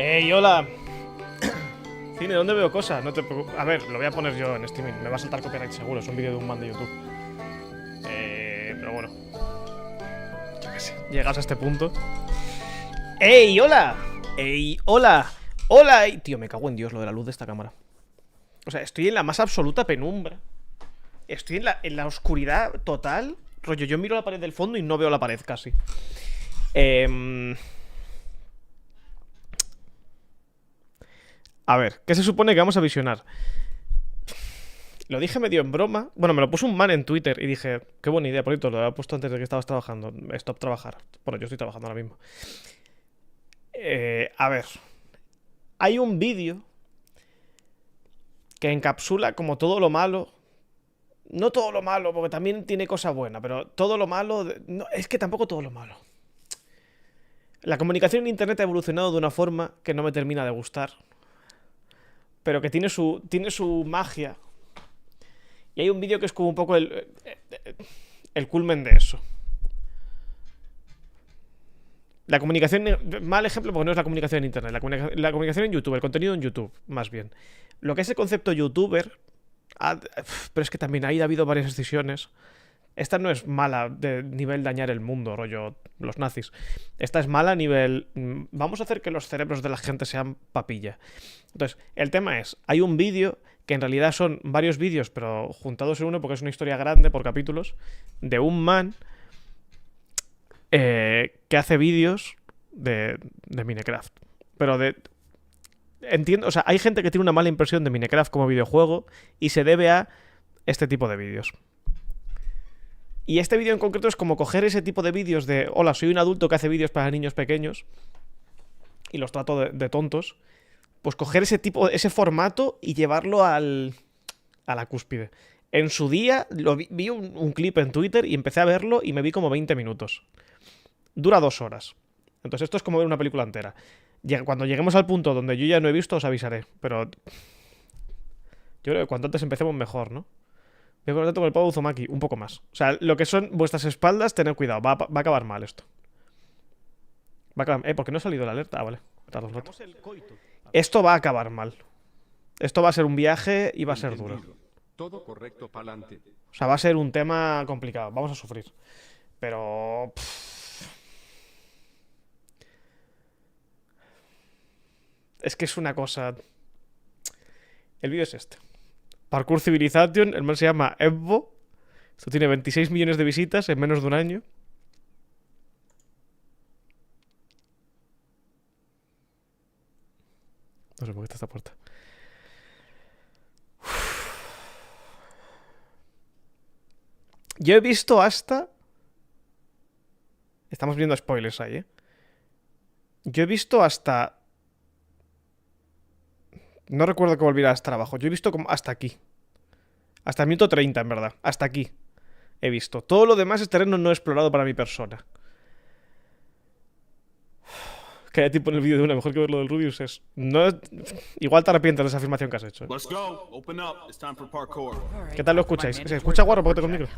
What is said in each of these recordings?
¡Ey, hola! Cine, ¿dónde veo cosas? No te preocupes. A ver, lo voy a poner yo en streaming. Me va a saltar copyright seguro. Es un vídeo de un man de YouTube. Pero bueno. Yo qué sé. Llegas a este punto. ¡Ey, hola! ¡Ey, hola! ¡Hola! ¡Ey! Tío, me cago en Dios lo de la luz de esta cámara. O sea, estoy en la más absoluta penumbra. Estoy en la oscuridad total. Rollo, yo miro la pared del fondo y no veo la pared casi. A ver, ¿qué se supone que vamos a visionar? Lo dije medio en broma. Bueno, me lo puso un man en Twitter y dije, qué buena idea, por cierto, lo había puesto antes de que estabas trabajando. Stop trabajar. Bueno, yo estoy trabajando ahora mismo. A ver. Hay un vídeo que encapsula como todo lo malo. No todo lo malo, porque también tiene cosa buena, pero todo lo malo... No, es que tampoco todo lo malo. La comunicación en internet ha evolucionado de una forma que no me termina de gustar, pero que tiene su magia. Y hay un vídeo que es como un poco el culmen de eso. La comunicación... Mal ejemplo porque no es la comunicación en internet. La comunicación en YouTube, el contenido en YouTube, más bien. Lo que es el concepto youtuber... pero es que también ahí ha habido varias decisiones. Esta no es mala de nivel dañar el mundo, rollo los nazis. Esta es mala a nivel... Vamos a hacer que los cerebros de la gente sean papilla. Entonces, el tema es... Hay un vídeo que en realidad son varios vídeos, pero juntados en uno porque es una historia grande por capítulos, de un man que hace vídeos de Minecraft. Pero entiendo, o sea, hay gente que tiene una mala impresión de Minecraft como videojuego y se debe a este tipo de vídeos. Y este vídeo en concreto es como coger ese tipo de vídeos de hola, soy un adulto que hace vídeos para niños pequeños y los trato de tontos. Pues coger ese formato y llevarlo a la cúspide. En su día vi un clip en Twitter y empecé a verlo y me vi como 20 minutos. Dura 2 horas. Entonces esto es como ver una película entera. Cuando lleguemos al punto donde yo ya no he visto, os avisaré. Pero yo creo que cuanto antes empecemos mejor, ¿no? Voy a contacto con el pavo Uzumaki, un poco más. O sea, lo que son vuestras espaldas, tened cuidado. Va a acabar mal esto. Va a acabar... ¿por qué no ha salido la alerta? Ah, vale. Esto va a acabar mal. Esto va a ser un viaje y va a ser duro. Todo correcto pa'lante. O sea, va a ser un tema complicado. Vamos a sufrir. Pero... Es que es una cosa... El vídeo es este. Parkour Civilization, el man se llama Evo. Esto tiene 26 millones de visitas en menos de un año. No sé por qué está esta puerta. Yo he visto hasta... Estamos viendo spoilers ahí, ¿eh? Yo he visto hasta... No recuerdo que volviera hasta abajo. Yo he visto como hasta aquí. Hasta el minuto 30, en verdad. Hasta aquí. He visto. Todo lo demás es terreno no explorado para mi persona. Que haya tipo en el vídeo de una, mejor que ver lo del Rubius es... No, igual te arrepientes de esa afirmación que has hecho, ¿eh? Let's go. Open up. It's time for parkour. ¿Qué tal lo escucháis? ¿Se escucha guarro? Póngate con micro.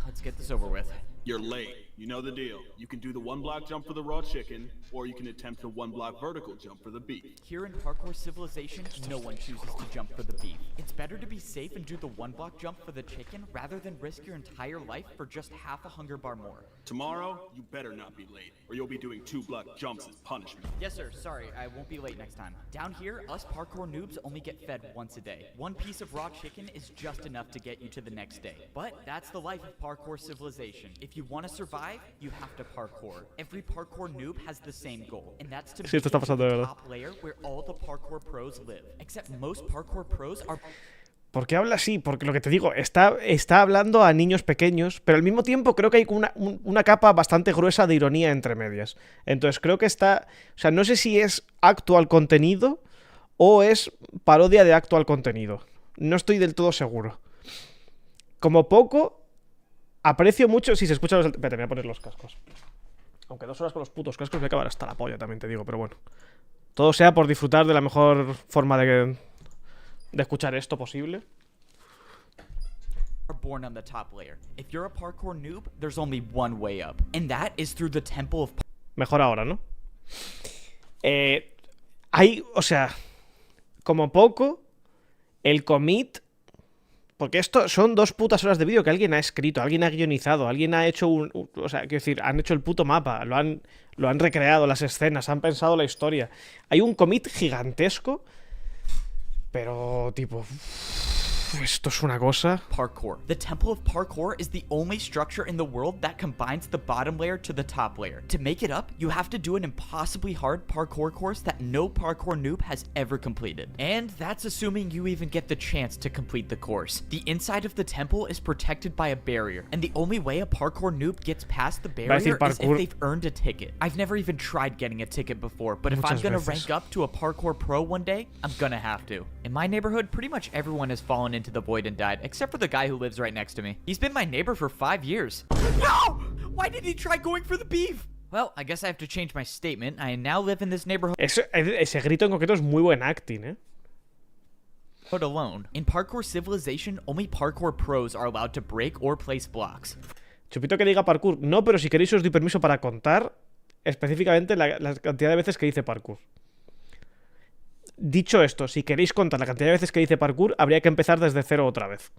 You're late. You know the deal. You can do the one block jump for the raw chicken, or you can attempt the one block vertical jump for the beef. Here in Parkour Civilization, no one chooses to jump for the beef. It's better to be safe and do the one block jump for the chicken rather than risk your entire life for just half a hunger bar more. Tomorrow, you better not be late, or you'll be doing 2 block jumps as punishment. Yes, sir. Sorry, I won't be late next time. Down here, us parkour noobs only get fed once a day. One piece of raw chicken is just enough to get you to the next day. But that's the life of Parkour Civilization. If you want to survive, you have to parkour. Every parkour noob has the same goal, and that's to Sí, esto está be pasando de the verdad. top layer where all the parkour pros live. Except most parkour pros are... ¿Por qué habla así? Porque lo que te digo, está hablando a niños pequeños, pero al mismo tiempo creo que hay una capa bastante gruesa de ironía entre medias. Entonces creo que está... O sea, no sé si es actual contenido o es parodia de actual contenido. No estoy del todo seguro. Como poco, aprecio mucho si se escuchan los... Espérate, me voy a poner los cascos. Aunque 2 horas con los putos cascos me acabar hasta la polla, también te digo, pero bueno. Todo sea por disfrutar de la mejor forma de escuchar esto posible. are born on the top layer. If you're a parkour noob, there's only one way up, and that is through the temple of... Mejor ahora, ¿no? Hay, o sea, como poco, el commit... Porque esto son 2 putas horas de vídeo que alguien ha escrito, alguien ha guionizado, alguien ha hecho o sea, quiero decir, han hecho el puto mapa, lo han recreado, las escenas, han pensado la historia. Hay un commit gigantesco, pero tipo... Esto es una cosa. Parkour. The Temple of Parkour is the only structure in the world that combines the bottom layer to the top layer. To make it up, you have to do an impossibly hard parkour course that no parkour noob has ever completed. And that's assuming you even get the chance to complete the course. The inside of the temple is protected by a barrier, and the only way a parkour noob gets past the barrier is if they've earned a ticket. I've never even tried getting a ticket before, but if I'm gonna rank up to a parkour pro one day, I'm gonna have to. In my neighborhood, pretty much everyone has fallen into the void and died, except for the guy who lives right next to me. He's been my neighbor for 5 years. No! Why did he try going for the beef? Well, I guess I have to change my statement. I now live in this neighborhood Ese grito en concreto es muy buen acting, ¿eh? alone. In Parkour Civilization, only parkour pros are allowed to break or place blocks. Chupito que diga parkour. No, pero si queréis os doy permiso para contar específicamente la cantidad de veces que dice parkour. Dicho esto, si queréis contar la cantidad de veces que dice parkour, habría que empezar desde cero otra vez.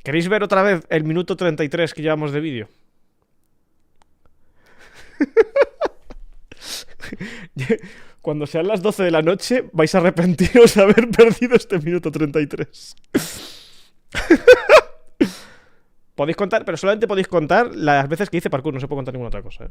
¿Queréis ver otra vez el minuto 33 que llevamos de vídeo? Cuando sean las 12 de la noche, vais a arrepentiros de haber perdido este minuto 33. Podéis contar, pero solamente podéis contar las veces que dice parkour, no se puede contar ninguna otra cosa, ¿eh?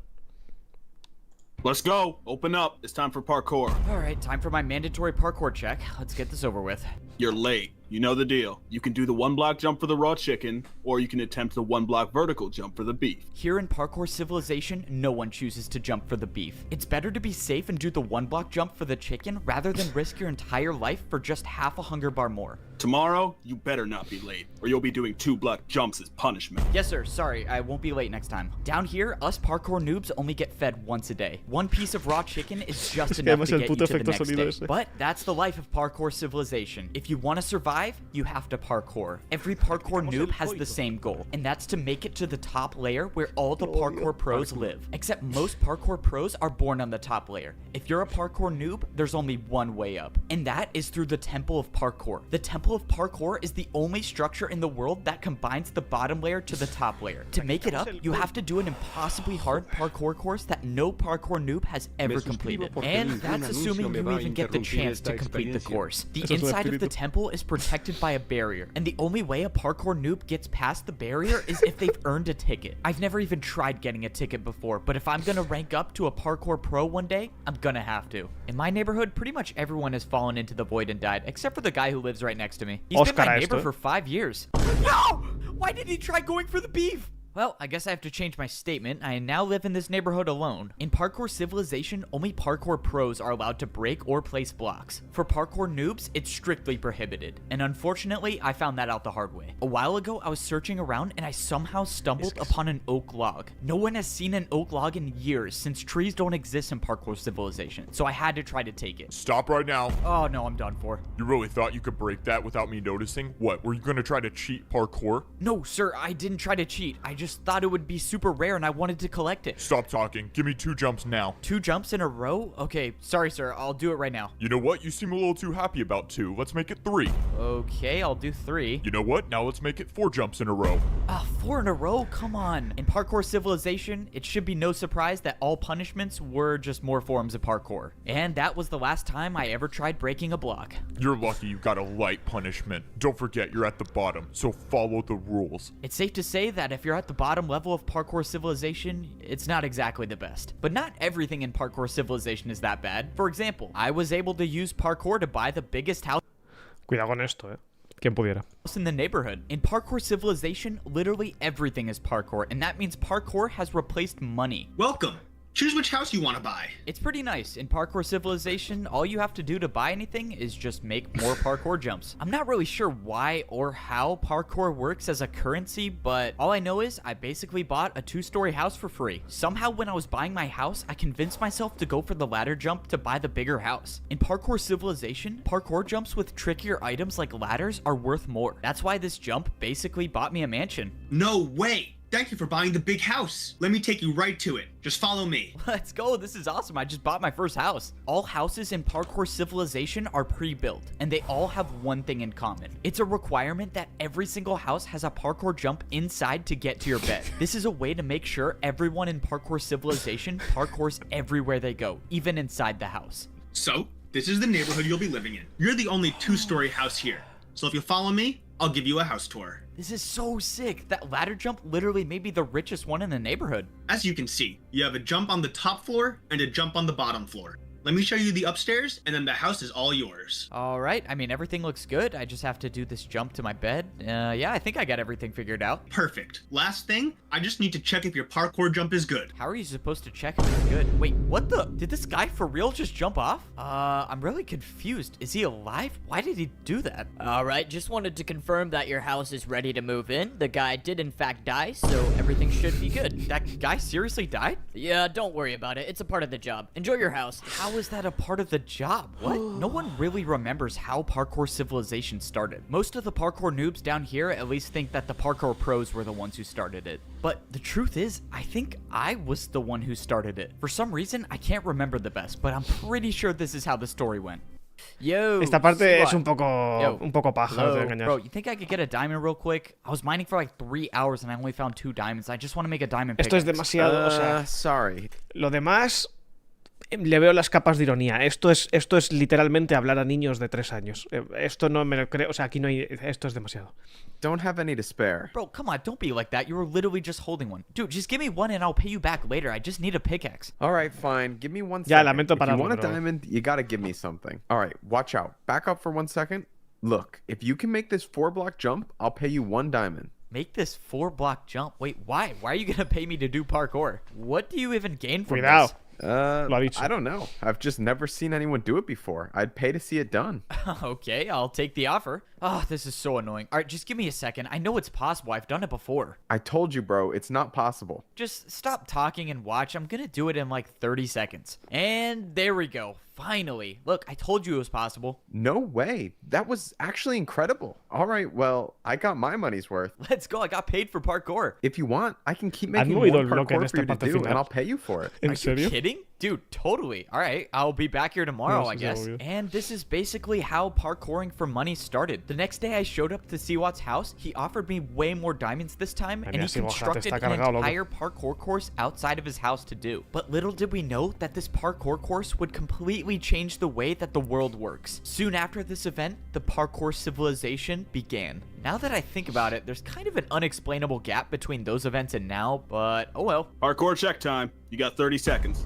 Let's go. Open up. It's time for parkour. All right, time for my mandatory parkour check. Let's get this over with. You're late. You know the deal. You can do the one block jump for the raw chicken, or you can attempt the one block vertical jump for the beef. Here in Parkour Civilization, no one chooses to jump for the beef. It's better to be safe and do the one block jump for the chicken rather than risk your entire life for just half a hunger bar more. Tomorrow, you better not be late, or you'll be doing 2 block jumps as punishment. Yes, sir. Sorry, I won't be late next time. Down here, us parkour noobs only get fed once a day. One piece of raw chicken is just enough to get you to the next day. But that's the life of Parkour Civilization. If you want to survive, you have to parkour. Every parkour noob has the same goal, and that's to make it to the top layer where all the parkour pros live. Except most parkour pros are born on the top layer. If you're a parkour noob, there's only one way up, and that is through the Temple of Parkour. The Temple of Parkour is the only structure in the world that combines the bottom layer to the top layer. To make it up, you have to do an impossibly hard parkour course that no parkour noob has ever completed. And that's assuming you even get the chance to complete the course. The inside of the temple is protected by a barrier, and the only way a parkour noob gets past the barrier is if they've earned a ticket. I've never even tried getting a ticket before, but if I'm gonna rank up to a parkour pro one day, I'm gonna have to. In my neighborhood, pretty much everyone has fallen into the void and died, except for the guy who lives right next to me. He's been my neighbor for 5 years. No! Why did he try going for the beef? Well, I guess I have to change my statement. I now live in this neighborhood alone. In Parkour Civilization, only parkour pros are allowed to break or place blocks. For parkour noobs, it's strictly prohibited. And unfortunately, I found that out the hard way. A while ago, I was searching around and I somehow stumbled upon an oak log. No one has seen an oak log in years since trees don't exist in Parkour Civilization. So I had to try to take it. Stop right now. Oh no, I'm done for. You really thought you could break that without me noticing? What, were you gonna try to cheat parkour? No, sir, I didn't try to cheat. I just thought it would be super rare and I wanted to collect it. Stop talking. Give me 2 jumps now. 2 jumps in a row? Okay, sorry, sir. I'll do it right now. You know what? You seem a little too happy about 2. Let's make it 3. Okay, I'll do 3. You know what? Now let's make it 4 jumps in a row. 4 in a row? Come on. In Parkour Civilization, it should be no surprise that all punishments were just more forms of parkour. And that was the last time I ever tried breaking a block. You're lucky you got a light punishment. Don't forget, you're at the bottom, so follow the rules. It's safe to say that if you're at the bottom level of Parkour Civilization, it's not exactly the best. But not everything in Parkour Civilization is that bad. For example, I was able to use parkour to buy the biggest house Cuidado con esto, Quien pudiera. in the neighborhood. In Parkour Civilization, literally everything is parkour, and that means parkour has replaced money. Welcome. Choose which house you want to buy. It's pretty nice. In Parkour Civilization, all you have to do to buy anything is just make more parkour jumps. I'm not really sure why or how parkour works as a currency, but all I know is I basically bought a 2-story house for free. Somehow when I was buying my house, I convinced myself to go for the ladder jump to buy the bigger house. In Parkour Civilization, parkour jumps with trickier items like ladders are worth more. That's why this jump basically bought me a mansion. No way. Thank you for buying the big house. Let me take you right to it. Just follow me. Let's go. This is awesome. I just bought my first house. All houses in Parkour Civilization are pre-built, and they all have one thing in common. It's a requirement that every single house has a parkour jump inside to get to your bed. This is a way to make sure everyone in Parkour Civilization parkours everywhere they go, even inside the house. So, this is the neighborhood you'll be living in. You're the only 2-story house here. So if you follow me, I'll give you a house tour. This is so sick. That ladder jump literally made me the richest one in the neighborhood. As you can see, you have a jump on the top floor and a jump on the bottom floor. Let me show you the upstairs, and then the house is all yours. All right. I mean, everything looks good. I just have to do this jump to my bed. Yeah, I think I got everything figured out. Perfect. Last thing, I just need to check if your parkour jump is good. How are you supposed to check if it's good? Wait, what the? Did this guy for real just jump off? I'm really confused. Is he alive? Why did he do that? All right, just wanted to confirm that your house is ready to move in. The guy did in fact die, so everything should be good. That guy seriously died? Yeah, don't worry about it. It's a part of the job. Enjoy your house. How is that a part of the job? What? No one really remembers how Parkour Civilization started. Most of the parkour noobs down here at least think that the parkour pros were the ones who started it. But the truth is, I think I was the one who started it. For some reason, I can't remember the best, but I'm pretty sure this is how the story went. Yo, Esta parte slut. es un poco paja, no te voy a engañar. Bro, you think I could get a diamond real quick? I was mining for like 3 hours and I only found 2 diamonds. I just want to make a diamond Esto es pickaxe. demasiado, o sea, Sorry. lo demás le veo las capas de ironía. Esto es literalmente hablar a niños de 3 años. Esto no me lo creo, o sea, aquí no hay, esto es demasiado. Don't have any to spare. Bro, come on, don't be like that. You were literally just holding one. Dude, just give me one and I'll pay you back later. I just need a pickaxe. All right, fine. Give me 1 Ya, second. lamento If you pararlo, want a pero- diamond, you gotta give me something. All right, watch out. Back up for 1 second. Look, if you can make this 4-block jump, I'll pay you 1 diamond. Make this 4-block jump. Wait, why? Why are you gonna pay me to do parkour? What do you even gain from Cuidado. this? Lo ha dicho. I don't know. I've just never seen anyone do it before. I'd pay to see it done. Okay, I'll take the offer. Oh, this is so annoying. All right, just give me a second. I know it's possible. I've done it before. I told you, bro, it's not possible. Just stop talking and watch. I'm gonna do it in like 30 seconds. And there we go. Finally. Look, I told you it was possible. No way. That was actually incredible. All right, well, I got my money's worth. Let's go. I got paid for parkour. If you want, I can keep Han making movido more el bloque en parkour esta for you to parte do, final. and I'll pay you for it. ¿En Are you serio? kidding? Dude, totally. All right, I'll be back here tomorrow, Yes, I guess. obvio. And this is basically how parkouring for money started. The next day I showed up to Siwat's house. He offered me way more diamonds this time, and he Mira, Siwat, constructed está an cargado, loco. entire parkour course outside of his house to do. But little did we know that this parkour course would completely change the way that the world works. Soon after this event, the Parkour Civilization began. Now that I think about it, there's kind of an unexplainable gap between those events and now, but oh well. Parkour check time. You got 30 seconds.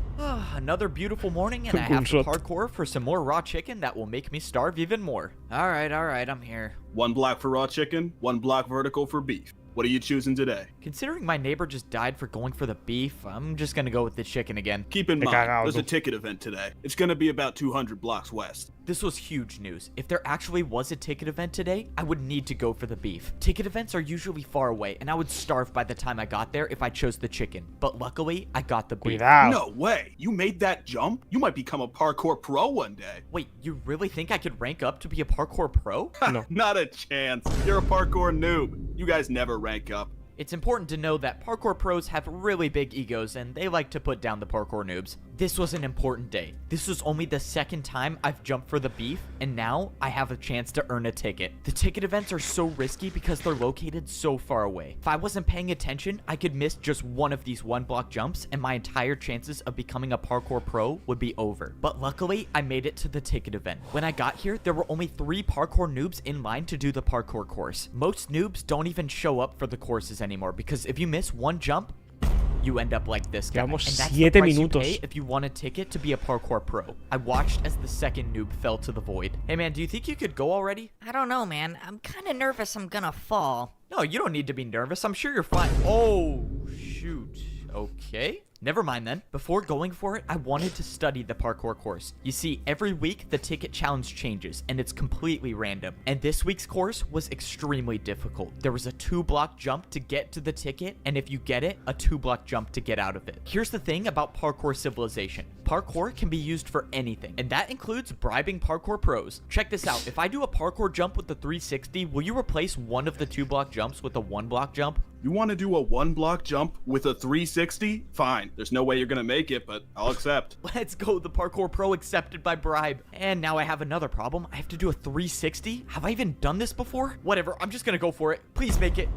Another beautiful morning, and I have to Good shot. parkour for some more raw chicken that will make me starve even more. All right, I'm here. 1 block for raw chicken, 1 block vertical for beef. What are you choosing today? Considering my neighbor just died for going for the beef, I'm just gonna go with the chicken again. Keep in Te mind, cagao, there's a tú. ticket event today. It's gonna be about 200 blocks west. This was huge news. If there actually was a ticket event today, I would need to go for the beef. Ticket events are usually far away, and I would starve by the time I got there if I chose the chicken. But luckily, I got the beef. Cuidado. No way. You made that jump? You might become a parkour pro one day. Wait, you really think I could rank up to be a parkour pro? No. Not a chance. You're a parkour noob. You guys never rank up. It's important to know that parkour pros have really big egos and they like to put down the parkour noobs. This was an important day. This was only the second time I've jumped for the beef, and now I have a chance to earn a ticket. The ticket events are so risky because they're located so far away. If I wasn't paying attention, I could miss just one of these 1 block jumps and my entire chances of becoming a parkour pro would be over. But luckily, I made it to the ticket event. When I got here, there were only 3 parkour noobs in line to do the parkour course. Most noobs don't even show up for the courses anymore because if you miss 1 jump, you end up like this guy. And Llevamos that's the 7 price you minutos. pay if you want a ticket to be a parkour pro. I watched as the second noob fell to the void. Hey man, do you think you could go already? I don't know, man. I'm kind of nervous I'm gonna fall. No, you don't need to be nervous. I'm sure you're fine. Oh, shoot. Okay. Never mind then. Before going for it, I wanted to study the parkour course. You see, every week the ticket challenge changes and it's completely random. And this week's course was extremely difficult. There was a 2-block jump to get to the ticket, and if you get it, a 2-block jump to get out of it. Here's the thing about Parkour Civilization. Parkour can be used for anything, and that includes bribing parkour pros. Check this out. If I do a parkour jump with the 360, will you replace one of the 2-block jumps with a 1-block jump? You want to do a 1 block jump with a 360? Fine. There's no way you're gonna make it, but I'll accept. Let's go, the parkour pro accepted by bribe. And now I have another problem. I have to do a 360? Have I even done this before? Whatever, I'm just gonna go for it. Please make it.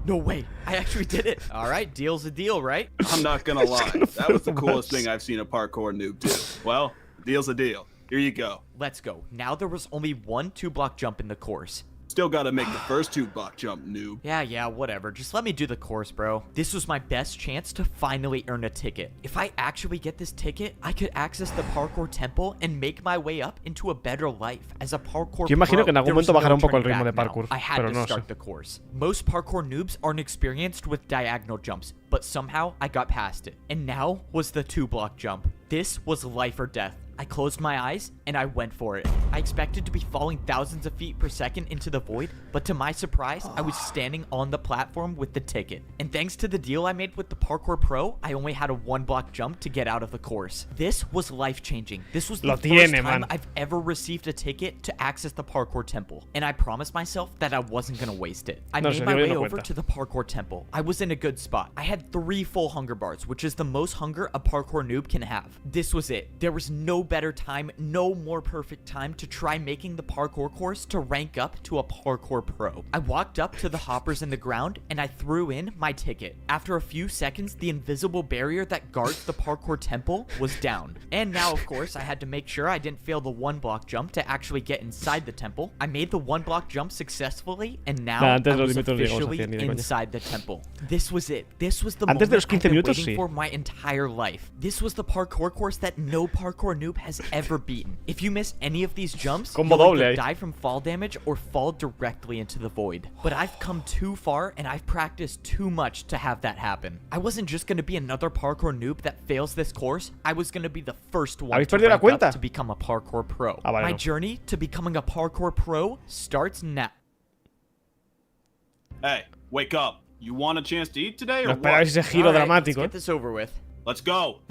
No way, I actually did it. All right, deal's a deal, right? I'm not gonna lie. That was the coolest thing I've seen a parkour noob do. Well, deal's a deal. Here you go. Let's go. Now there was only 1 2-block jump in the course. Still gotta make the first 2-block jump, noob. Yeah, whatever. Just let me do the course, bro. This was my best chance to finally earn a ticket. If I actually get this ticket, I could access the parkour temple and make my way up into a better life as a parkour Yo imagino pro. que en algún There was momento bajará no un poco el turning ritmo de back now. parkour, I had pero to no start sé. the course. Most parkour noobs aren't experienced with diagonal jumps, but somehow I got past it. And now was the 2-block jump. This was life or death. I closed my eyes and I went for it. I expected to be falling thousands of feet per second into the void, but to my surprise, I was standing on the platform with the ticket. And thanks to the deal I made with the parkour pro, I only had a 1-block jump to get out of the course. This was life-changing. This was the first time man. I've ever received a ticket to access the parkour temple. And I promised myself that I wasn't gonna waste it. I No made sé, my digo, way no over cuenta. to the parkour temple. I was in a good spot. I had 3 full hunger bars, which is the most hunger a parkour noob can have. This was it. There was no better time, no more perfect time to try making the parkour course to rank up to a parkour pro. I walked up to the hoppers in the ground and I threw in my ticket. After a few seconds, the invisible barrier that guards the parkour temple was down. And now, of course, I had to make sure I didn't fail the 1-block jump to actually get inside the temple. I made the 1-block jump successfully, and now I antes los was minutos griegos officially hacían ni de coña. inside the temple. This was it. This was the Antes de los moment I've 15 been minutos, waiting sí. for my entire life. This was the parkour course that no parkour noob has ever beaten. If you miss any of these jumps, Combo you'll doble either ahí. die from fall damage or fall directly into the void. But I've come too far and I've practiced too much to have that happen. I wasn't just going to be another parkour noob that fails this course. I was going to be the first one ¿Habéis to perdido la rank cuenta? up to become a parkour pro. Ah, vale, My no. journey to becoming a parkour pro starts now. Hey, wake up. You want a chance to eat today or No what? esperabais ese giro All right, let's dramático. get this over with. Let's go.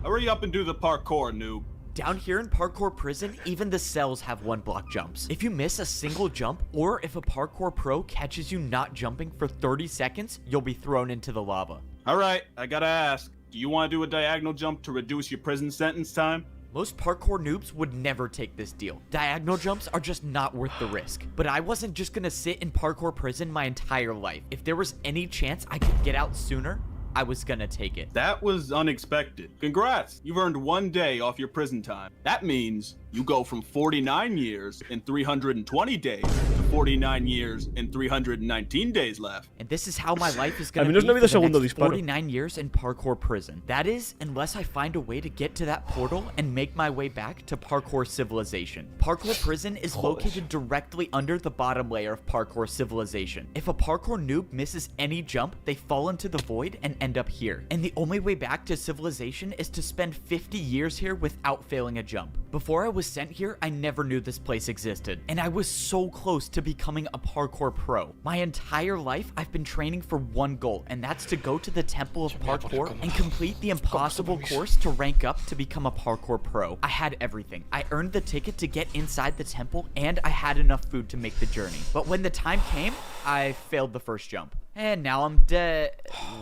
Hurry up and do the parkour, noob. Down here in parkour prison, even the cells have 1-block jumps. If you miss a single jump, or if a parkour pro catches you not jumping for 30 seconds, you'll be thrown into the lava. All right, I gotta ask. Do you want to do a diagonal jump to reduce your prison sentence time? Most parkour noobs would never take this deal. Diagonal jumps are just not worth the risk. But I wasn't just gonna sit in parkour prison my entire life. If there was any chance I could get out sooner, I was gonna take it. That was unexpected. Congrats, you've earned 1 day off your prison time. That means you go from 49 years and 320 days to 49 years and 319 days left. And this is how my life is gonna Al menos be no ha habido for the segundo next disparo. 49 years in parkour prison. That is, unless I find a way to get to that portal and make my way back to Parkour Civilization. Parkour prison is located directly under the bottom layer of Parkour Civilization. If a parkour noob misses any jump, they fall into the void and end up here. And the only way back to Civilization is to spend 50 years here without failing a jump. Before I was sent here, I never knew this place existed. And I was so close to becoming a parkour pro. My entire life, I've been training for one goal, and that's to go to the Temple of Parkour and complete the impossible course to rank up to become a parkour pro. I had everything. I earned the ticket to get inside the temple, and I had enough food to make the journey. But when the time came, I failed the first jump. And now I'm dead.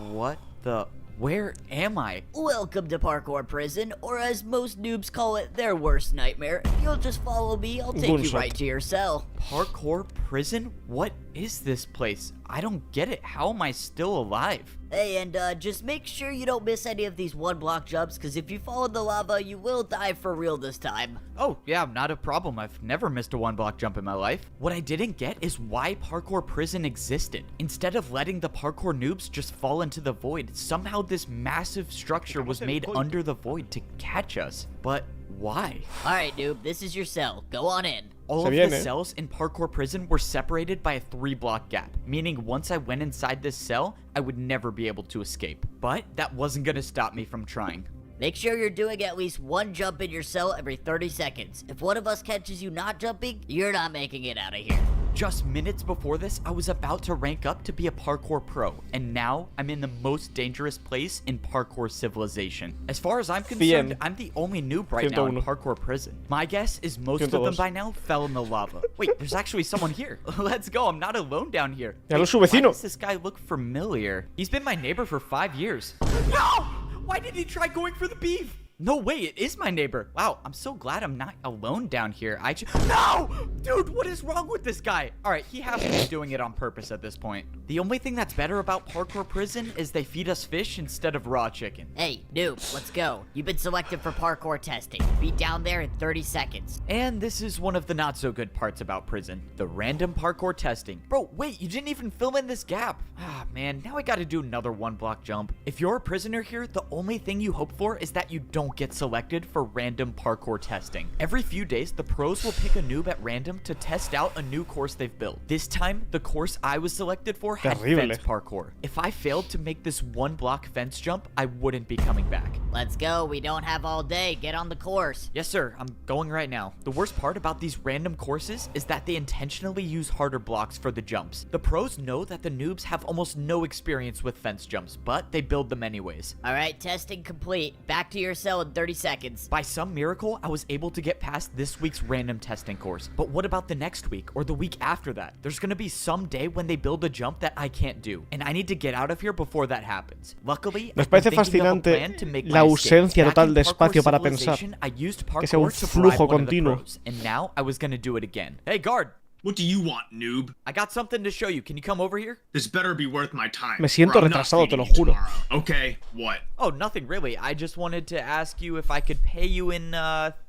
What the... Where am I? Welcome to Parkour Prison, or as most noobs call it, their worst nightmare. If you'll just follow me, I'll take you right to your cell. Parkour prison? What is this place? I don't get it. How am I still alive? Hey, and just make sure you don't miss any of these one-block jumps, because if you fall in the lava, you will die for real this time. Oh, yeah, not a problem. I've never missed a one-block jump in my life. What I didn't get is why parkour prison existed. Instead of letting the parkour noobs just fall into the void, somehow this massive structure was made under the void to catch us. But why? Alright, noob, this is your cell. Go on in. All of the cells in parkour prison were separated by a 3-block gap, meaning once I went inside this cell, I would never be able to escape. But that wasn't gonna stop me from trying. Make sure you're doing at least one jump in your cell every 30 seconds. If one of us catches you not jumping, you're not making it out of here. Just minutes before this, I was about to rank up to be a parkour pro, and now I'm in the most dangerous place in Parkour Civilization. As far as I'm concerned, I'm the only noob right now in parkour prison. My guess is most of them by now fell in the lava. Wait, there's actually someone here. Let's go, I'm not alone down here. Wait, why does this guy look familiar? He's been my neighbor for 5 years. No! Why did he try going for the beef? No way, it is my neighbor. Wow, I'm so glad I'm not alone down here. No! Dude, what is wrong with this guy? All right, he has to be doing it on purpose at this point. The only thing that's better about parkour prison is they feed us fish instead of raw chicken. Hey, noob, let's go. You've been selected for parkour testing. Be down there in 30 seconds. And this is one of the not so good parts about prison. The random parkour testing. Bro, wait, you didn't even fill in this gap. Ah, man, now I gotta do another 1-block jump. If you're a prisoner here, the only thing you hope for is that you don't get selected for random parkour testing. Every few days, the pros will pick a noob at random to test out a new course they've built. This time, the course I was selected for had fence parkour. If I failed to make this 1-block fence jump, I wouldn't be coming back. Let's go. We don't have all day. Get on the course. Yes, sir. I'm going right now. The worst part about these random courses is that they intentionally use harder blocks for the jumps. The pros know that the noobs have almost no experience with fence jumps, but they build them anyways. All right, testing complete. Back to your cell in 30 seconds. By some miracle, I was able to get past this week's random testing course. But what about the next week or the week after that? There's gonna be some day when they build a jump that I can't do, and I need to get out of here before that happens. Luckily, nos parece fascinante la ausencia total de espacio para pensar, que sea un flujo continuo. And now I was gonna do it again. Hey, guard! What do you want, noob? I got something to show you. Can you come over here? This better be worth my time. Me siento retrasado, te lo juro. Okay, what? Oh, nothing really. I just wanted to ask you if I could pay you in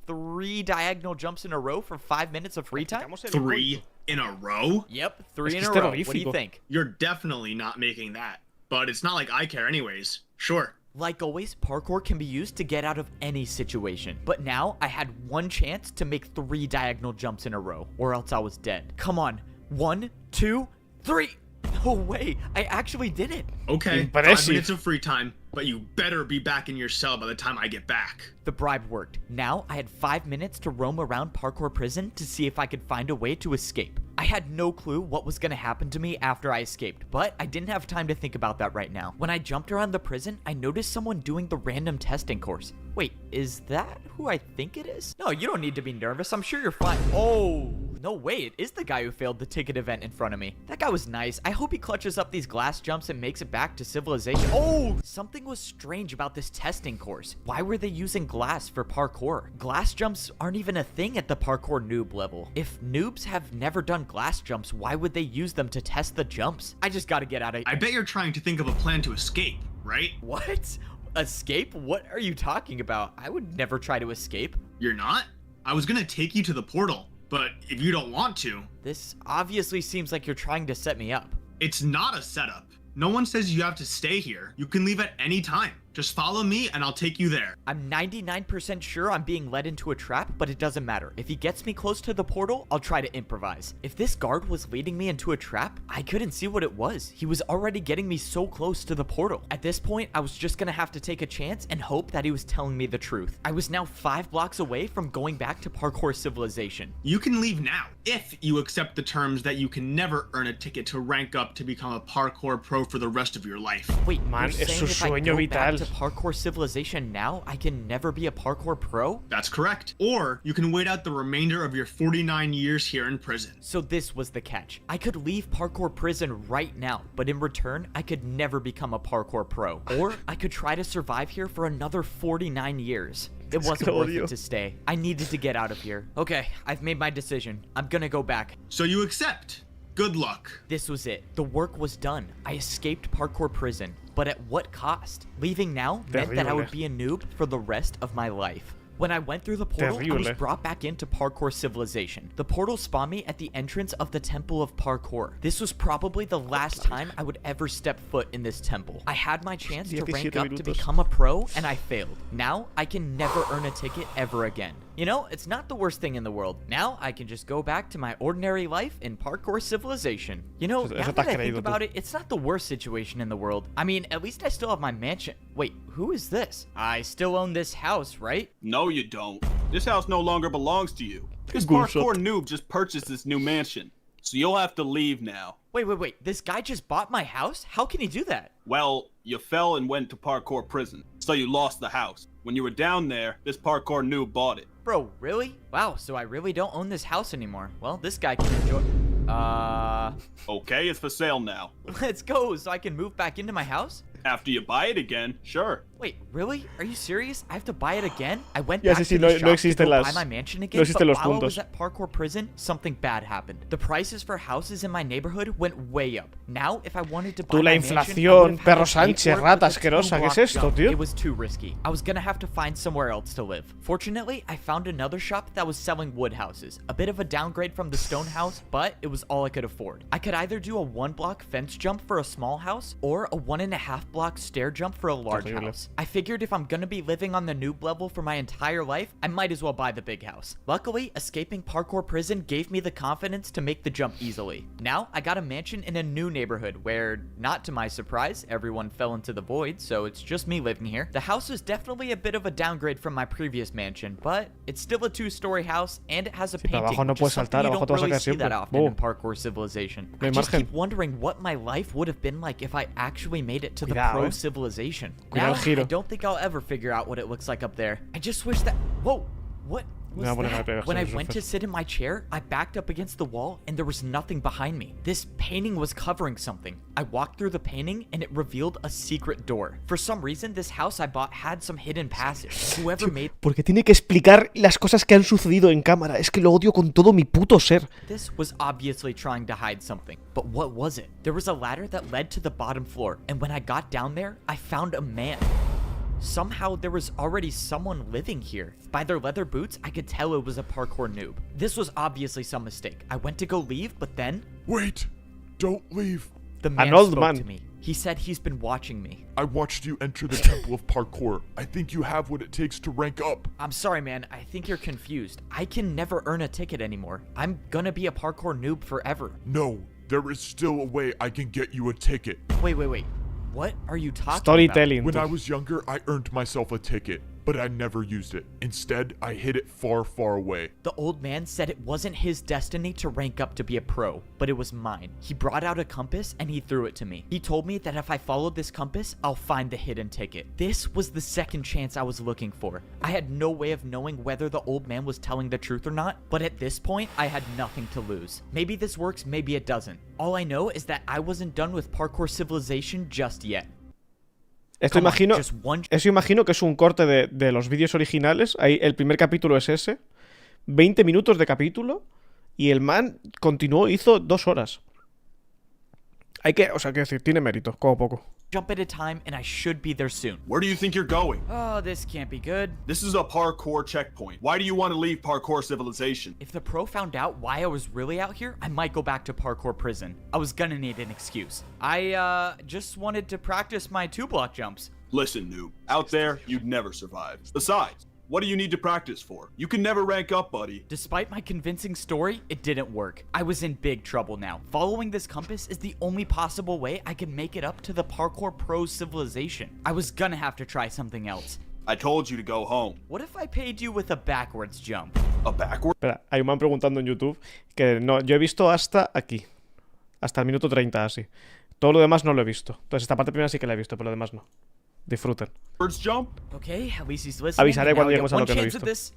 3 diagonal jumps in a row for 5 minutes of free time. 3 in a row? Yep, 3 in a row. What do you think? You're definitely not making that. But it's not like I care anyways. Sure. Like always, parkour can be used to get out of any situation. But now, I had one chance to make 3 diagonal jumps in a row, or else I was dead. Come on. 1, 2, 3. No way. I actually did it. Okay, 5 minutes of free time, but you better be back in your cell by the time I get back. The bribe worked. Now, I had 5 minutes to roam around parkour prison to see if I could find a way to escape. I had no clue what was going to happen to me after I escaped, but I didn't have time to think about that right now. When I jumped around the prison, I noticed someone doing the random testing course. Wait, is that who I think it is? No, you don't need to be nervous. I'm sure you're fine. Oh, No way, it is the guy who failed the ticket event in front of me. That guy was nice. I hope he clutches up these glass jumps and makes it back to civilization. Oh, something was strange about this testing course. Why were they using glass for parkour? Glass jumps aren't even a thing at the parkour noob level. If noobs have never done glass jumps, why would they use them to test the jumps? I just gotta get out of here. I bet you're trying to think of a plan to escape, right? What? Escape? What are you talking about? I would never try to escape. You're not? I was gonna take you to the portal, but if you don't want to... This obviously seems like you're trying to set me up. It's not a setup. No one says you have to stay here. You can leave at any time. Just follow me and I'll take you there. I'm 99% sure I'm being led into a trap, but it doesn't matter. If he gets me close to the portal, I'll try to improvise. If this guard was leading me into a trap, I couldn't see what it was. He was already getting me so close to the portal. At this point, I was just gonna have to take a chance and hope that he was telling me the truth. I was now 5 blocks away from going back to Parkour Civilization. You can leave now, if you accept the terms that you can never earn a ticket to rank up to become a parkour pro for the rest of your life. Wait, Man, you're es saying su if I sueño go vital. back to Parkour Civilization now, I can never be a parkour pro? That's correct. Or you can wait out the remainder of your 49 years here in prison. So this was the catch. I could leave parkour prison right now, but in return, I could never become a parkour pro. Or I could try to survive here for another 49 years. It wasn't worth it to stay. I needed to get out of here. Okay, I've made my decision. I'm gonna go back. So you accept. Good luck. This was it. The work was done. I escaped parkour prison. But at what cost? Leaving now meant that I would be a noob for the rest of my life. When I went through the portal, I was brought back into Parkour Civilization. The portal spawned me at the entrance of the Temple of Parkour. This was probably the last time I would ever step foot in this temple. I had my chance to rank up to become a pro, and I failed. Now, I can never earn a ticket ever again. You know, it's not the worst thing in the world. Now, I can just go back to my ordinary life in Parkour Civilization. You know, now that I think about it, it's not the worst situation in the world. I mean, at least I still have my mansion. Wait, who is this? I still own this house, right? No, you don't. This house no longer belongs to you. This parkour noob just purchased this new mansion, so you'll have to leave now. Wait. This guy just bought my house? How can he do that? Well, you fell and went to parkour prison, so you lost the house. When you were down there, this parkour noob bought it. Bro, really? Wow, so I really don't own this house anymore. Well, this guy can enjoy... Okay, it's for sale now. Let's go, so I can move back into my house? After you buy it again, sure. Wait, really? Are you serious? I have to buy it again? I went Ya, back sí, to the no shop to existen go las- buy my mansion again, no existen but los while I puntos. was at Parkour Prison, something bad happened. The prices for houses in my neighborhood went way up. Now, if I wanted to buy Tú, la my mansion, I inflación, would have had perro to pay Sánchez, for it rata with a asquerosa, ¿qué es 10-block esto, jump. tío? It was too risky. I was gonna have to find somewhere else to live. Fortunately, I found another shop that was selling wood houses. A bit of a downgrade from the stone house, but it was all I could afford. I could either do a 1-block fence jump for a small house, or a 1.5-block stair jump for a large Terrible. house. I figured if I'm gonna be living on the noob level for my entire life, I might as well buy the big house. Luckily, escaping parkour prison gave me the confidence to make the jump easily. Now, I got a mansion in a new neighborhood where, not to my surprise, everyone fell into the void, so it's just me living here. The house is definitely a bit of a downgrade from my previous mansion, but it's still a 2-story house, and it has a pero painting, abajo no which puedes is something saltar, you abajo don't te vas a really quedar see that siempre. often in Boom. Parkour Civilization. No I hay just margen. keep wondering what my life would have been like if I actually made it to the Cuidado, pro civilization. Cuidado Now, el giro. I don't think I'll ever figure out what it looks like up there. I just wish that... Whoa! What was No, bueno, that? no, When I no, went to sit in my chair, I backed up against the wall and there was nothing behind me. This painting was covering something. I walked through the painting and it revealed a secret door. For some reason, this house I bought had some hidden passage. Whoever made Porque tiene que explicar las cosas que han sucedido en cámara. Es que lo odio con todo mi puto ser. this was obviously trying to hide something. But what was it? There was a ladder that led to the bottom floor, and when I got down there, I found a man. Somehow there was already someone living here. By their leather boots, I could tell it was a parkour noob. This was obviously some mistake. I went to go leave, but then Wait! Don't leave! the man old spoke man. to me. He said he's been watching me. I watched you enter the Temple of Parkour. I think you have what it takes to rank up. I'm sorry, man. I think you're confused. I can never earn a ticket anymore. I'm gonna be a parkour noob forever. No, there is still a way I can get you a ticket. Wait. What are you talking about? Storytelling. When tú. I was younger, I earned myself a ticket. but I never used it. Instead, I hid it far, far away. The old man said it wasn't his destiny to rank up to be a pro, but it was mine. He brought out a compass and he threw it to me. He told me that if I followed this compass, I'll find the hidden ticket. This was the second chance I was looking for. I had no way of knowing whether the old man was telling the truth or not, but at this point, I had nothing to lose. Maybe this works, maybe it doesn't. All I know is that I wasn't done with Parkour Civilization just yet. Eso imagino que es un corte de los vídeos originales. Ahí, el primer capítulo es ese. 20 minutos de capítulo. Y el man continuó, hizo 2 horas. O sea, quiero decir, tiene mérito, como poco. Jump at a time and I should be there soon. Where do you think you're going? Oh, this can't be good. This is a parkour checkpoint. Why do you want to leave Parkour Civilization? If the pro found out why I was really out here, I might go back to parkour prison. I was gonna need an excuse. I just wanted to practice my 2-block jumps. Listen, Noob. Out there, you'd never survive. Besides, what do you need to practice for? You can never rank up, buddy. Despite my convincing story, it didn't work. I was in big trouble now. Following this compass is the only possible way I can make it up to the Parkour Pro Civilization. I was gonna have to try something else. I told you to go home. What if I paid you with a backwards jump? A backward? Espera, hay un man preguntando en YouTube que no, yo he visto hasta aquí. Hasta el minuto 30, así. Todo lo demás no lo he visto. Entonces esta parte primera sí que la he visto, pero lo demás no. Disfruten. Jump? Okay, at least he's listening. Avisaré cuando lleguemos a lo que no he visto.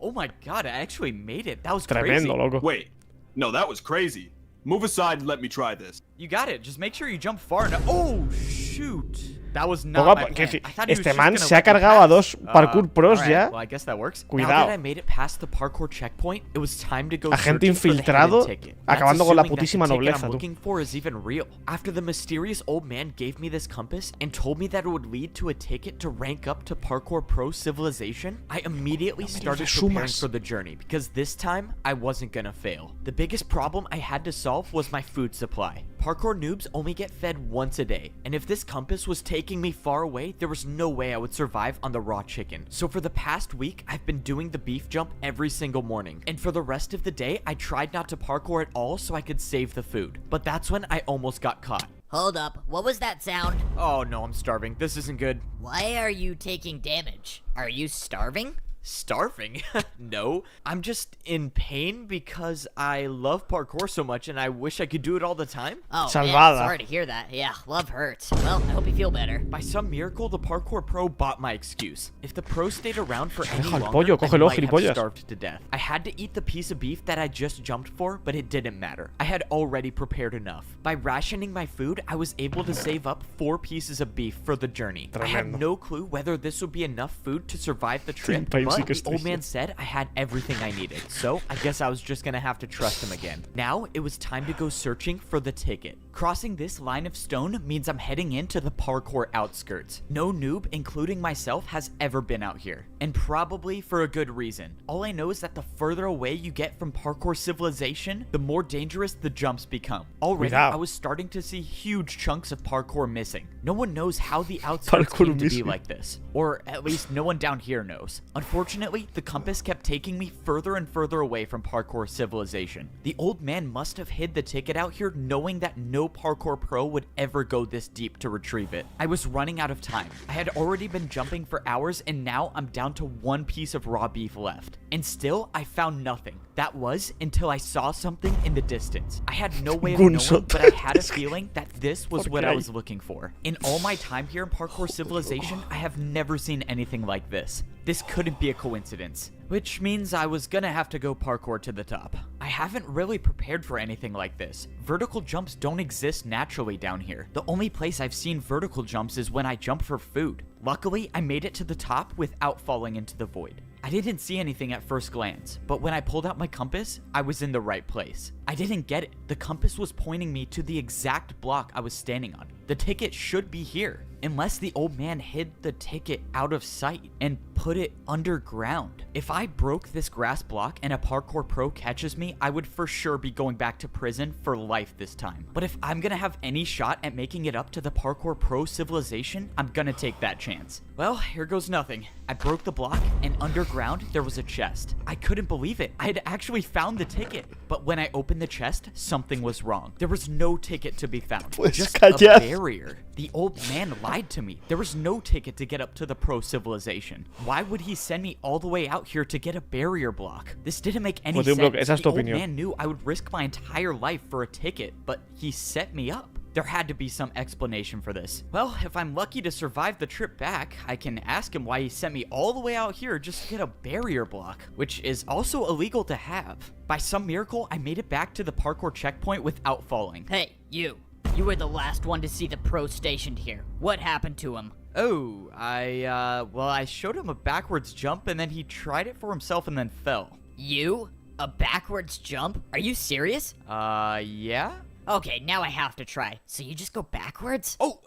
Oh my god, I actually made it. That was Tremendo, crazy. loco. Wait. No, that was crazy. Move aside and let me try this. You got it. Just make sure you jump far enough. Oh, shoot. That was not my plan. I thought he was Este just man gonna se ha let me cargado a pass. 2 parkour pros Alright, ya. Well, I guess that works. Cuidado. Now that I made it past the parkour checkpoint, it was time to go Agente searching for the infiltrado, hidden ticket. acabando That's con la assuming that putísima the ticket nobleza, I'm tú. looking for is even real. After the mysterious old man gave me this compass and told me that it would lead to a ticket to rank up to Parkour Pro Civilization, I immediately started preparing for the journey because this time I wasn't gonna fail. The biggest problem I had to solve was my food supply. Parkour noobs only get fed once a day, and if this compass was taking me far away, there was no way I would survive on the raw chicken. So for the past week, I've been doing the beef jump every single morning, and for the rest of the day, I tried not to parkour at all so I could save the food. But that's when I almost got caught. Hold up, what was that sound? Oh no, I'm starving. This isn't good. Why are you taking damage? Are you starving? Starving? No, I'm just in pain because I love parkour so much and I wish I could do it all the time. Oh, Salvada. man, sorry to hear that. Yeah, love hurts. Well, I hope you feel better. By some miracle, the parkour pro bought my excuse. If the pro stayed around for any Deja el longer, pollo, I cógelo, might have gilipollas. starved to death. I had to eat the piece of beef that I just jumped for, but it didn't matter. I had already prepared enough. By rationing my food, I was able to save up 4 pieces of beef for the journey. I had Tremendo. no clue whether this would be enough food to survive the trip, país sí but que es the old triste. man said I had everything I needed, so I guess I was just gonna have to trust him again. Now, it was time to go searching for the ticket. Crossing this line of stone means I'm heading into the parkour outskirts. No noob, including myself, has ever been out here, and probably for a good reason. All I know is that the further away you get from Parkour Civilization, the more dangerous the jumps become. Already, Cuidado. I was starting to see huge chunks of parkour missing. No one knows how the outskirts Parkour came to be missing. like this, or at least no one down here knows. Unfortunately, the compass kept taking me further and further away from Parkour Civilization. The old man must have hid the ticket out here knowing that no parkour pro would ever go this deep to retrieve it. I was running out of time. I had already been jumping for hours and now I'm down to 1 piece of raw beef left. And still, I found nothing. That was until I saw something in the distance. I had no way of knowing, but I had a feeling that this was what I was looking for. In all my time here in Parkour Civilization, I have never seen anything like this. This couldn't be a coincidence, which means I was gonna have to go parkour to the top. I haven't really prepared for anything like this. Vertical jumps don't exist naturally down here. The only place I've seen vertical jumps is when I jump for food. Luckily, I made it to the top without falling into the void. I didn't see anything at first glance, but when I pulled out my compass, I was in the right place. I didn't get it. The compass was pointing me to the exact block I was standing on. The ticket should be here, unless the old man hid the ticket out of sight and put it underground. If I broke this grass block and a parkour pro catches me, I would for sure be going back to prison for life this time. But if I'm gonna have any shot at making it up to the Parkour Pro Civilization, I'm gonna take that chance. Well, here goes nothing. I broke the block, and underground there was a chest. I couldn't believe it. I had actually found the ticket. But when I opened the chest, something was wrong. There was no ticket to be found. Pues Just callar. a barrier. The old man lied to me. There was no ticket to get up to the Pro Civilization. Why Why would he send me all the way out here to get a barrier block? This didn't make any Joder, sense. bro, esa es The tu old opinión. man knew I would risk my entire life for a ticket, but he set me up. There had to be some explanation for this. Well, if I'm lucky to survive the trip back, I can ask him why he sent me all the way out here just to get a barrier block, which is also illegal to have. By some miracle, I made it back to the parkour checkpoint without falling. Hey, you. You were the last one to see the pro stationed here. What happened to him? Oh, I showed him a backwards jump and then he tried it for himself and then fell. You? A backwards jump? Are you serious? Yeah? Okay, now I have to try. So you just go backwards? Oh,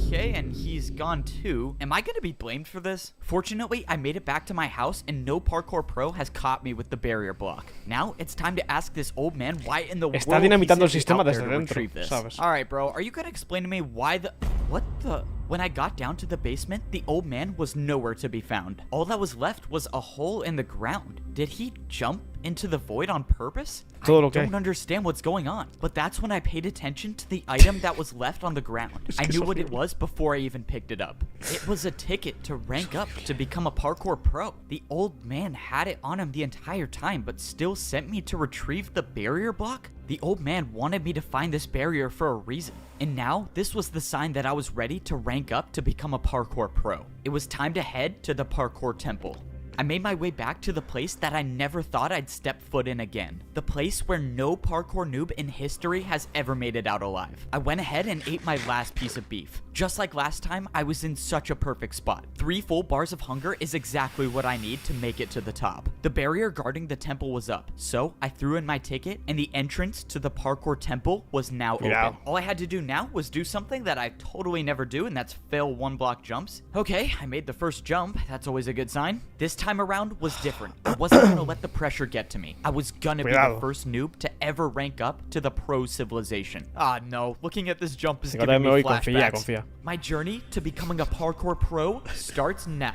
okay, and he's gone too. Am I gonna be blamed for this? Fortunately, I made it back to my house and no parkour pro has caught me with the barrier block. Now, it's time to ask this old man why in the Está world he dinamitando el sent me sistema out there desde to dentro, retrieve this. ¿sabes? Alright, bro, are you gonna explain to me why the... What the... When I got down to the basement, the old man was nowhere to be found. All that was left was a hole in the ground. Did he jump into the void on purpose? I don't understand what's going on. But that's when I paid attention to the item that was left on the ground. I knew what it was before I even picked it up. It was a ticket to rank up to become a parkour pro. The old man had it on him the entire time, but still sent me to retrieve the barrier block? The old man wanted me to find this barrier for a reason. And now, this was the sign that I was ready to rank up to become a parkour pro. It was time to head to the parkour temple. I made my way back to the place that I never thought I'd step foot in again. The place where no parkour noob in history has ever made it out alive. I went ahead and ate my last piece of beef. Just like last time, I was in such a perfect spot. 3 full bars of hunger is exactly what I need to make it to the top. The barrier guarding the temple was up, so I threw in my ticket and the entrance to the parkour temple was now open. All I had to do now was do something that I totally never do, and that's fail 1-block jumps. Okay, I made the first jump. That's always a good sign. This time around was different. I wasn't gonna let the pressure get to me. I was gonna be the first noob to ever rank up to the pro civilization. Ah, no. Looking at this jump is giving me flashbacks. My journey to becoming a parkour pro starts now.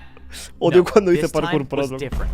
Odio cuando dice parkour pro.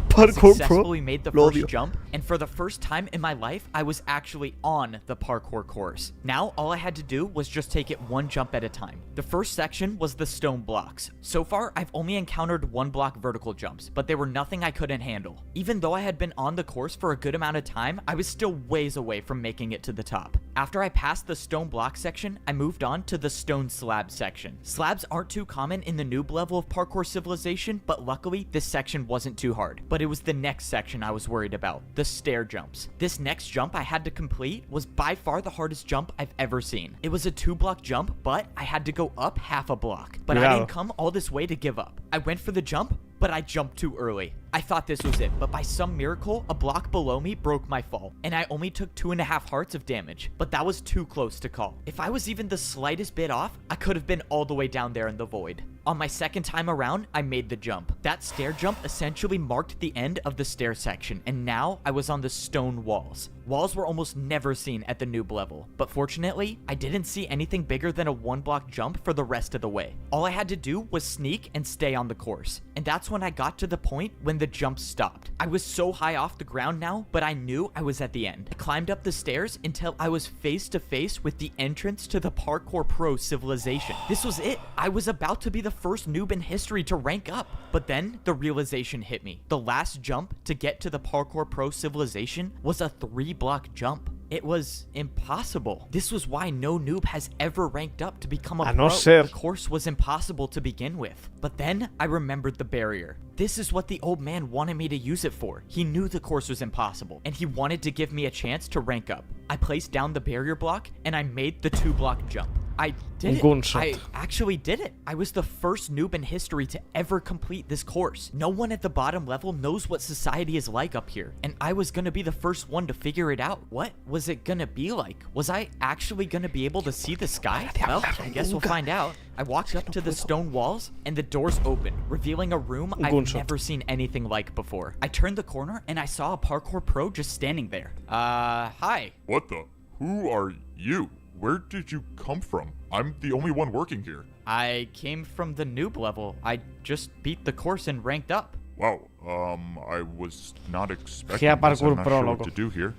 Parkour successfully made the first jump, and for the first time in my life, I was actually on the parkour course. Now, all I had to do was just take it one jump at a time. The first section was the stone blocks. So far, I've only encountered 1-block vertical jumps, but they were nothing I couldn't handle. Even though I had been on the course for a good amount of time, I was still ways away from making it to the top. After I passed the stone block section, I moved on to the stone slab section. Slabs aren't too common in the noob level of Parkour Civilization, but luckily, this section wasn't too hard. But it was the next section I was worried about, the stair jumps. This next jump I had to complete was by far the hardest jump I've ever seen. It was a 2-block jump, but I had to go up half a block. But I didn't come all this way to give up. I went for the jump, but I jumped too early. I thought this was it, but by some miracle, a block below me broke my fall, and I only took 2.5 hearts of damage, but that was too close to call. If I was even the slightest bit off, I could have been all the way down there in the void. On my second time around, I made the jump. That stair jump essentially marked the end of the stair section, and now I was on the stone walls. Walls were almost never seen at the noob level, but fortunately, I didn't see anything bigger than a 1-block jump for the rest of the way. All I had to do was sneak and stay on the course, and that's when I got to the point when the jump stopped. I was so high off the ground now, but I knew I was at the end. I climbed up the stairs until I was face to face with the entrance to the Parkour Pro Civilization. This was it. I was about to be the first noob in history to rank up, but then the realization hit me. The last jump to get to the Parkour Pro Civilization was a 3-block jump. It was impossible. This was why no noob has ever ranked up to become a pro. The course was impossible to begin with. But then I remembered the barrier. This is what the old man wanted me to use it for. He knew the course was impossible, and he wanted to give me a chance to rank up. I placed down the barrier block, and I made the 2-block jump. I did it. I actually did it. I was the first noob in history to ever complete this course. No one at the bottom level knows what society is like up here, and I was gonna be the first one to figure it out. What was it gonna be like? Was I actually gonna be able to see the sky? Well, I guess we'll find out. I walked up to the stone walls, and the doors opened, revealing a room I've never seen anything like before. I turned the corner, and I saw a parkour pro just standing there. Hi. What the? Who are you? Where did you come from? I'm the only one working here. I came from the noob level. I just beat the course and ranked up. Wow, I was not expecting this. I'm not sure what to do here.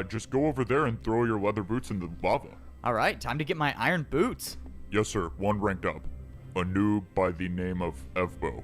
Just go over there and throw your leather boots in the lava. Alright, time to get my iron boots. Yes, sir. 1 ranked up. A noob by the name of Evbo.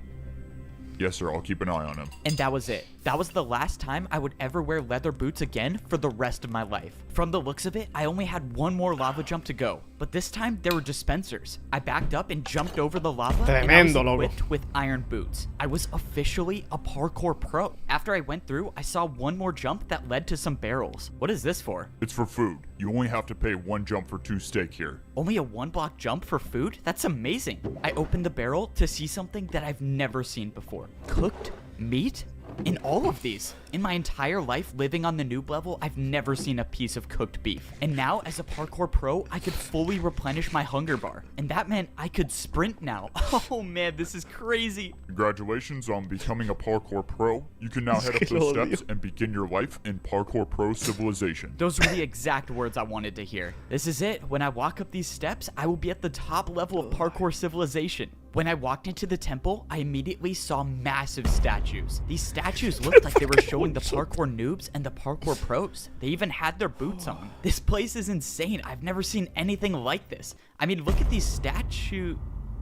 Yes, sir. I'll keep an eye on him. And that was it. That was the last time I would ever wear leather boots again for the rest of my life. From the looks of it, I only had one more lava jump to go. But this time, there were dispensers. I backed up and jumped over the lava, and I was equipped with iron boots. I was officially a parkour pro. After I went through, I saw one more jump that led to some barrels. What is this for? It's for food. You only have to pay 1 jump for 2 steak here. Only a 1-block jump for food? That's amazing. I opened the barrel to see something that I've never seen before. Cooked meat? In all of these. In my entire life living on the noob level, I've never seen a piece of cooked beef. And now, as a parkour pro, I could fully replenish my hunger bar. And that meant I could sprint now. Oh man, this is crazy. Congratulations on becoming a parkour pro. You can now head up those steps and begin your life in Parkour Pro Civilization. Those were the exact words I wanted to hear. This is it. When I walk up these steps, I will be at the top level of Parkour Civilization. When I walked into the temple, I immediately saw massive statues. These statues looked like they were showing the parkour noobs and the parkour pros. They even had their boots on. This place is insane. I've never seen anything like this. I mean, look at these statues.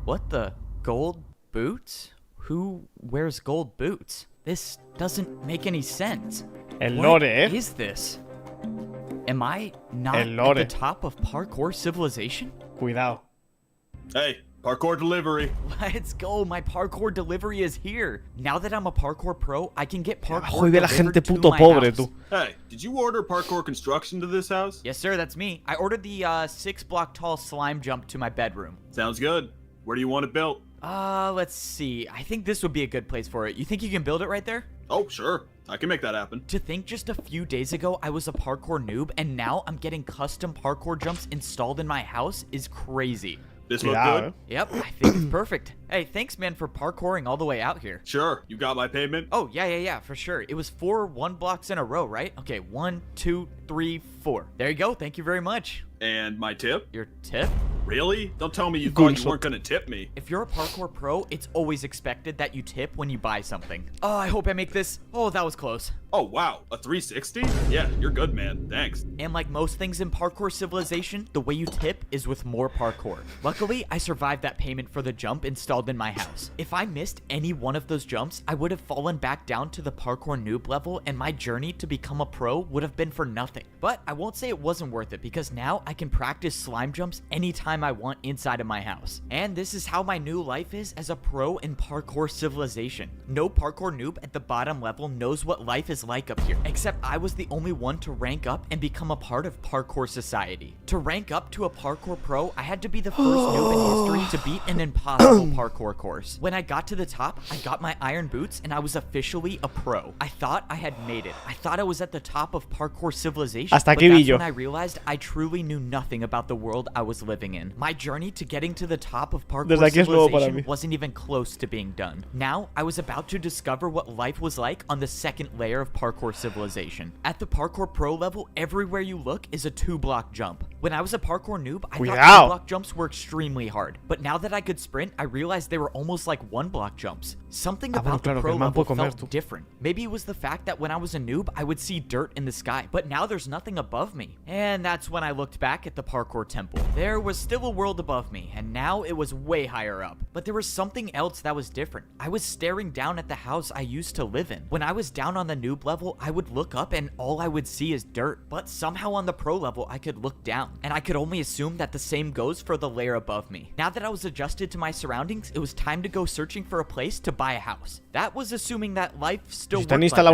What the? Gold boots? Who wears gold boots? This doesn't make any sense. What is this? Am I not at the top of Parkour Civilization? Cuidado. Hey, parkour delivery. Let's go. My parkour delivery is here. Now that I'm a parkour pro, I can get parkour Abajo vive la gente delivered to puto my pobre, house. tú. Hey, did you order parkour construction to this house? Yes, sir. That's me. I ordered the 6-block tall slime jump to my bedroom. Sounds good. Where do you want it built? Let's see. I think this would be a good place for it. You think you can build it right there? Oh, sure. I can make that happen. To think just a few days ago I was a parkour noob and now I'm getting custom parkour jumps installed in my house is crazy. This look good? Yep, I think it's perfect. Hey, thanks, man, for parkouring all the way out here. Sure. You got my payment? Oh, yeah, for sure. It was 4 1-blocks in a row, right? Okay, 1, 2, 3, 4. There you go. Thank you very much. And my tip? Your tip? Really? Don't tell me you thought you weren't gonna tip me. If you're a parkour pro, it's always expected that you tip when you buy something. Oh, I hope I make this. Oh, that was close. Oh, wow. A 360? Yeah, you're good, man. Thanks. And like most things in Parkour Civilization, the way you tip is with more parkour. Luckily, I survived that payment for the jump installed in my house. If I missed any one of those jumps, I would have fallen back down to the parkour noob level and my journey to become a pro would have been for nothing. But I won't say it wasn't worth it because now I can practice slime jumps anytime I want inside of my house. And this is how my new life is as a pro in Parkour Civilization. No parkour noob at the bottom level knows what life is like up here, except I was the only one to rank up and become a part of parkour society. To rank up to a parkour pro, I had to be the first noob in history to beat an impossible parkour course. When I got to the top, I got my iron boots and I was officially a pro. I thought I had made it. I thought I was at the top of Parkour Civilization, Hasta but aquí vi that's yo. when I realized I truly knew nothing about the world I was living in. My journey to getting to the top of Parkour Desde aquí es nuevo para Civilization mí. wasn't even close to being done. Now, I was about to discover what life was like on the second layer of Parkour Civilization. At the Parkour Pro level, everywhere you look is a 2-block jump. When I was a parkour noob, I thought 2-block jumps were extremely hard. But now that I could sprint, I realized they were almost like 1-block jumps. Something about the pro level felt different. Maybe it was the fact that when I was a noob, I would see dirt in the sky. But now there's nothing above me. And that's when I looked back at the parkour temple. There was still a world above me, and now it was way higher up. But there was something else that was different. I was staring down at the house I used to live in. When I was down on the noob level, I would look up and all I would see is dirt. But somehow on the pro level, I could look down. And I could only assume that the same goes for the layer above me. Now that I was adjusted to my surroundings, it was time to go searching for a place to buy a house. That was assuming that life still worked like that up here.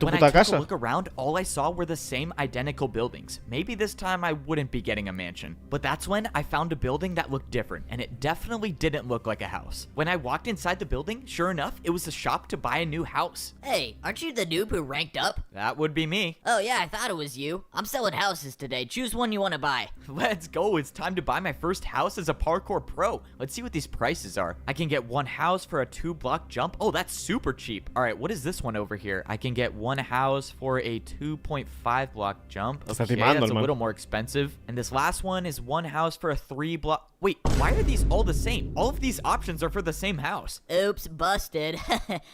When I took a look around, all I saw were the same identical buildings. Maybe this time I wouldn't be getting a mansion. But that's when I found a building that looked different, and it definitely didn't look like a house. When I walked inside the building, sure enough, it was a shop to buy a new house. Hey, aren't you the noob who ranked up? That would be me. Oh yeah, I thought it was you. I'm selling houses today. Choose one you want to buy. Let's go. It's time to buy my first house as a parkour pro. Let's see what these prices are. I can get one house for a 2-block jump. Oh, that's super cheap. All right, what is this one over here? I can get one house for a 2.5-block jump. Okay, that's a little more expensive. And this last one is one house for a 3-block. Wait, why are these all the same? All of these options are for the same house. Oops, busted.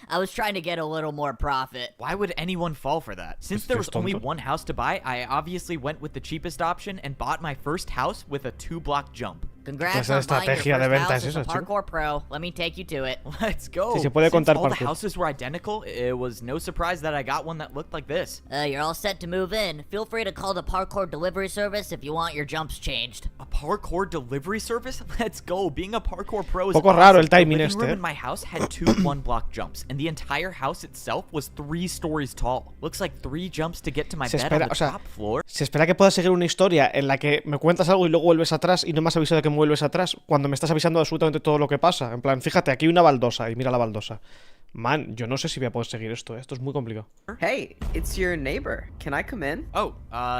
I was trying to get a little more profit. Why would anyone fall for that? Since there was only one house to buy, I obviously went with the cheapest option and bought my first house with a 2-block jump. Congrats Esa on buying your estrategia de first venta house es as a eso, chico. parkour pro. Let me take you to it. Let's go. Si se puede Since contar all the parkour. houses were identical, it was no surprise that I got one that looked like this. You're all set to move in. Feel free to call the parkour delivery service if you want your jumps changed. A parkour delivery service? Let's go. Being a parkour pro is Poco raro awesome. el timing The living este, room eh. in my house had 2 one-block jumps, and the entire house itself was 3 stories tall. Looks like 3 jumps to get to my Se bed on espera, the o sea, top floor. se espera que puedas seguir una historia en la que me cuentas algo y luego vuelves atrás y no me has avisado de que me vuelves atrás cuando me estás avisando de absolutamente todo lo que pasa. En plan, fíjate, aquí hay una baldosa y mira la baldosa. Man, yo no sé si voy a poder seguir esto, ¿eh? Esto es muy complicado. Hey, it's your neighbor. Can I come in? Oh,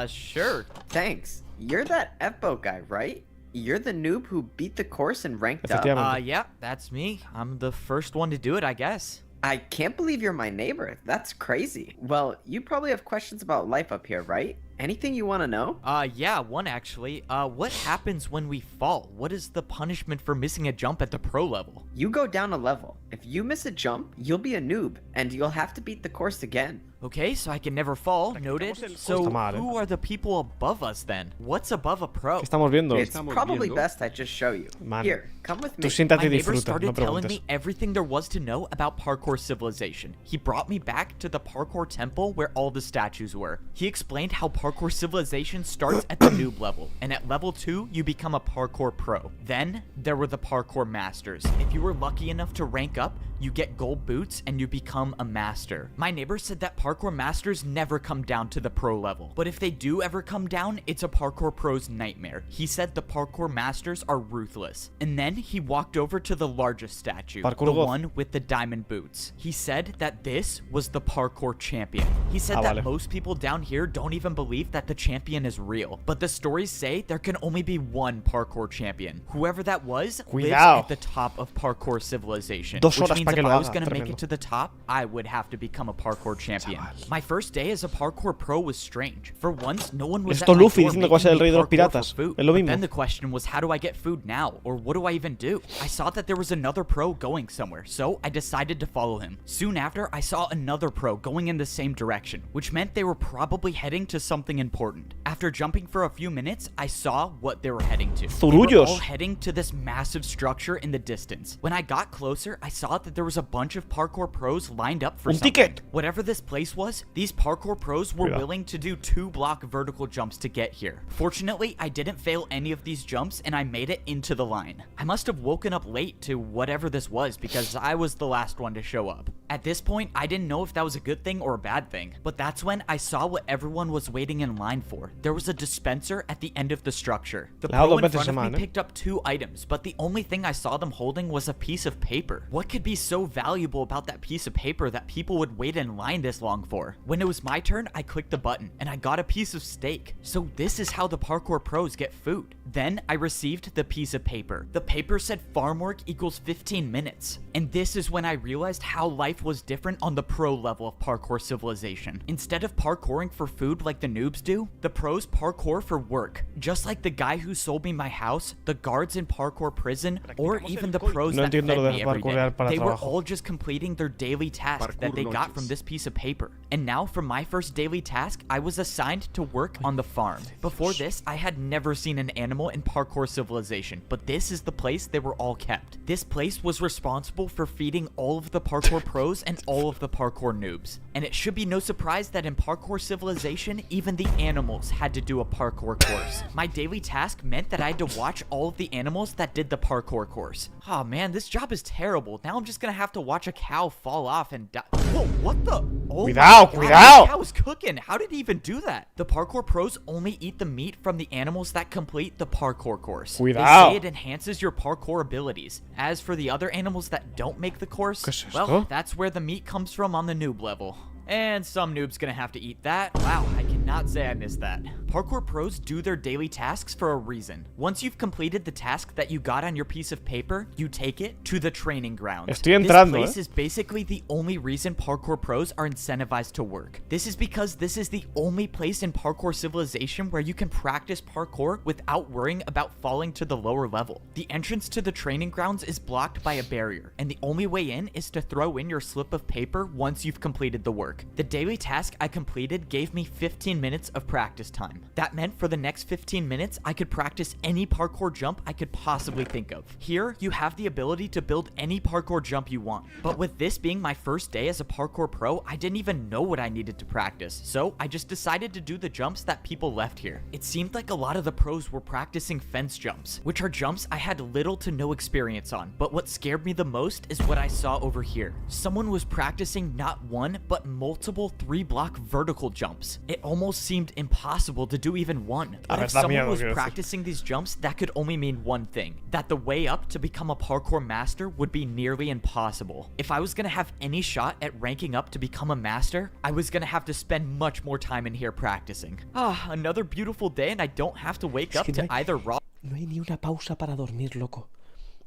sure. Thanks. You're that F-boat guy, right? You're the noob who beat the course and ranked up. Efectivamente. Yeah, that's me. I'm the first one to do it, I guess. I can't believe you're my neighbor. That's crazy. Well, you probably have questions about life up here, right? Anything you want to know? Yeah, one actually. What happens when we fall? What is the punishment for missing a jump at the pro level? You go down a level. If you miss a jump, you'll be a noob, and you'll have to beat the course again. Okay, so I can never fall. Noted. So, Está mal, who are the people above us then? What's above a pro? ¿Qué estamos viendo? It's probably best I just show you. Man. Here, come with Tú me. siéntate My y neighbor disfruta, started no telling preguntes. me everything there was to know about Parkour Civilization. He brought me back to the Parkour Temple where all the statues were. He explained how Parkour Civilization starts at the noob level, and at level 2, you become a Parkour Pro. Then, there were the Parkour Masters. If you were lucky enough to rank up, you get gold boots and you become a master. My neighbor said that Parkour Masters never come down to the pro level, but if they do ever come down, it's a Parkour Pro's nightmare. He said the Parkour Masters are ruthless. And then he walked over to the largest statue, Parkour the God. one with the diamond boots. He said that this was the Parkour Champion. He said Ah, that vale. most people down here don't even believe that the champion is real, but the stories say there can only be one Parkour Champion. Whoever that was lives Cuidado. at the top of Parkour Civilization, 2 which horas means pa' if que lo I was haga, gonna make tremendo. it to the top, I would have to become a Parkour Champion. My first day as a Parkour Pro was strange. For once, no one was Esto at my Luffy door diciendo que va a ser el making me rey de los parkour piratas. for food. Es lo But mismo. then the question was, how do I get food now? Or what do I even do? I saw that there was another pro going somewhere, so I decided to follow him. Soon after, I saw another pro going in the same direction, which meant they were probably heading to something important. After jumping for a few minutes, I saw what they were heading to. They were Zurullos. all heading to this massive structure in the distance. When I got closer, I saw that there was a bunch of parkour pros lined up for Un something. ticket. Whatever this place was, these parkour pros were Cuidado. willing to do 2-block vertical jumps to get here. Fortunately, I didn't fail any of these jumps and I made it into the line. I must have woken up late to whatever this was because I was the last one to show up. At this point, I didn't know if that was a good thing or a bad thing, but that's when I saw what everyone was waiting in line for. There was a dispenser at the end of the structure. The Le ha dado pro in veces front of me semana, eh. picked up 2 items, but the only thing I saw them holding was a piece of paper. What could be so valuable about that piece of paper that people would wait in line this long for? When it was my turn, I clicked the button, and I got a piece of steak. So this is how the parkour pros get food. Then I received the piece of paper. The paper said farm work equals 15 minutes. And this is when I realized how life was different on the pro level of Parkour Civilization. Instead of parkouring for food like the noobs do, the pros parkour for work. Just like the guy who sold me my house, the guards in Parkour Prison, or even the pros No that fed entiendo lo de me every day. parkourear para They were trabajo. all just completing their daily task that they got from this piece of paper. And now for my first daily task, I was assigned to work on the farm. Before this, I had never seen an animal in Parkour Civilization, but this is the place they were all kept. This place was responsible for feeding all of the parkour pros and all of the parkour noobs. And it should be no surprise that in Parkour Civilization, even the animals had to do a parkour course. My daily task meant that I had to watch all of the animals that did the parkour course. Oh man, this job is terrible. Now I'm just gonna have to watch a cow fall off and die. Whoa, what the? Oh my Cuidado, God, cuidado. the cow is cooking. How did he even do that? The parkour pros only eat the meat from the animals that complete the parkour course. They Cuidado. say it enhances your parkour abilities. As for the other animals that don't make the course, ¿Qué es well, esto? that's where the meat comes from on the noob level. And some noob's gonna have to eat that. Wow, I cannot say I missed that. Parkour pros do their daily tasks for a reason. Once you've completed the task that you got on your piece of paper, you take it to the training grounds. Estoy entrando, This place eh. is basically the only reason parkour pros are incentivized to work. This is because this is the only place in Parkour Civilization where you can practice parkour without worrying about falling to the lower level. The entrance to the training grounds is blocked by a barrier, and the only way in is to throw in your slip of paper once you've completed the work. The daily task I completed gave me 15 15 minutes of practice time. That meant for the next 15 minutes, I could practice any parkour jump I could possibly think of. Here, you have the ability to build any parkour jump you want. But with this being my first day as a parkour pro, I didn't even know what I needed to practice. So I just decided to do the jumps that people left here. It seemed like a lot of the pros were practicing fence jumps, which are jumps I had little to no experience on. But what scared me the most is what I saw over here. Someone was practicing not one, but multiple 3-block vertical jumps. It almost seemed impossible to do even one. But if someone was practicing these jumps, that could only mean one thing, that the way up to become a parkour master would be nearly impossible. If I was gonna have any shot at ranking up to become a master, I was gonna have to spend much more time in here practicing. Another beautiful day and I don't have to wake up to either raw. No hay ni una pausa para dormir, loco.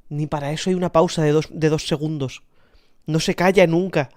Ni para eso hay una pausa de dos segundos. No se calla nunca.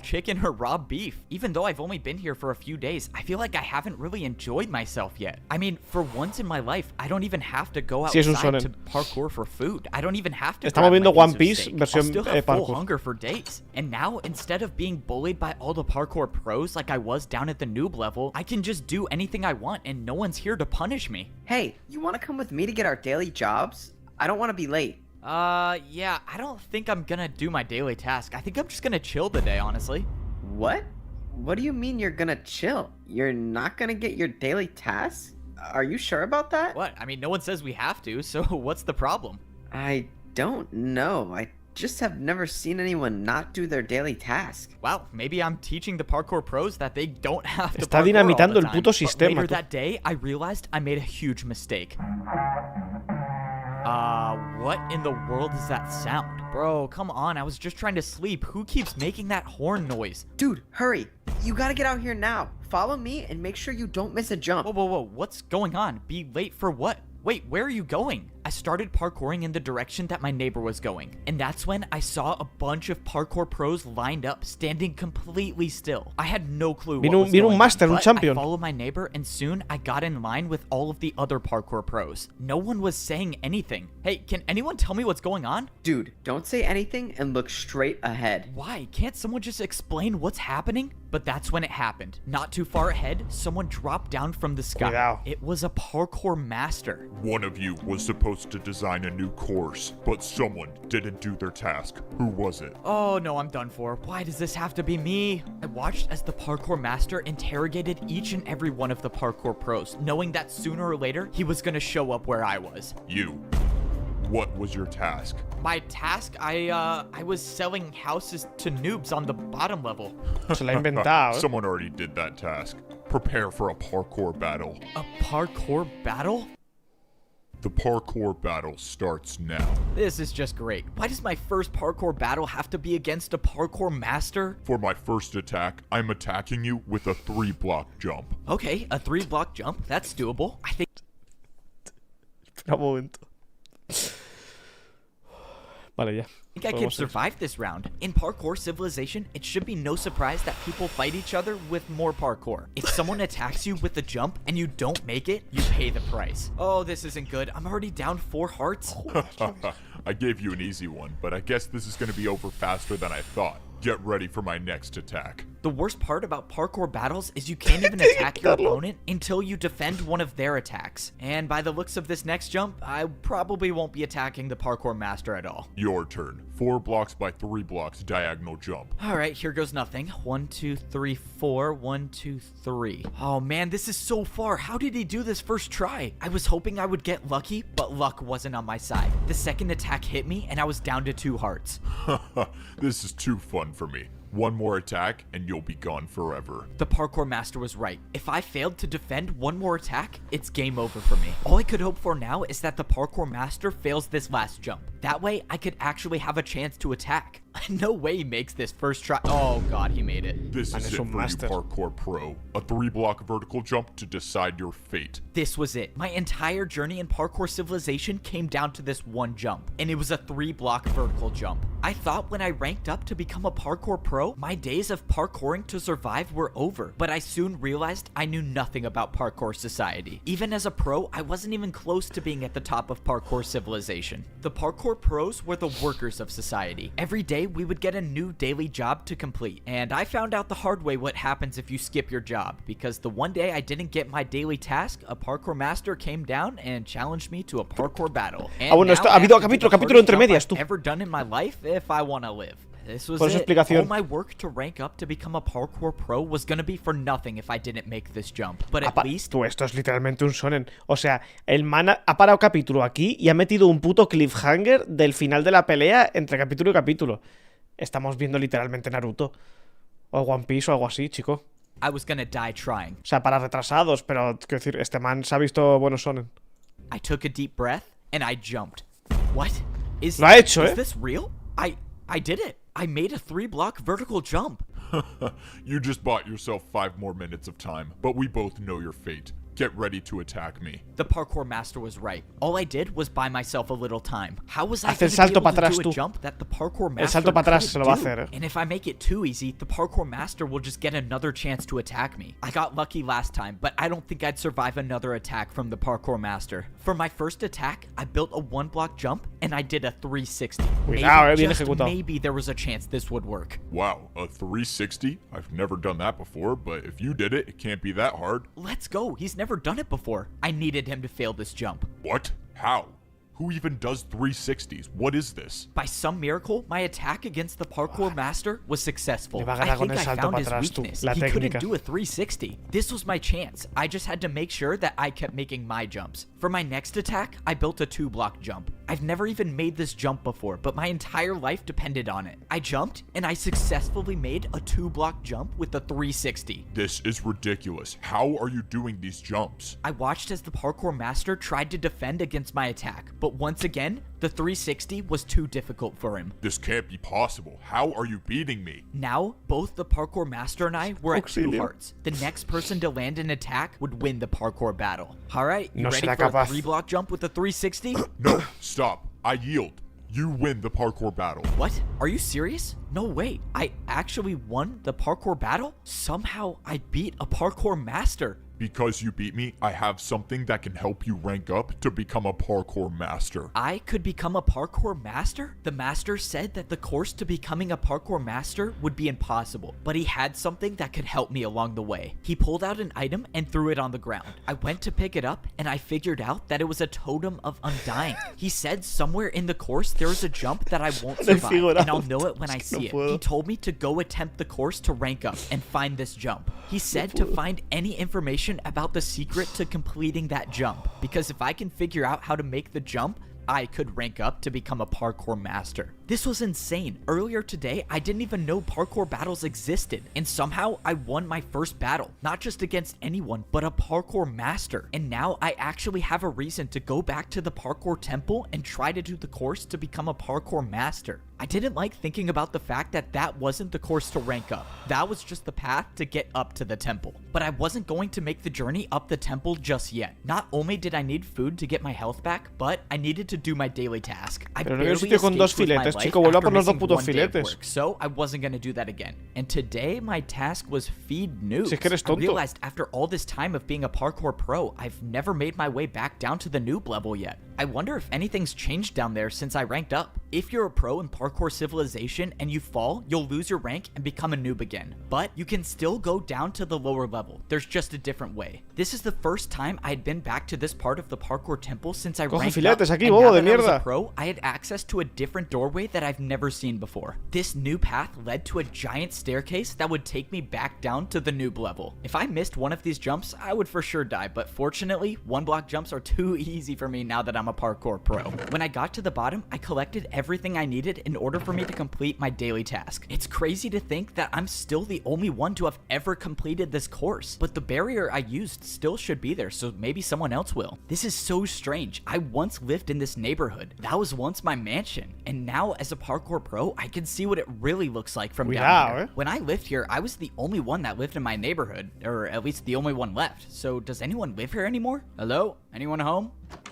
Chicken or raw beef. Even though I've only been here for a few days, I feel like I haven't really enjoyed myself yet. I mean, for once in my life, I don't even have to go outside to parkour for food. I don't even have to. Estamos viendo One Piece versión I'll still have full parkour. hunger for days. And now, instead of being bullied by all the parkour pros like I was down at the noob level, I can just do anything I want and no one's here to punish me. Hey, you want to come with me to get our daily jobs? I don't want to be late. Yeah, I don't think I'm gonna do my daily task. I think I'm just gonna chill today, honestly. What? What do you mean you're gonna chill? You're not gonna get your daily tasks? Are you sure about that? What? I mean, no one says we have to, so what's the problem? I don't know. I just have never seen anyone not do their daily task. Wow, maybe I'm teaching the parkour pros that they don't have to Está parkour dinamitando all the el puto time. sistema. But later that day, I realized I made a huge mistake. What in the world is that sound? Bro, come on, I was just trying to sleep. Who keeps making that horn noise? Dude, hurry. You gotta get out here now. Follow me and make sure you don't miss a jump. Whoa, what's going on? Be late for what? Wait, where are you going? I started parkouring in the direction that my neighbor was going, and that's when I saw a bunch of parkour pros lined up, standing completely still. I had no clue what was going on, but I followed my neighbor, and soon I got in line with all of the other parkour pros. No one was saying anything. Hey, can anyone tell me what's going on? Dude, don't say anything and look straight ahead. Why? Can't someone just explain what's happening? But that's when it happened. Not too far ahead, someone dropped down from the sky. Cuidado. It was a parkour master. One of you was supposed to design a new course, but someone didn't do their task. Who was it? Oh no, I'm done for. Why does this have to be me? I watched as the parkour master interrogated each and every one of the parkour pros, knowing that sooner or later, he was gonna show up where I was. You. What was your task? My task? I was selling houses to noobs on the bottom level. Se la ha inventado. Someone already did that task. Prepare for a parkour battle. A parkour battle? The parkour battle starts now. This is just great. Why does my first parkour battle have to be against a parkour master? For my first attack, I'm attacking you with a 3-block jump. Okay, a 3-block jump. That's doable. I think... Un momento. Vale, ya. I think I can survive this round. In Parkour Civilization, it should be no surprise that people fight each other with more parkour. If someone attacks you with a jump and you don't make it, you pay the price. Oh, this isn't good. I'm already down 4 hearts. I gave you an easy one, but I guess this is going to be over faster than I thought. Get ready for my next attack. The worst part about parkour battles is you can't even attack your opponent until you defend one of their attacks. And by the looks of this next jump, I probably won't be attacking the parkour master at all. Your turn. 4 blocks by 3 blocks diagonal jump. Alright, here goes nothing. 1, 2, 3, 4. 1, 2, 3. Oh man, this is so far. How did he do this first try? I was hoping I would get lucky, but luck wasn't on my side. The second attack hit me, and I was down to 2 hearts. This is too fun for me. One more attack, and you'll be gone forever. The parkour master was right. If I failed to defend one more attack, it's game over for me. All I could hope for now is that the parkour master fails this last jump. That way, I could actually have a chance to attack. No way he makes this first try. Oh god, he made it. This is it for you, Parkour Pro. A 3-block vertical jump to decide your fate. This was it. My entire journey in Parkour Civilization came down to this one jump, and it was a 3-block vertical jump. I thought when I ranked up to become a Parkour Pro, my days of parkouring to survive were over, but I soon realized I knew nothing about Parkour Society. Even as a pro, I wasn't even close to being at the top of Parkour Civilization. The Parkour Pros were the workers of society. Every day we would get a new daily job to complete. And I found out the hard way what happens if you skip your job, because the one day I didn't get my daily task, a parkour master came down and challenged me to a parkour battle. And bueno, esto ha habido capítulo entre medias, tú. Ever done in my life if I want to live. This was Por esa it. explicación. All my work to rank up to become a parkour pro was gonna be for nothing if I didn't make this jump. But at least... Tú, esto es literalmente un shonen. O sea, el man ha parado capítulo aquí y ha metido un puto cliffhanger del final de la pelea entre capítulo y capítulo. Estamos viendo literalmente Naruto. O One Piece o algo así, chico. I was gonna die trying. O sea, para retrasados, pero quiero decir, este man se ha visto buenos shonen. I took a deep breath and I jumped. What? Lo ha hecho, Is this real? I did it. I made a 3-block vertical jump. You just bought yourself 5 more minutes of time, but we both know your fate. Get ready to attack me. The parkour master was right. All I did was buy myself a little time. How was I Haz el going to salto be able para to atrás, do a tú. jump that the parkour master El salto para atrás se lo va a couldn't hacer, do? And if I make it too easy, the parkour master will just get another chance to attack me. I got lucky last time, but I don't think I'd survive another attack from the parkour master. For my first attack, I built a 1-block jump and I did a 360. Cuidado, bien Just ejecutado. maybe there was a chance this would work. Wow, a 360? I've never done that before, but if you did it, it can't be that hard. Let's go. He's never done it before. I needed him to fail this jump. What? How? Who even does 360s? What is this? By some miracle, my attack against the parkour master was successful. Le va a I ganar con think el I salto found para his atrás, tú. weakness. La He técnica. couldn't do a 360. This was my chance. I just had to make sure that I kept making my jumps. For my next attack, I built a 2-block jump. I've never even made this jump before, but my entire life depended on it. I jumped, and I successfully made a 2-block jump with a 360. This is ridiculous. How are you doing these jumps? I watched as the parkour master tried to defend against my attack, but once again, the 360 was too difficult for him. This can't be possible. How are you beating me? Now, both the parkour master and I were at 2 Auxilio. hearts. The next person to land an attack would win the parkour battle. Alright, you No ready será for capaz. a 3-block jump with a 360? No, stop. I yield. You win the parkour battle. What? Are you serious? No way. I actually won the parkour battle? Somehow I beat a parkour master. Because you beat me, I have something that can help you rank up to become a parkour master. I could become a parkour master? The master said that the course to becoming a parkour master would be impossible, but he had something that could help me along the way. He pulled out an item and threw it on the ground. I went to pick it up and I figured out that it was a totem of undying. He said somewhere in the course there is a jump that I won't survive, and I'll know it when I see it. He told me to go attempt the course to rank up and find this jump. He said to find any information about the secret to completing that jump, because if I can figure out how to make the jump, I could rank up to become a parkour master. This was insane. Earlier today, I didn't even know parkour battles existed, and somehow I won my first battle, not just against anyone, but a parkour master. And now I actually have a reason to go back to the parkour temple and try to do the course to become a parkour master. I didn't like thinking about the fact that that wasn't the course to rank up. That was just the path to get up to the temple. But I wasn't going to make the journey up the temple just yet. Not only did I need food to get my health back, but I needed to do my daily task. I Pero no barely hay sitio con dos escaped with my filetes, life chico, vuelva after por los dos missing putos one day of filetes. work, so I wasn't going to do that again. And today my task was feed noobs. Si es que eres I tonto. realized after all this time of being a parkour pro, I've never made my way back down to the noob level yet. I wonder if anything's changed down there since I ranked up. If you're a pro in Parkour Civilization and you fall, you'll lose your rank and become a noob again. But you can still go down to the lower level. There's just a different way. This is the first time I had been back to this part of the parkour temple since I Coge ranked filetes up. aquí, And bobo now de that I was a mierda. pro, I had access to a different doorway that I've never seen before. This new path led to a giant staircase that would take me back down to the noob level. If I missed one of these jumps, I would for sure die, but fortunately, 1-block jumps are too easy for me now that I'm a parkour pro. When I got to the bottom, I collected everything I needed in order for me to complete my daily task. It's crazy to think that I'm still the only one to have ever completed this course, but the barrier I used still should be there, so maybe someone else will. This is so strange. I once lived in this neighborhood. That was once my mansion, and now as a parkour pro, I can see what it really looks like from down here. When I lived here, I was the only one that lived in my neighborhood, or at least the only one left. So does anyone live here anymore? Hello? Anyone home?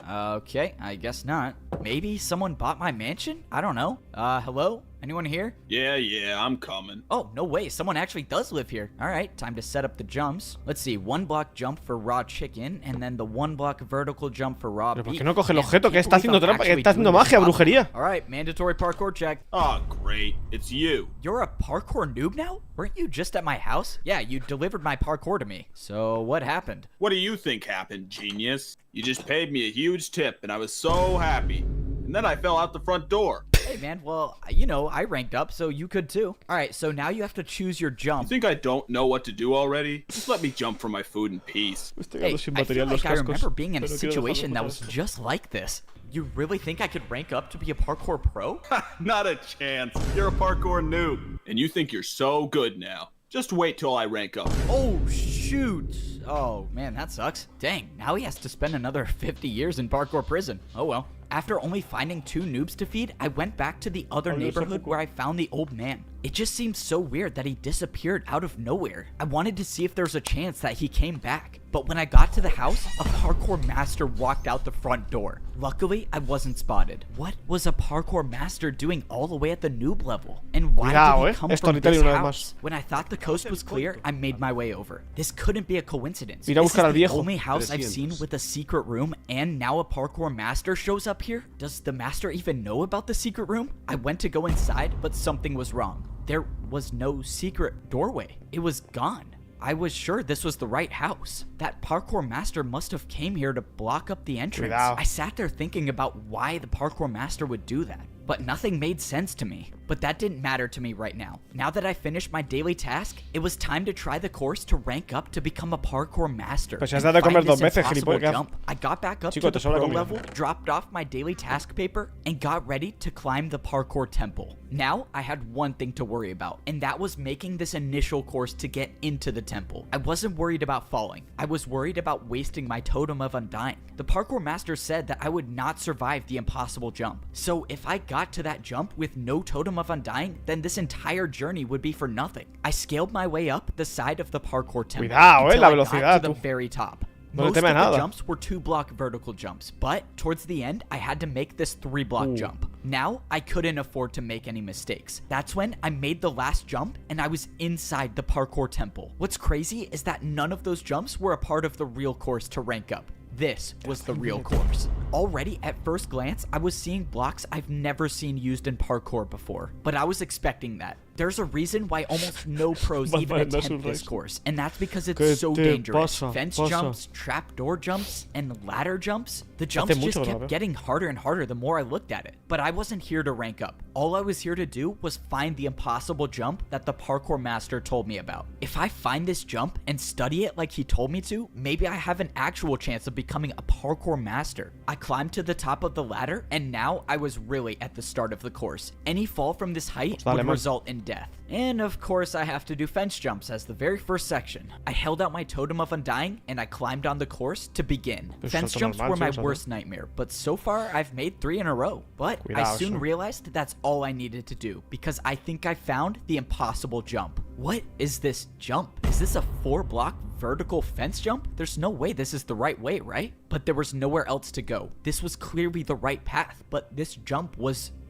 Okay, I guess not. Maybe someone bought my mansion? I don't know. Hello? Anyone here? Yeah, I'm coming. Oh, no way. Someone actually does live here. All right, time to set up the jumps. Let's see, 1 block jump for raw chicken, and then the 1 block vertical jump for raw beef. ¿Por qué no coge el objeto? Que está haciendo trampa, que está haciendo magia, brujería. All right, mandatory parkour check. Oh, great. It's you. You're a parkour noob now? Weren't you just at my house? Yeah, you delivered my parkour to me. So what happened? What do you think happened, genius? You just paid me a huge tip, and I was so happy. And then I fell out the front door. Hey, man, well, you know, I ranked up, so you could too. All right, so now you have to choose your jump. You think I don't know what to do already? Just let me jump for my food in peace. Hey, I feel like I remember being in a situation that was just like this. You really think I could rank up to be a parkour pro? Not a chance. You're a parkour noob. And you think you're so good now. Just wait till I rank up. Oh, shoot. Oh, man, that sucks. Dang, now he has to spend another 50 years in parkour prison. Oh, well. After only finding 2 noobs to feed, I went back to the other neighborhood where I found the old man. It just seems so weird that he disappeared out of nowhere. I wanted to see if there's a chance that he came back. But when I got to the house, a parkour master walked out the front door. Luckily, I wasn't spotted. What was a parkour master doing all the way at the noob level? And why did he come from this house? When I thought the coast was clear, I made my way over. This couldn't be a coincidence. This is the only house I've seen with a secret room, and now a parkour master shows up here? Does the master even know about the secret room? I went to go inside, but something was wrong. There was no secret doorway. It was gone. I was sure this was the right house. That parkour master must have came here to block up the entrance. I sat there thinking about why the parkour master would do that, but nothing made sense to me. But that didn't matter to me right now. Now that I finished my daily task, it was time to try the course to rank up to become a parkour master. Pues has dado de comer 2 veces, jump. I got back up to the pro level, dropped off my daily task paper, and got ready to climb the parkour temple. Now, I had one thing to worry about, and that was making this initial course to get into the temple. I wasn't worried about falling. I was worried about wasting my totem of undying. The parkour master said that I would not survive the impossible jump. So if I got to that jump with no totem of undying, then this entire journey would be for nothing. I scaled my way up the side of the parkour temple until I got to the very top. Most of the jumps were 2-block vertical jumps, but towards the end, I had to make this 3-block jump. Now, I couldn't afford to make any mistakes. That's when I made the last jump, and I was inside the parkour temple. What's crazy is that none of those jumps were a part of the real course to rank up. This was the real course. Already at first glance, I was seeing blocks I've never seen used in parkour before, but I was expecting that. There's a reason why almost no pros even attempt this course, and that's because it's so dangerous. Fence jumps, trapdoor jumps, and ladder jumps. The jumps just kept getting harder and harder the more I looked at it. But I wasn't here to rank up. All I was here to do was find the impossible jump that the parkour master told me about. If I find this jump and study it like he told me to, maybe I have an actual chance of becoming a parkour master. I climbed to the top of the ladder, and now I was really at the start of the course. Any fall from this height would result in death. And of course I have to do fence jumps as the very first section. I held out my totem of undying and I climbed on the course to begin. Fence jumps were my worst nightmare, but so far I've made 3 in a row. But I soon realized that's all I needed to do because I think I found the impossible jump. What is this jump? Is this a 4-block vertical fence jump? There's no way this is the right way, right? But there was nowhere else to go. This was clearly the right path, but this jump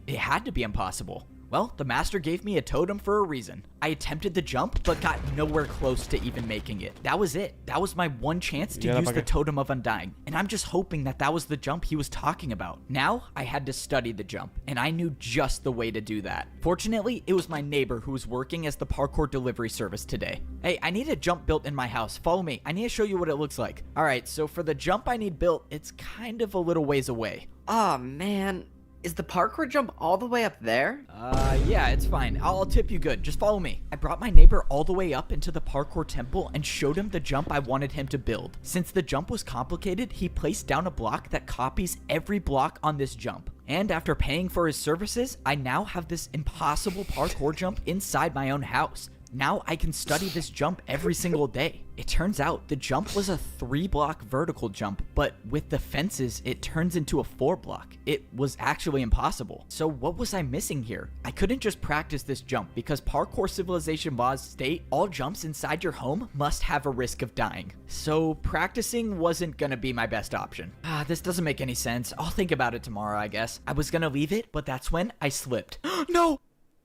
it had to be impossible. Well, the master gave me a totem for a reason. I attempted the jump, but got nowhere close to even making it. That was it. That was my one chance to use the totem of undying. And I'm just hoping that that was the jump he was talking about. Now, I had to study the jump, and I knew just the way to do that. Fortunately, it was my neighbor who was working as the parkour delivery service today. Hey, I need a jump built in my house. Follow me. I need to show you what it looks like. All right, so for the jump I need built, it's kind of a little ways away. Oh, man. Is the parkour jump all the way up there? Yeah, it's fine. I'll tip you good. Just follow me. I brought my neighbor all the way up into the parkour temple and showed him the jump I wanted him to build. Since the jump was complicated, he placed down a block that copies every block on this jump. And after paying for his services, I now have this impossible parkour jump inside my own house. Now I can study this jump every single day. It turns out the jump was a 3-block vertical jump, but with the fences, it turns into a 4-block. It was actually impossible. So what was I missing here? I couldn't just practice this jump because Parkour Civilization laws state all jumps inside your home must have a risk of dying. So practicing wasn't gonna be my best option. This doesn't make any sense. I'll think about it tomorrow, I guess. I was gonna leave it, but that's when I slipped. No!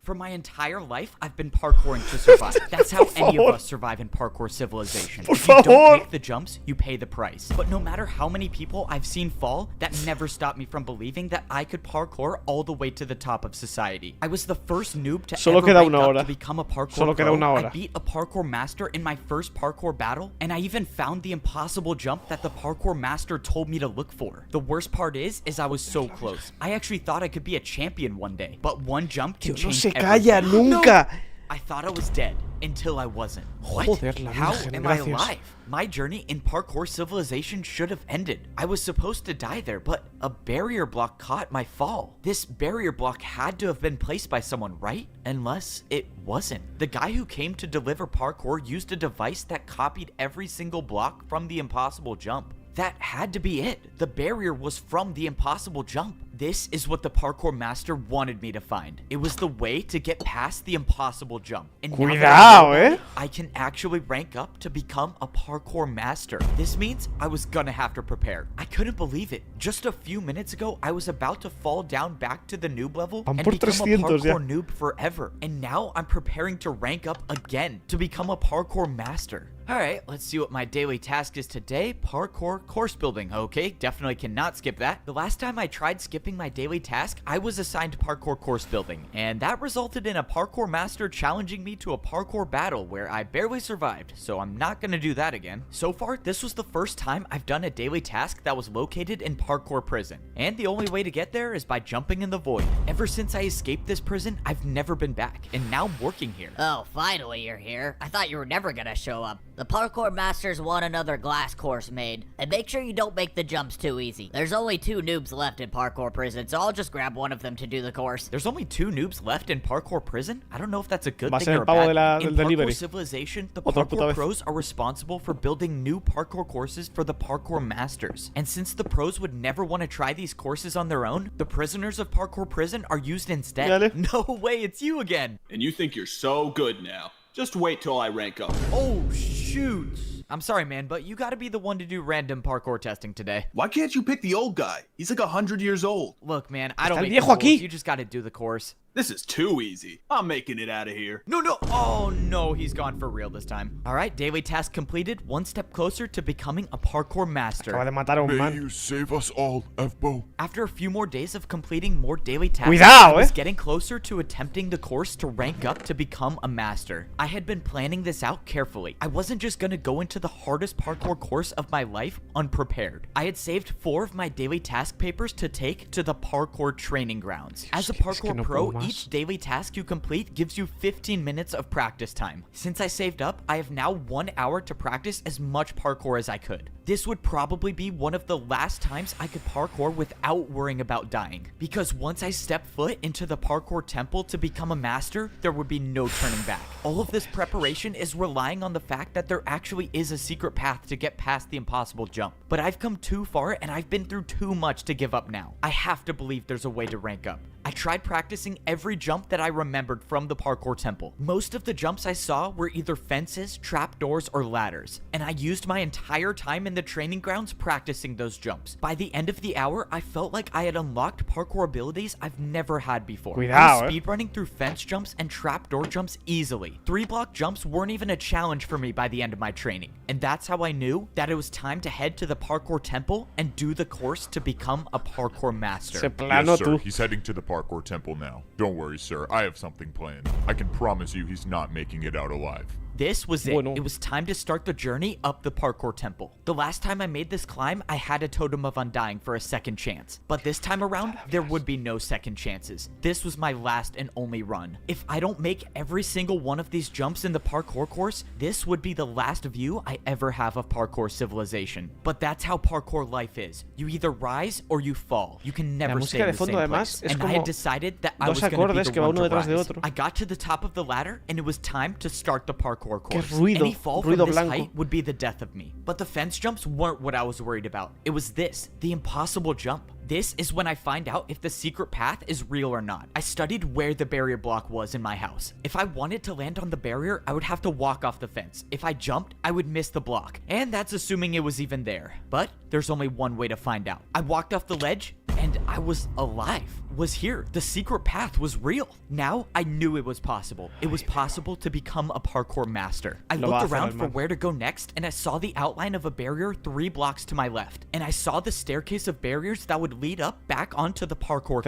For my entire life, I've been parkouring to survive. That's how any of us survive in Parkour Civilization. If you don't make the jumps, you pay the price. But no matter how many people I've seen fall, that never stopped me from believing that I could parkour all the way to the top of society. I was the first noob to ever rank up to become a parkour pro. I beat a parkour master in my first parkour battle, and I even found the impossible jump that the parkour master told me to look for. The worst part is I was so close. I actually thought I could be a champion one day, but one jump can change everything. Nunca. I thought I was dead until I wasn't. What? Joder, How am I alive? My journey in Parkour Civilization should have ended. I was supposed to die there, but a barrier block caught my fall. This barrier block had to have been placed by someone, right? Unless it wasn't. The guy who came to deliver parkour used a device that copied every single block from the impossible jump. That had to be it. The barrier was from the impossible jump. This is what the parkour master wanted me to find. It was the way to get past the impossible jump. And Cuidado, I can actually rank up to become a parkour master. This means I was gonna have to prepare. I couldn't believe it. Just a few minutes ago, I was about to fall down back to the noob level and become a parkour noob forever. And now I'm preparing to rank up again to become a parkour master. Alright, let's see what my daily task is today. Parkour course building. Okay, definitely cannot skip that. The last time I tried skipping my daily task, I was assigned parkour course building, and that resulted in a parkour master challenging me to a parkour battle where I barely survived, so I'm not gonna do that again. So far, this was the first time I've done a daily task that was located in parkour prison, and the only way to get there is by jumping in the void. Ever since I escaped this prison, I've never been back, and now I'm working here. Oh, finally you're here. I thought you were never gonna show up. The parkour masters want another glass course made, and make sure you don't make the jumps too easy. There's only 2 noobs left in parkour prison, so I'll just grab one of them to do the course. There's only 2 noobs left in parkour prison? I don't know if that's a good thing or a bad thing. In Parkour Civilization, the parkour pros are responsible for building new parkour courses for the parkour masters. And since the pros would never want to try these courses on their own, the prisoners of parkour prison are used instead. No way, it's you again! And you think you're so good now. Just wait till I rank up. Oh, shoot. I'm sorry, man, but you gotta be the one to do random parkour testing today. Why can't you pick the old guy? He's like 100 years old. Look, man, I don't make the rules. You just gotta do the course. This is too easy. I'm making it out of here. No. Oh, no, he's gone for real this time. All right, daily task completed. One step closer to becoming a parkour master. May you save us all, Evbo. After a few more days of completing more daily tasks, I was getting closer to attempting the course to rank up to become a master. I had been planning this out carefully. I wasn't just gonna go into the hardest parkour course of my life unprepared. I had saved 4 of my daily task papers to take to the parkour training grounds. As a parkour pro, each daily task you complete gives you 15 minutes of practice time. Since I saved up, I have now 1 hour to practice as much parkour as I could. This would probably be one of the last times I could parkour without worrying about dying, because once I step foot into the parkour temple to become a master, there would be no turning back. All of this preparation is relying on the fact that there actually is a secret path to get past the impossible jump. But I've come too far and I've been through too much to give up now. I have to believe there's a way to rank up. I tried practicing every jump that I remembered from the parkour temple. Most of the jumps I saw were either fences, trapdoors, or ladders, and I used my entire time in the training grounds practicing those jumps. By the end of the hour, I felt like I had unlocked parkour abilities I've never had before. I was speedrunning through fence jumps and trapdoor jumps easily. 3-block jumps weren't even a challenge for me by the end of my training, and that's how I knew that it was time to head to the parkour temple and do the course to become a parkour master. Yes, sir. He's heading to the parkour temple now. Don't worry, sir. I have something planned. I can promise you he's not making it out alive. This was it. It was time to start the journey up the parkour temple. The last time I made this climb, I had a totem of undying for a second chance. But this time around, there would be no second chances. This was my last and only run. If I don't make every single one of these jumps in the parkour course, this would be the last view I ever have of Parkour Civilization. But that's how parkour life is. You either rise or you fall. You can never stay in the same place. And I had decided that I was going to be the one to rise. I got to the top of the ladder, and it was time to start the parkour course. Any fall from this height would be the death of me. But the fence jumps weren't what I was worried about. It was this, the impossible jump. This is when I find out if the secret path is real or not. I studied where the barrier block was in my house. If I wanted to land on the barrier, I would have to walk off the fence. If I jumped, I would miss the block. And that's assuming it was even there. But there's only one way to find out. I walked off the ledge, and and I was alive. Was here. The secret path was real. Now I knew it was possible. It was possible to become a parkour master. I looked around for where to go next, and I saw the outline of a barrier 3 blocks to my left. And I saw the staircase of barriers that would lead up back onto the parkour course.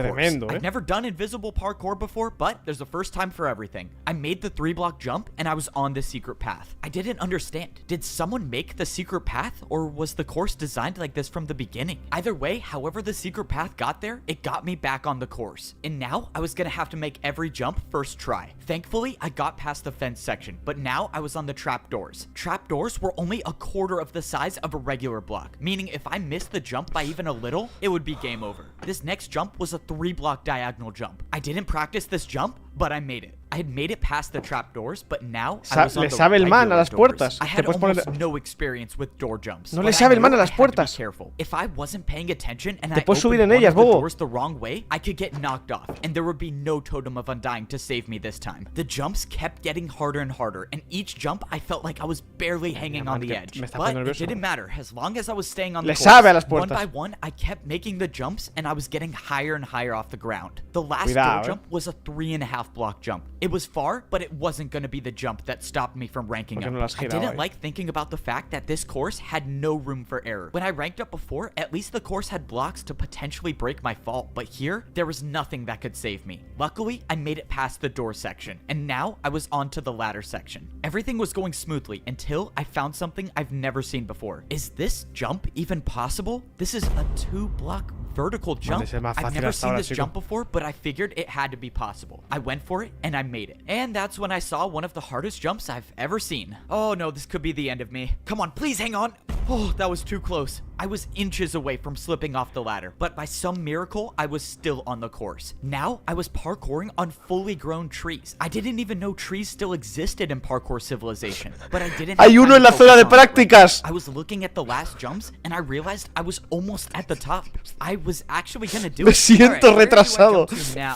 I've never done invisible parkour before, but there's a first time for everything. I made the 3-block jump, and I was on the secret path. I didn't understand. Did someone make the secret path, or was the course designed like this from the beginning? Either way, however the secret path got there, it got me back on the course. And now I was gonna have to make every jump first try. Thankfully, I got past the fence section, but now I was on the trapdoors. Trapdoors were only a quarter of the size of a regular block, meaning if I missed the jump by even a little, it would be game over. This next jump was a 3-block diagonal jump. I didn't practice this jump, but I made it. I had made it past the trapdoors, but now I was on the regular doors. I had almost no experience with door jumps. No le sabe el man a las puertas. Careful. If I wasn't paying attention and I opened one of the doors the wrong way, I could get knocked off, and there would be no totem of undying to save me this time. The jumps kept getting harder and harder, and each jump I felt like I was barely hanging on the edge. But it didn't matter, as long as I was staying on the course. One by one, I kept making the jumps, and I was getting higher and higher off the ground. The last door jump was a 3.5-block jump. It was far, but it wasn't going to be the jump that stopped me from ranking up. I didn't like thinking about the fact that this course had no room for error. When I ranked up before, at least the course had blocks to potentially break my fall, but here, there was nothing that could save me. Luckily, I made it past the door section, and now I was onto the ladder section. Everything was going smoothly until I found something I've never seen before. Is this jump even possible? This is a 2-block vertical jump. I've never seen this jump before, but I figured it had to be possible. I went for it, and I made it. And that's when I saw one of the hardest jumps I've ever seen. Oh no, this could be the end of me. Come on, please hang on. Oh, that was too close. I was inches away from slipping off the ladder, but by some miracle, I was still on the course. Now, I was parkouring on fully grown trees. I didn't even know trees still existed in Parkour Civilization, but I didn't Hay uno en la zona de prácticas. I was looking at the last jumps, and I realized I was almost at the top. I was actually gonna do it. Me siento retrasado.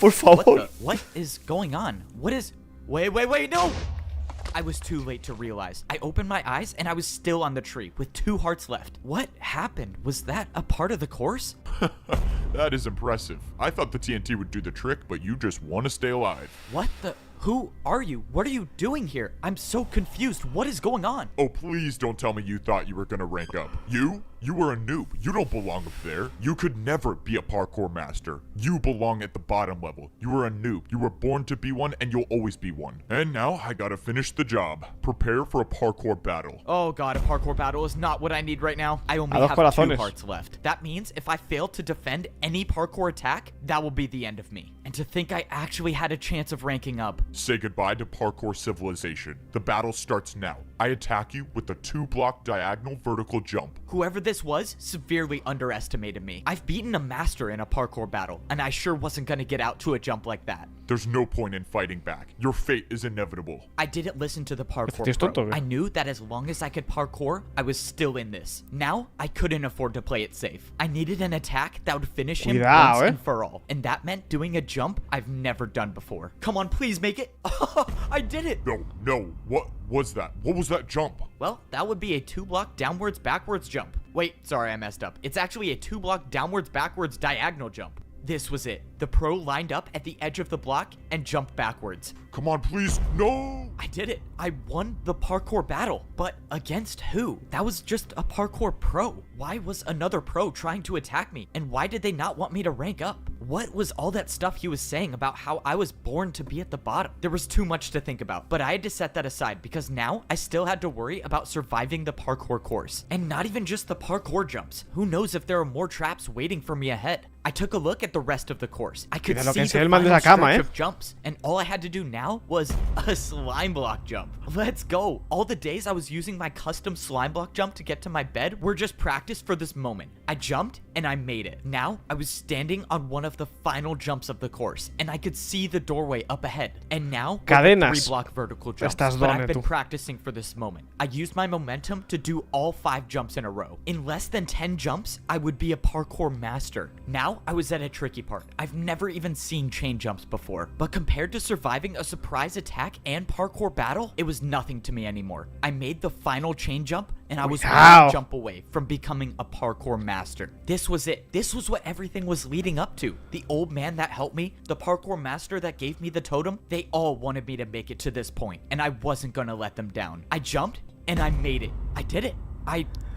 Por favor. What is going on? What is... Wait, no! I was too late to realize. I opened my eyes and I was still on the tree with 2 hearts left. What happened? Was that a part of the course? That is impressive. I thought the TNT would do the trick, but you just want to stay alive. What the... Who are you? What are you doing here? I'm so confused. What is going on? Oh, please don't tell me you thought you were gonna rank up. You? You were a noob. You don't belong up there. You could never be a parkour master. You belong at the bottom level. You were a noob. You were born to be one, and you'll always be one. And now I gotta finish the job. Prepare for a parkour battle. Oh god, a parkour battle is not what I need right now. I only have 2 hearts left. That means if I fail to defend any parkour attack, that will be the end of me. And to think I actually had a chance of ranking up. Say goodbye to Parkour Civilization. The battle starts now. I attack you with a 2-block diagonal vertical jump. Whoever this was severely underestimated me. I've beaten a master in a parkour battle, and I sure wasn't gonna get out to a jump like that. There's no point in fighting back. Your fate is inevitable. I didn't listen to the parkour pro. I knew that as long as I could parkour, I was still in this. Now, I couldn't afford to play it safe. I needed an attack that would finish him once and for all. And that meant doing a jump I've never done before. Come on, please make it. I did it. No. What was that? What was that jump? Well, that would be a 2-block downwards backwards jump. Wait, sorry, I messed up. It's actually a 2-block downwards backwards diagonal jump. This was it. The pro lined up at the edge of the block and jumped backwards. Come on, please. No! I did it. I won the parkour battle. But against who? That was just a parkour pro. Why was another pro trying to attack me? And why did they not want me to rank up? What was all that stuff he was saying about how I was born to be at the bottom? There was too much to think about, but I had to set that aside because now I still had to worry about surviving the parkour course. And not even just the parkour jumps. Who knows if there are more traps waiting for me ahead? I took a look at the rest of the course. I could see the final stretch of jumps, and all I had to do now was a slime block jump. Let's go. All the days I was using my custom slime block jump to get to my bed were just practice for this moment. I jumped and I made it. Now I was standing on one of the final jumps of the course, and I could see the doorway up ahead. And now, 3-block vertical jumps. But I've been practicing for this moment. I used my momentum to do all 5 jumps in a row. In less than 10 jumps, I would be a parkour master. Now now I was at a tricky part. I've never even seen chain jumps before, but compared to surviving a surprise attack and parkour battle, it was nothing to me anymore. I made the final chain jump, and I was one jump away from becoming a parkour master. This was it. This was what everything was leading up to. The old man that helped me, the parkour master that gave me the totem, they all wanted me to make it to this point, and I wasn't gonna let them down. I jumped, and I made it. I did it.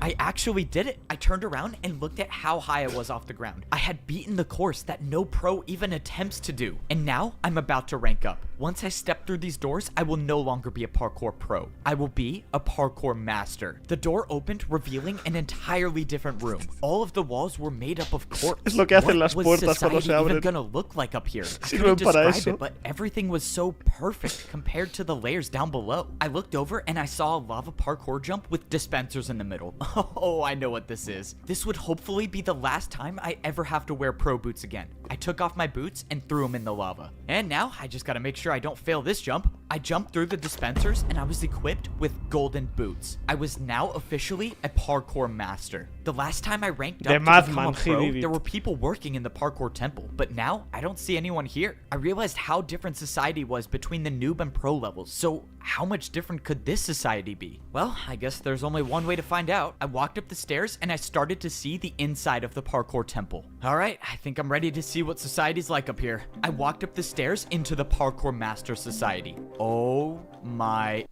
I actually did it. I turned around and looked at how high I was off the ground. I had beaten the course that no pro even attempts to do. And now I'm about to rank up. Once I step through these doors, I will no longer be a parkour pro. I will be a parkour master. The door opened, revealing an entirely different room. All of the walls were made up of corpse. Es lo que hacen las What was puertas cuando se society even abren. gonna look like up here? I Sirven couldn't para describe eso. it, but everything was so perfect compared to the layers down below. I looked over and I saw a lava parkour jump with dispensers in the middle. Oh, I know what this is. This would hopefully be the last time I ever have to wear pro boots again. I took off my boots and threw them in the lava. And now I just gotta make sure I don't fail this jump. I jumped through the dispensers and I was equipped with golden boots. I was now officially a parkour master. The last time I ranked up to become a pro, there were people working in the parkour temple, but now I don't see anyone here. I realized how different society was between the noob and pro levels, so how much different could this society be? Well, I guess there's only one way to find out. I walked up the stairs and I started to see the inside of the parkour temple. Alright, I think I'm ready to see what society's like up here. I walked up the stairs into the Parkour Master Society. Oh my...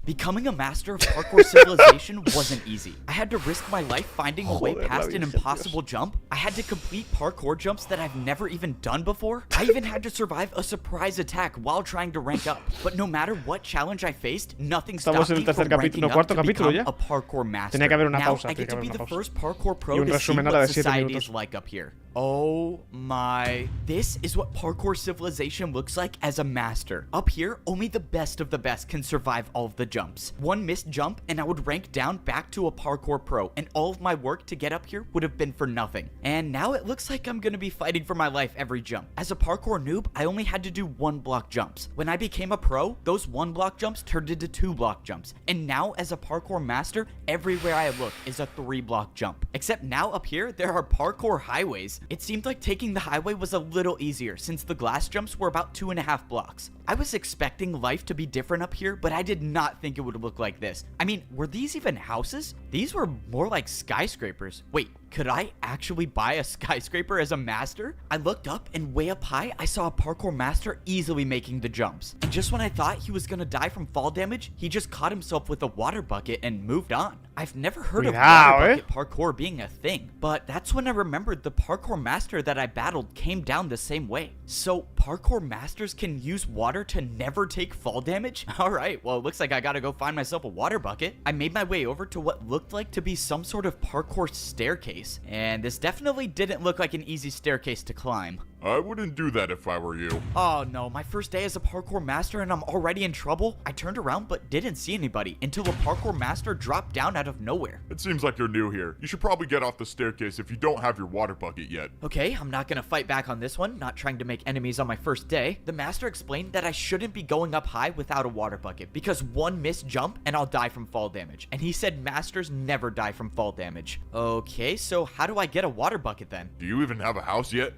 Becoming a master of Parkour Civilization wasn't easy. I had to risk my life finding a way past an impossible jump. I had to complete parkour jumps that I've never even done before. I even had to survive a surprise attack while trying to rank up. But no matter what challenge I faced, nothing stopped me from ranking up to become a parkour master. Now I get to be the first parkour pro to see what society is like up here. Oh my... This is what Parkour Civilization looks like as a master. Up here, only the best of the best can survive all of the jumps. One missed jump and I would rank down back to a parkour pro, and all of my work to get up here would have been for nothing. And now it looks like I'm gonna be fighting for my life every jump. As a parkour noob, I only had to do 1-block jumps. When I became a pro, those 1-block jumps turned into 2-block jumps. And now as a parkour master, everywhere I look is a 3-block jump. Except now up here, there are parkour highways. It seemed like taking the highway was a little easier since the glass jumps were about 2.5 blocks. I was expecting life to be different up here, but I did not think it would look like this. I mean, were these even houses? These were more like skyscrapers. Wait, could I actually buy a skyscraper as a master? I looked up and way up high, I saw a parkour master easily making the jumps. And just when I thought he was gonna die from fall damage, he just caught himself with a water bucket and moved on. I've never heard of water bucket parkour being a thing, but that's when I remembered the parkour master that I battled came down the same way. So parkour masters can use water to never take fall damage? Alright, well it looks like I gotta go find myself a water bucket. I made my way over to what looked like to be some sort of parkour staircase, and this definitely didn't look like an easy staircase to climb. I wouldn't do that if I were you. Oh no, my first day as a parkour master and I'm already in trouble? I turned around but didn't see anybody until a parkour master dropped down out of nowhere. It seems like you're new here. You should probably get off the staircase if you don't have your water bucket yet. Okay, I'm not gonna fight back on this one, not trying to make enemies on my first day. The master explained that I shouldn't be going up high without a water bucket because one missed jump and I'll die from fall damage. And he said masters never die from fall damage. Okay, so how do I get a water bucket then? Do you even have a house yet?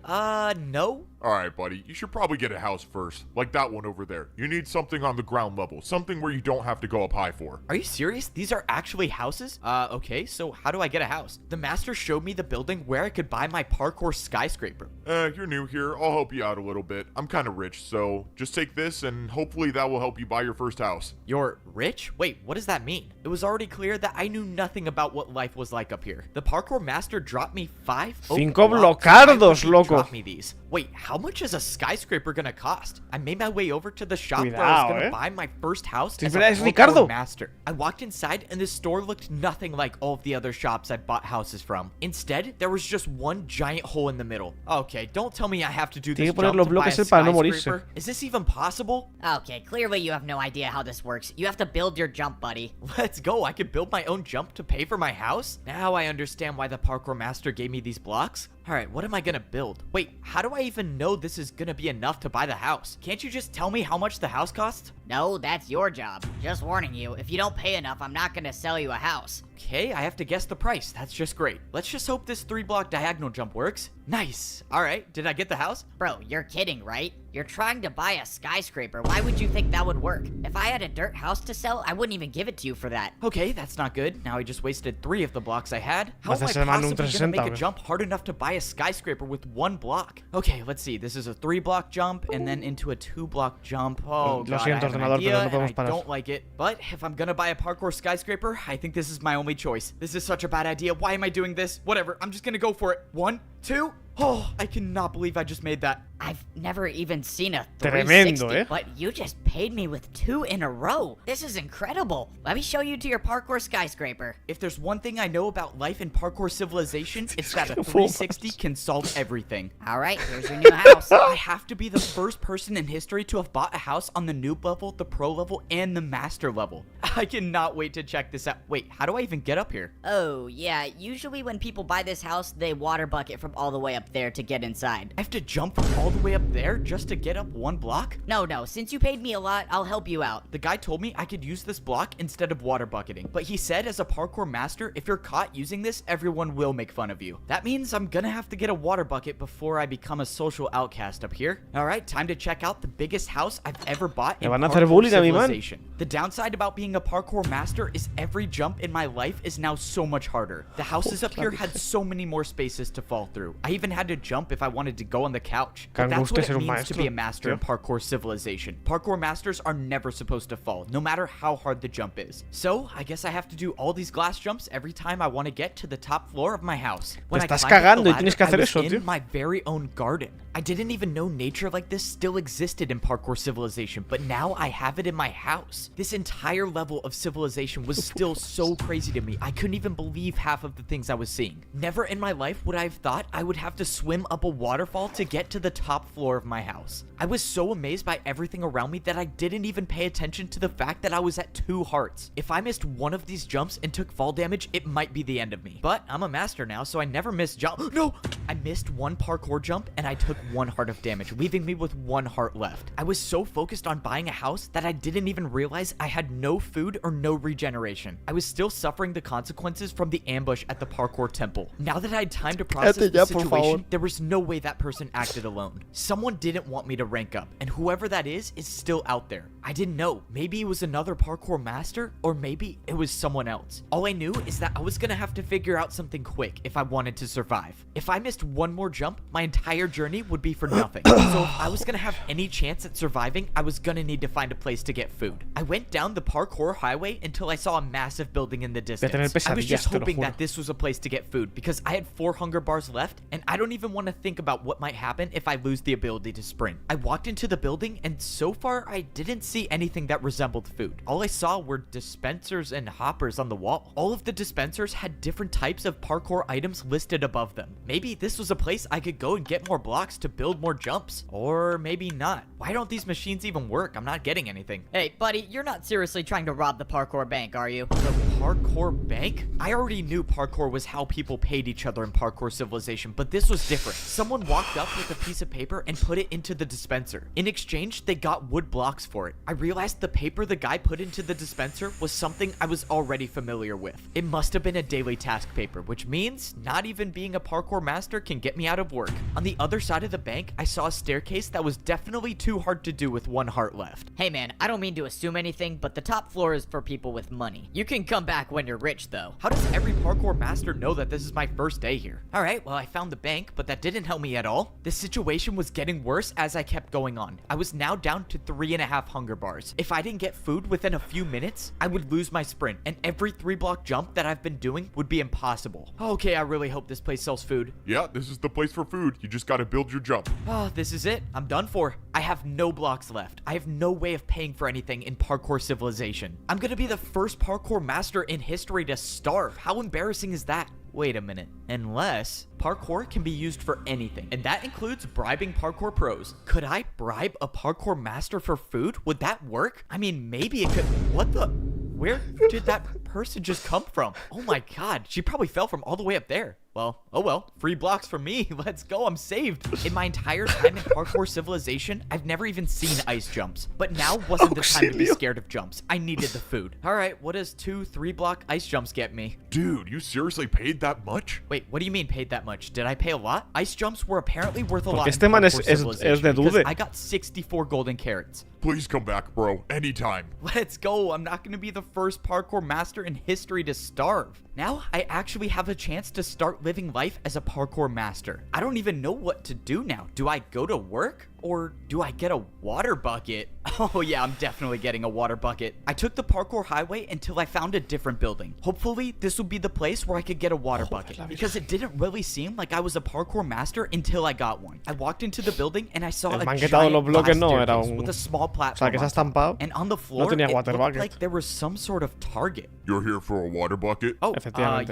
No. Alright, buddy. You should probably get a house first. Like that one over there. You need something on the ground level. Something where you don't have to go up high for. Are you serious? These are actually houses? Okay, so how do I get a house? The master showed me the building where I could buy my parkour skyscraper. You're new here. I'll help you out a little bit. I'm kind of rich, so just take this and hopefully that will help you buy your first house. You're rich? Wait, what does that mean? It was already clear that I knew nothing about what life was like up here. The parkour master dropped me 5 Cinco blocardos, loco. Drop me these. Wait, how much is a skyscraper gonna cost? I made my way over to the shop where I was gonna buy my first house as a parkour master. I walked inside and the store looked nothing like all of the other shops I bought houses from. Instead, there was just one giant hole in the middle. Okay, don't tell me I have to do this jump to buy a skyscraper. Is this even possible? Okay, clearly you have no idea how this works. You have to build your jump, buddy. Let's go. I could build my own jump to pay for my house? Now I understand why the parkour master gave me these blocks. Alright, what am I gonna build? Wait, how do I even know this is gonna be enough to buy the house? Can't you just tell me how much the house costs? No, that's your job. Just warning you, if you don't pay enough, I'm not gonna sell you a house. Okay, I have to guess the price. That's just great. Let's just hope this 3-block diagonal jump works. Nice. All right, did I get the house? Bro, you're kidding, right? You're trying to buy a skyscraper. Why would you think that would work? If I had a dirt house to sell, I wouldn't even give it to you for that. Okay, that's not good. Now I just wasted 3 of the blocks I had. How am I Vas a llamar un possibly gonna 360, make a bro. jump hard enough to buy a skyscraper with 1 block? Okay, let's see. This is a 3-block jump and then into a 2-block jump. Oh, Lo God, siento, I have an ordenador, idea, pero no and podemos I parar. don't like it. But if I'm gonna buy a parkour skyscraper, I think this is my only choice. This is such a bad idea. Why am I doing this? Whatever. I'm just gonna go for it. 1, 2. Oh, I cannot believe I just made that. I've never even seen a Tremendo, 360, eh? but you just paid me with 2 in a row. This is incredible. Let me show you to your parkour skyscraper. If there's one thing I know about life in Parkour Civilization, it's that a Formas. 360 can solve everything. All right, here's your new house. I have to be the first person in history to have bought a house on the noob level, the pro level, and the master level. I cannot wait to check this out. Wait, how do I even get up here? Oh, yeah, usually when people buy this house, they water bucket from all the way up there to get inside. I have to jump from all the way up there just to get up 1 block? No, since you paid me a lot, I'll help you out. The guy told me I could use this block instead of water bucketing, but he said as a parkour master, if you're caught using this, everyone will make fun of you. That means I'm gonna have to get a water bucket before I become a social outcast up here. Alright, time to check out the biggest house I've ever bought in Le van a hacer Parkour bullying a mi man. Civilization. The downside about being a parkour master is every jump in my life is now so much harder. The houses up here had so many more spaces to fall through. I even had to jump if I wanted to go on the couch. But that's what it means to be a master in Parkour Civilization. Parkour masters are never supposed to fall, no matter how hard the jump is. So, I guess I have to do all these glass jumps every time I want to get to the top floor of my house. When I estás climbed up the cagando y ladder, tienes que hacer I was eso, in tío. my very own garden. I didn't even know nature like this still existed in Parkour Civilization, but now I have it in my house. This entire level of civilization was still so crazy to me. I couldn't even believe half of the things I was seeing. Never in my life would I have thought I would have to swim up a waterfall to get to the top floor of my house. I was so amazed by everything around me that I didn't even pay attention to the fact that I was at 2 hearts. If I missed one of these jumps and took fall damage, it might be the end of me. But I'm a master now, so I never miss jump. No! I missed 1 parkour jump and I took 1 heart of damage, leaving me with 1 heart left. I was so focused on buying a house that I didn't even realize I had no food or no regeneration. I was still suffering the consequences from the ambush at the parkour temple. Now that I had time to process the situation, there was no way that person acted alone. Someone didn't want me to rank up, and whoever that is still out there. I didn't know. Maybe it was another parkour master, or maybe it was someone else. All I knew is that I was gonna have to figure out something quick if I wanted to survive. If I missed 1 more jump, my entire journey would be for nothing. So if I was gonna have any chance at surviving, I was gonna need to find a place to get food. I went down the parkour highway until I saw a massive building in the distance. I was just hoping that this was a place to get food because I had 4 hunger bars left, and I don't even want to think about what might happen if I lose the ability to sprint. I walked into the building, and so far I didn't see anything that resembled food. All I saw were dispensers and hoppers on the wall. All of the dispensers had different types of parkour items listed above them. Maybe this was a place I could go and get more blocks to build more jumps. Or maybe not. Why don't these machines even work? I'm not getting anything. Hey, buddy, you're not seriously trying to rob the parkour bank, are you? The parkour bank? I already knew parkour was how people paid each other in Parkour Civilization, but this was different. Someone walked up with a piece of paper and put it into the dispenser. In exchange, they got wood blocks for it. I realized the paper the guy put into the dispenser was something I was already familiar with. It must have been a daily task paper, which means not even being a parkour master can get me out of work. On the other side of the bank, I saw a staircase that was definitely too hard to do with 1 heart left. Hey man, I don't mean to assume anything, but the top floor is for people with money. You can come back when you're rich though. How does every parkour master know that this is my first day here? Alright, well I found the bank, but that didn't help me at all. The situation was getting worse as I kept going on. I was now down to 3.5 hunger bars. If I didn't get food within a few minutes, I would lose my sprint, and every 3-block jump that I've been doing would be impossible. Okay, I really hope this place sells food. Yeah, this is the place for food. You just gotta build your jump. Oh, this is it. I'm done for. I have no blocks left. I have no way of paying for anything in Parkour Civilization. I'm gonna be the first parkour master in history to starve. How embarrassing is that? Wait a minute. Unless parkour can be used for anything, and that includes bribing parkour pros. Could I bribe a parkour master for food? Would that work? I mean, maybe it could. What the? Where did that person just come from? Oh my god, she probably fell from all the way up there. Well, Oh well, free blocks for me. Let's go, I'm saved. In my entire time in Parkour Civilization, I've never even seen ice jumps. But now wasn't the time to be scared of jumps. I needed the food. All right, what does 2 3-block ice jumps get me? Dude, you seriously paid that much? Wait, what do you mean paid that much? Did I pay a lot? Ice jumps were apparently worth a lot. Este man es de because dude. I got 64 golden carrots. Please come back, bro. Anytime. Let's go. I'm not going to be the first parkour master in history to starve. Now, I actually have a chance to start living life as a parkour master. I don't even know what to do now. Do I go to work? Or do I get a water bucket? Oh yeah, I'm definitely getting a water bucket. I took the parkour highway until I found a different building. Hopefully, this will be the place where I could get a water bucket. Because it didn't really seem like I was a parkour master until I got one. I walked into the building and I saw a giant glass staircase with a small platform on top. And on the floor, it looked like there was some sort of target. You're here for a water bucket? Oh,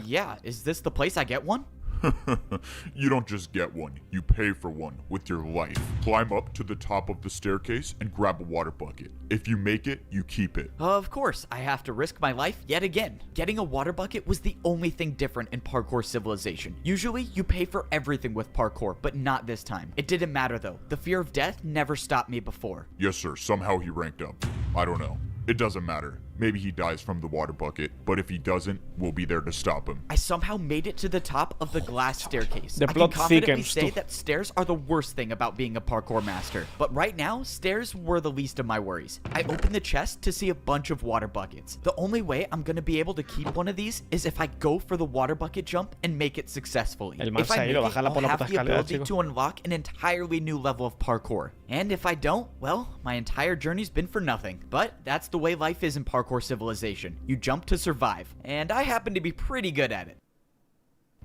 yeah. Is this the place I get one? You don't just get one, you pay for one with your life. Climb up to the top of the staircase and grab a water bucket. If you make it, you keep it. Of course, I have to risk my life yet again. Getting a water bucket was the only thing different in Parkour Civilization. Usually, you pay for everything with parkour, but not this time. It didn't matter though. The fear of death never stopped me before. Yes, sir. Somehow he ranked up. I don't know. It doesn't matter. Maybe he dies from the water bucket, but if he doesn't, we'll be there to stop him. I somehow made it to the top of the glass staircase. The I can plot confidently thickens say too. that stairs are the worst thing about being a parkour master. But right now, stairs were the least of my worries. I opened the chest to see a bunch of water buckets. The only way I'm going to be able to keep one of these is if I go for the water bucket jump and make it successfully. If I make it, I'll have the ability to unlock an entirely new level of parkour. And if I don't, well, my entire journey's been for nothing. But that's the way life is in Parkour Civilization. You jump to survive, and I happen to be pretty good at it.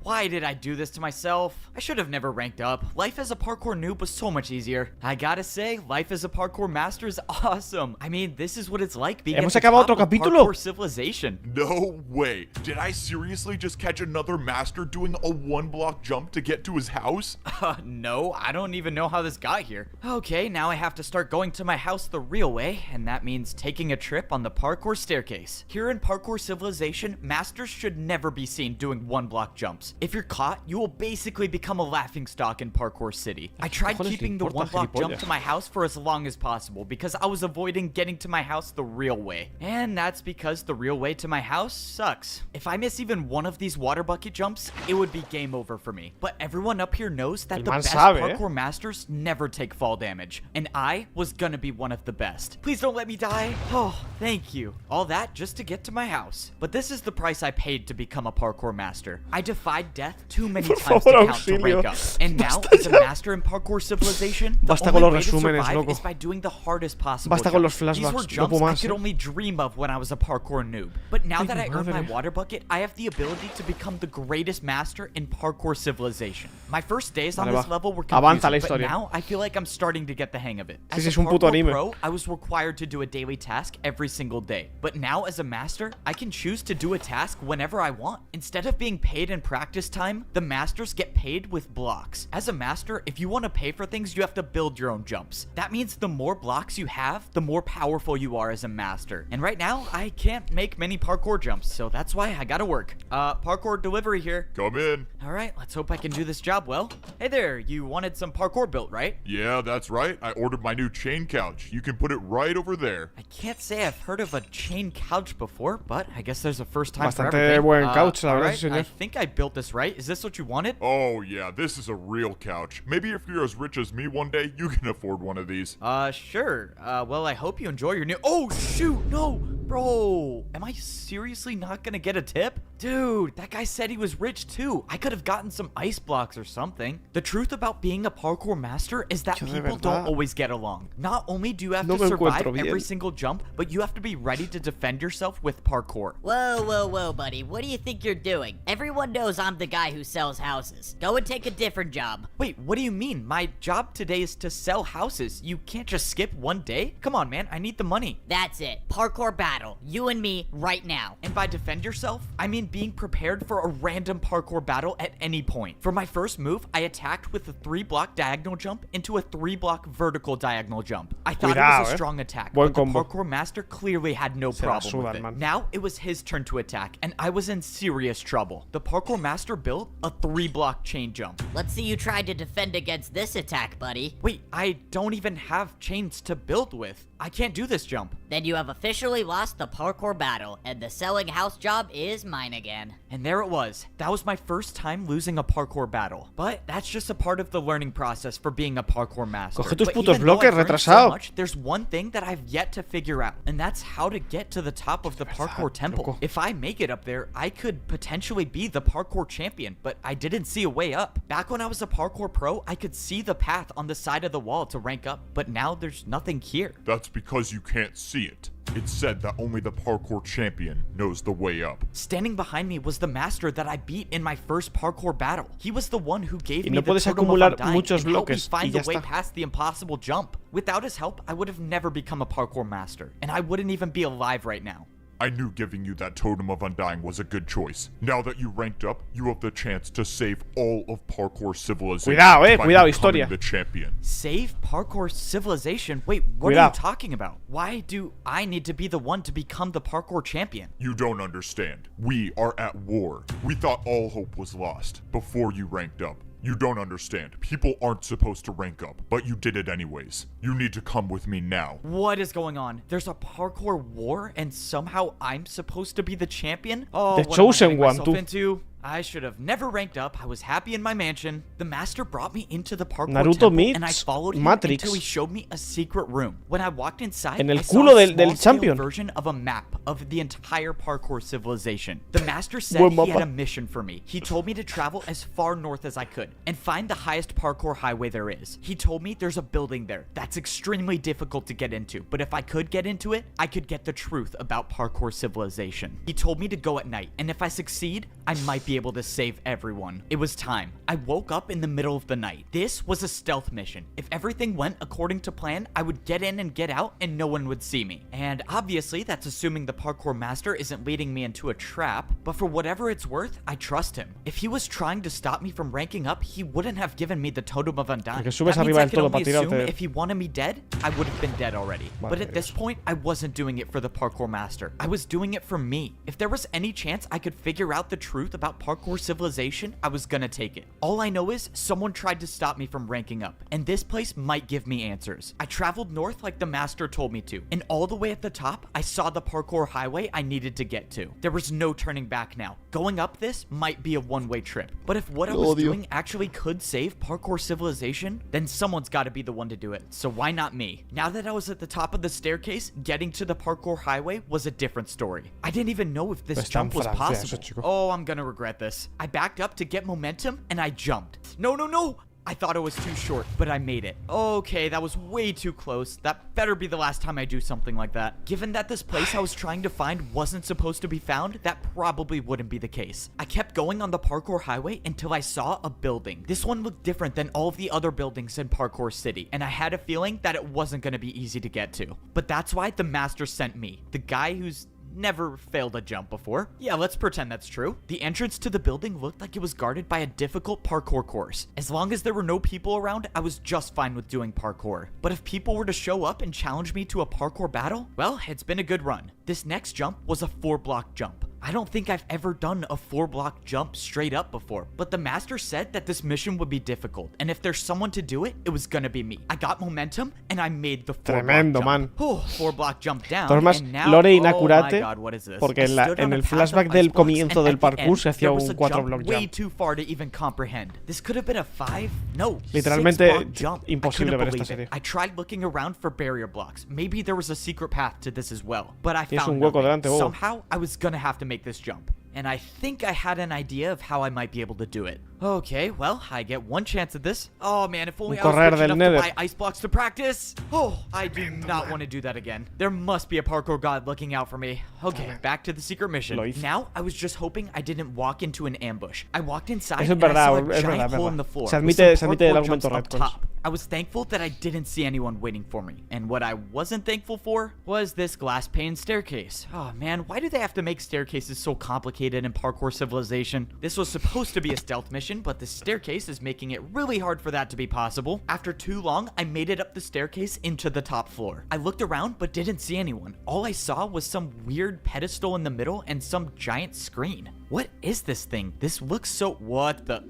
Why did I do this to myself? I should have never ranked up. Life as a parkour noob was so much easier. I gotta say, life as a parkour master is awesome. I mean, this is what it's like being at the top of Parkour Civilization. No way. Did I seriously just catch another master doing a 1-block jump to get to his house? No, I don't even know how this got here. Okay, now I have to start going to my house the real way, and that means taking a trip on the parkour staircase. Here in Parkour Civilization, masters should never be seen doing 1-block jumps. If you're caught, you will basically become a laughingstock in Parkour City. I tried keeping the 1-block jump to my house for as long as possible because I was avoiding getting to my house the real way. And that's because the real way to my house sucks. If I miss even one of these water bucket jumps, it would be game over for me. But everyone up here knows that the best parkour masters never take fall damage. And I was gonna be one of the best. Please don't let me die. Oh, thank you. All that just to get to my house. But this is the price I paid to become a parkour master. I defied death too many times to count to rank up. And now, as a master in Parkour Civilization, the only way to survive is by doing the hardest possible jumps. These were jumps I could only dream of when I was a parkour noob. But now that I earned my water bucket, I have the ability to become the greatest master in Parkour Civilization. My first days on this level were confusing, but now I feel like I'm starting to get the hang of it. As a parkour pro, I was required to do a daily task every single day. But now, as a master, I can choose to do a task whenever I want. Instead of being paid in practice time, the masters get paid with blocks. As a master, if you want to pay for things, you have to build your own jumps. That means the more blocks you have, the more powerful you are as a master. And right now, I can't make many parkour jumps, so that's why I gotta work. Parkour delivery here. Come in. All right, let's hope I can do this job well. Hey there, you wanted some parkour built, right? Yeah, that's right. I ordered my new chain couch. You can put it right over there. I can't say I've heard of a chain couch before, but I guess there's a first time for everything. Bastante buen couch, la verdad, Alright, señor. I think I built this right. Is this what you wanted? Oh yeah, this is a real couch. Maybe if you're as rich as me one day, you can afford one of these. Sure. Well, I hope you enjoy your new— Oh, shoot, no! Bro, am I seriously not gonna get a tip? Dude, that guy said he was rich too. I could have gotten some ice blocks or something. The truth about being a parkour master is that people don't always get along. Not only do you have to survive every single jump, but you have to be ready to defend yourself with parkour. Whoa, buddy. What do you think you're doing? Everyone knows I'm the guy who sells houses. Go and take a different job. Wait, what do you mean? My job today is to sell houses. You can't just skip one day? Come on, man. I need the money. That's it. Parkour battle. You and me right now. And by defend yourself, I mean being prepared for a random parkour battle at any point. For my first move, I attacked with a 3-block diagonal jump into a 3-block vertical diagonal jump. I thought it was a strong attack, but the parkour master clearly had no problem with it. Now it was his turn to attack, and I was in serious trouble. The parkour master master built a 3-block chain jump. Let's see you try to defend against this attack, buddy. Wait, I don't even have chains to build with. I can't do this jump. Then you have officially lost the parkour battle, and the selling house job is mine again. And there it was. That was my first time losing a parkour battle. But that's just a part of the learning process for being a parkour master. Coge tus But putos even though bloques, I've learned so retrasado. much, there's one thing that I've yet to figure out, and that's how to get to the top of the parkour temple. loco. If I make it up there, I could potentially be the parkour champion, but I didn't see a way up. Back when I was a parkour pro, I could see the path on the side of the wall to rank up, but now there's nothing here. That's because you can't see it. It's said that only the parkour champion knows the way up. Standing behind me was the master that I beat in my first parkour battle. He was the one who gave Y me no the puedes totem of acumular undying muchos and helped me bloques, find y the ya way está. past the impossible jump. Without his help, I would have never become a parkour master, and I wouldn't even be alive right now. I knew giving you that totem of undying was a good choice. Now that you ranked up, you have the chance to save all of Parkour Civilization. Cuidado, by cuidado, becoming historia. the champion. Save Parkour Civilization? Wait, what are Cuidado. you talking about? Why do I need to be the one to become the parkour champion? You don't understand. We are at war. We thought all hope was lost before you ranked up. You don't understand. People aren't supposed to rank up, but you did it anyways. You need to come with me now. What is going on? There's a parkour war, and somehow I'm supposed to be the champion? Oh, The what am I chosen getting one, myself too. into? I should have never ranked up. I was happy in my mansion. The master brought me into the parkour Naruto temple, meets and I followed him Matrix. until he showed me a secret room. When I walked inside, En el I saw culo a del small-scale champion. version of a map of the entire parkour civilization. The master said Buen he had mapa. a mission for me. He told me to travel as far north as I could and find the highest parkour highway there is. He told me there's a building there that's extremely difficult to get into, but if I could get into it, I could get the truth about parkour civilization. He told me to go at night, and if I succeed, I might be able to save everyone. It was time. I woke up in the middle of the night. This was a stealth mission. If everything went according to plan, I would get in and get out and no one would see me. And obviously that's assuming the parkour master isn't leading me into a trap, but for whatever it's worth, I trust him. If he was trying to stop me from ranking up, he wouldn't have given me the totem of undying. Porque subes That means arriba I del can todo only para assume tirarte. if he wanted me dead, I would have been dead already. But Madre at this point, I wasn't doing it for the parkour master. I was doing it for me. If there was any chance I could figure out the truth about parkour civilization, I was gonna take it. All I know is someone tried to stop me from ranking up, and this place might give me answers. I traveled north like the master told me to, and all the way at the top, I saw the parkour highway I needed to get to. There was no turning back now. Going up this might be a one-way trip, but if what I was doing actually could save parkour civilization, then someone's gotta be the one to do it, so why not me? Now that I was at the top of the staircase, getting to the parkour highway was a different story. I didn't even know if this Pues jump tan was francés, possible. chico. Oh, I'm gonna regret this. I backed up to get momentum, and I jumped. No, no, no! I thought it was too short, but I made it. Okay, that was way too close. That better be the last time I do something like that. Given that this place I was trying to find wasn't supposed to be found, that probably wouldn't be the case. I kept going on the parkour highway until I saw a building. This one looked different than all of the other buildings in Parkour City, and I had a feeling that it wasn't going to be easy to get to. But that's why the master sent me, the guy who's never failed a jump before. Yeah, let's pretend that's true. The entrance to the building looked like it was guarded by a difficult parkour course. As long as there were no people around, I was just fine with doing parkour. But if people were to show up and challenge me to a parkour battle, well, it's been a good run. This next jump was a 4-block jump. I don't think I've ever done a 4-block jump straight up before, but the master said that this mission would be difficult, and if there's someone to do it, it was gonna be me. I got momentum, and I made the 4-block Tremendo, jump. man. 4-block jump down, Además, and now, lore oh my inaccurate, God, what is this? porque I en, stood on en a el path of flashback ice del blocks, comienzo and del at the parkour end, se hacía there was un a 4-block way jump. too far to even comprehend. This could have been a 5, no, Literalmente 6-block jump. imposible I couldn't ver esta believe serie. it. I tried looking around for barrier blocks. Maybe there was a secret path to this as well, but I Tienes found un hueco nothing. delante, bobo. Somehow, I was gonna have to make this jump. And I think I had an idea of how I might be able to do it. Okay, well, I get one chance at this. Oh man, if only I was correr rich del enough Nether. to buy ice blocks to practice. Oh, I do not want to do that again. There must be a parkour god looking out for me. Okay, back to the secret mission. Lo hice. Now, I was just hoping I didn't walk into an ambush. I walked inside Eso es and I verdad, saw a es verdad, giant es hole verdad. in the floor. Se with admite some el parkour argumento jumps up Redcons. top. I was thankful that I didn't see anyone waiting for me, and what I wasn't thankful for was this glass pane staircase. Oh man, why do they have to make staircases so complicated in Parkour Civilization? This was supposed to be a stealth mission, but the staircase is making it really hard for that to be possible. After too long, I made it up the staircase into the top floor. I looked around but didn't see anyone. All I saw was some weird pedestal in the middle and some giant screen. What is this thing? This looks so... What the...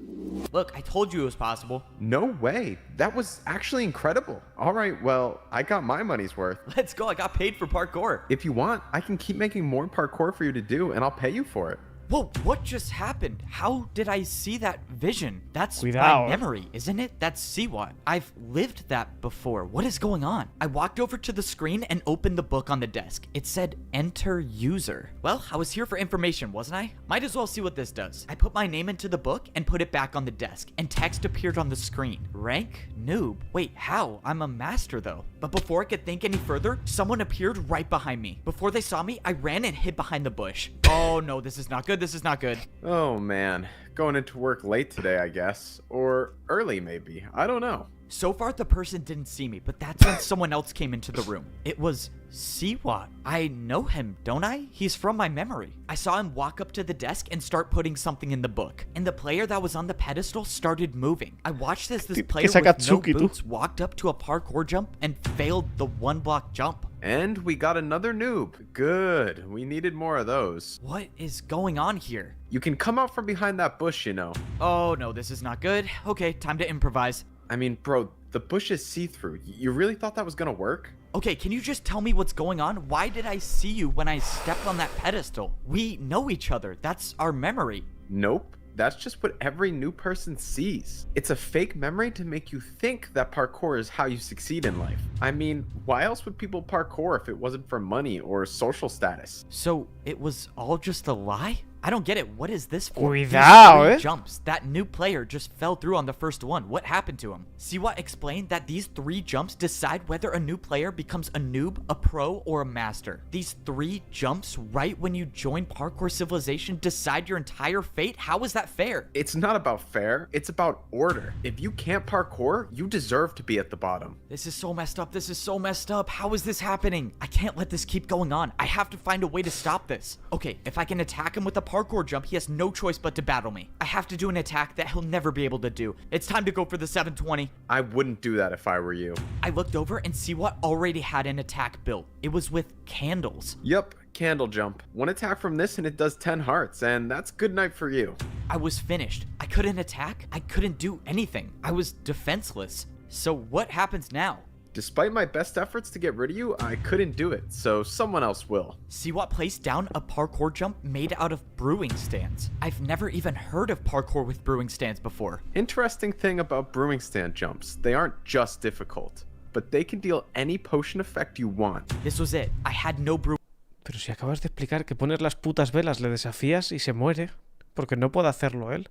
Look, I told you it was possible. No way. That was actually incredible. All right, well, I got my money's worth. Let's go, I got paid for parkour. If you want, I can keep making more parkour for you to do, and I'll pay you for it. Whoa, what just happened? How did I see that vision? That's Cuidado. my memory, isn't it? That's Siwat. I've lived that before. What is going on? I walked over to the screen and opened the book on the desk. It said, enter user. Well, I was here for information, wasn't I? Might as well see what this does. I put my name into the book and put it back on the desk, and text appeared on the screen. Rank? Noob. Wait, how? I'm a master though. But before I could think any further, someone appeared right behind me. Before they saw me, I ran and hid behind the bush. Oh no, this is not good. This is not good. Oh man, going into work late today, I guess. Or early maybe, I don't know. So far, the person didn't see me, but that's when someone else came into the room. It was Siwat. I know him, don't I? He's from my memory. I saw him walk up to the desk and start putting something in the book. And the player that was on the pedestal started moving. I watched as this player with no Sakatsuki, tú. boots walked up to a parkour jump and failed the one-block jump. And we got another noob. Good, we needed more of those. What is going on here? You can come out from behind that bush, you know. Oh no, this is not good. Okay, time to improvise. I mean, bro, the bush is see-through. You really thought that was gonna work? Okay, can you just tell me what's going on? Why did I see you when I stepped on that pedestal? We know each other. That's our memory. Nope. That's just what every new person sees. It's a fake memory to make you think that parkour is how you succeed in life. I mean, why else would people parkour if it wasn't for money or social status? So it was all just a lie? I don't get it. What is this for? Cuidado, These 3 jumps. That new player just fell through on the first one. What happened to him? Siwat explained that these 3 jumps decide whether a new player becomes a noob, a pro, or a master. These 3 jumps right when you join Parkour Civilization decide your entire fate? How is that fair? It's not about fair, it's about order. If you can't parkour, you deserve to be at the bottom. This is so messed up. This is so messed up. How is this happening? I can't let this keep going on. I have to find a way to stop this. Okay, if I can attack him with a parkour jump, he has no choice but to battle me. I have to do an attack that he'll never be able to do. It's time to go for the 720. I wouldn't do that if I were you. I looked over and Siwat already had an attack built. It was with candles. Yup, candle jump. One attack from this and it does 10 hearts, and that's good night for you. I was finished. I couldn't attack. I couldn't do anything. I was defenseless. So what happens now? Despite my best efforts to get rid of you, I couldn't do it, so someone else will. Siwat placed down a parkour jump made out of brewing stands. I've never even heard of parkour with brewing stands before. Interesting thing about brewing stand jumps, they aren't just difficult, but they can deal any potion effect you want. This was it. I had no brew. Pero si acabas de explicar que pones las putas velas, le desafías y se muere, porque no puede hacerlo él.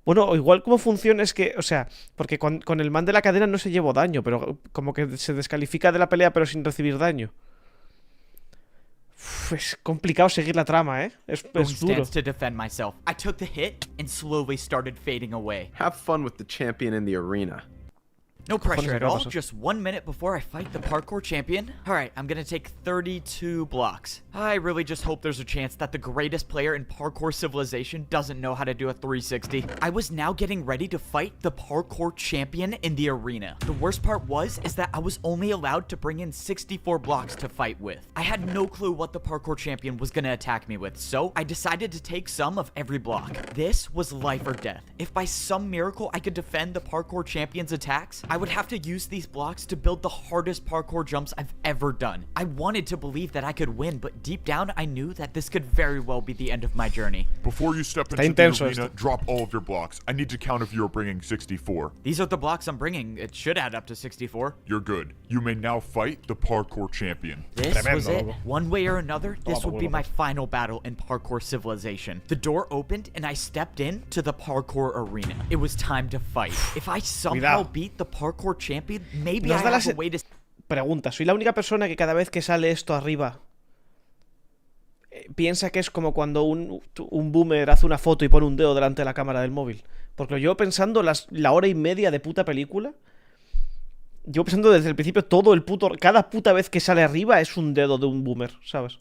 Bueno, o igual como funciona es que, o sea, porque con el man de la cadena no se llevó daño, pero como que se descalifica de la pelea pero sin recibir daño. Uf, es complicado seguir la trama, ¿eh? Es duro. To defend myself. I took the hit and slowly started fading away. Have fun with the champion in the arena. No pressure at all, just 1 minute before I fight the parkour champion. Alright, I'm gonna take 32 blocks. I really just hope there's a chance that the greatest player in Parkour Civilization doesn't know how to do a 360. I was now getting ready to fight the parkour champion in the arena. The worst part is that I was only allowed to bring in 64 blocks to fight with. I had no clue what the parkour champion was gonna attack me with, so I decided to take some of every block. This was life or death. If by some miracle I could defend the parkour champion's attacks, I would have to use these blocks to build the hardest parkour jumps I've ever done. I wanted to believe that I could win, but deep down I knew that this could very well be the end of my journey. Before you step into the arena, drop all of your blocks. I need to count if you're bringing 64. These are the blocks I'm bringing. It should add up to 64. You're good. You may now fight the parkour champion. This was it. One way or another, this would be my final battle in Parkour Civilization. The door opened and I stepped in to the parkour arena. It was time to fight. If I somehow beat the parkour champion, maybe I have a way to... Pregunta, soy la única persona que cada vez que sale esto arriba piensa que es como cuando un boomer hace una foto y pone un dedo delante de la cámara del móvil. Porque lo llevo pensando la hora y media de puta película. Llevo pensando desde el principio cada puta vez que sale arriba es un dedo de un boomer, ¿sabes?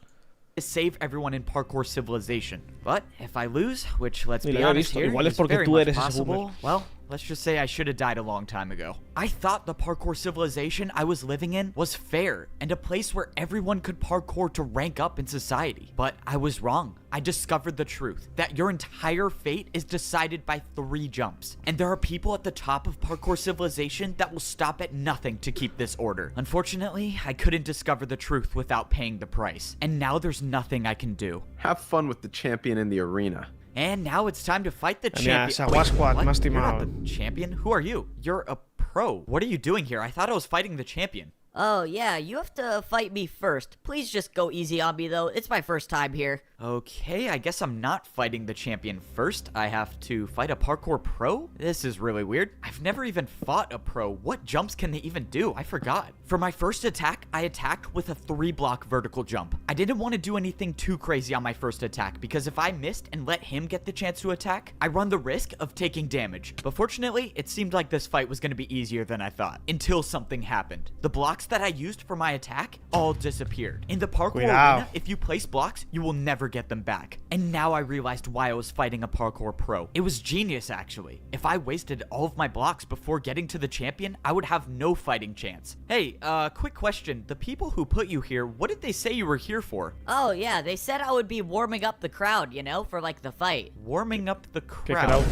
Save everyone in Parkour Civilization. But if I lose, which let's be Mira, honest visto. here, Igual es is porque very tú much eres ese possible, boomer. well, let's just say I should have died a long time ago. I thought the Parkour Civilization I was living in was fair and a place where everyone could parkour to rank up in society. But I was wrong. I discovered the truth, that your entire fate is decided by 3 jumps. And there are people at the top of Parkour Civilization that will stop at nothing to keep this order. Unfortunately, I couldn't discover the truth without paying the price. And now there's nothing I can do. Have fun with the champion in the arena. And now it's time to fight the Mira, champion. Sagua Squad, what? más You're not timado. the champion? Who are you? You're a pro. What are you doing here? I thought I was fighting the champion. Oh, yeah, you have to fight me first. Please just go easy on me, though. It's my first time here. Okay, I guess I'm not fighting the champion first. I have to fight a parkour pro? This is really weird. I've never even fought a pro. What jumps can they even do? I forgot. For my first attack, I attacked with a 3-block vertical jump. I didn't want to do anything too crazy on my first attack because if I missed and let him get the chance to attack, I run the risk of taking damage. But fortunately, it seemed like this fight was going to be easier than I thought until something happened. The blocks that I used for my attack all disappeared. In the parkour arena, if you place blocks, you will never get them back. And now I realized why I was fighting a parkour pro. It was genius, actually. If I wasted all of my blocks before getting to the champion, I would have no fighting chance. Hey, quick question. The people who put you here, what did they say you were here for? Oh, yeah, they said I would be warming up the crowd, you know, for, like, the fight. Warming up the crowd?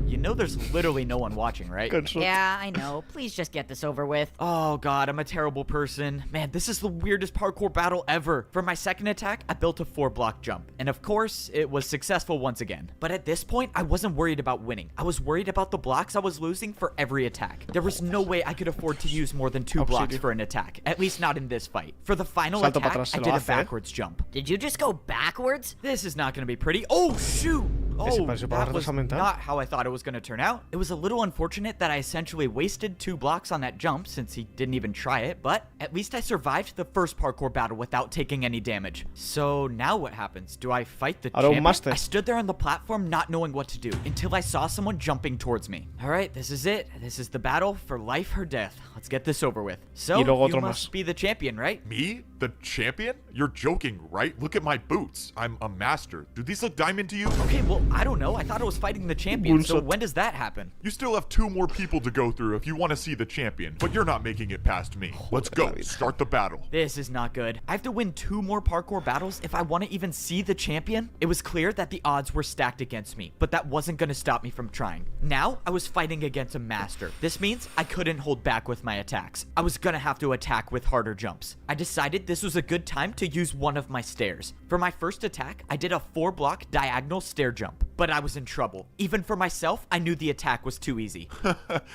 You know there's literally no one watching, right? Yeah, I know. Please just get this over with. Oh god, I'm a terrible person. Man, this is the weirdest parkour battle ever. For my second attack, I built a 4-block jump. And of course, it was successful once again. But at this point, I wasn't worried about winning. I was worried about the blocks I was losing for every attack. There was no way I could afford to use more than 2 blocks for an attack. At least not in this fight. For the final attack, I did a backwards jump. Did you just go backwards? This is not going to be pretty. Oh, shoot! Oh, that was not how I thought it was going to turn out. It was a little unfortunate that I essentially wasted 2 blocks on that jump since he didn't even try it, but at least I survived the first parkour battle without taking any damage. So now what happens? Do I fight the champion? I stood there on the platform not knowing what to do until I saw someone jumping towards me. Alright, this is it. This is the battle for life or death. Let's get this over with. So, you must be the champion, right? Me? The champion? You're joking, right? Look at my boots. I'm a master. Do these look diamond to you? Okay, well, I don't know. I thought I was fighting the champion, so when does that happen? You still have 2 more people to go through if you want to see the champion, but you're not making it past me. Let's go. Start the battle. This is not good. I have to win 2 more parkour battles if I want to even see the champion? It was clear that the odds were stacked against me, but that wasn't going to stop me from trying. Now, I was fighting against a master. This means I couldn't hold back with my attacks. I was going to have to attack with harder jumps. I decided this was a good time to use one of my stairs. For my first attack, I did a 4-block diagonal stair jump, but I was in trouble. Even for myself, I knew the attack was too easy.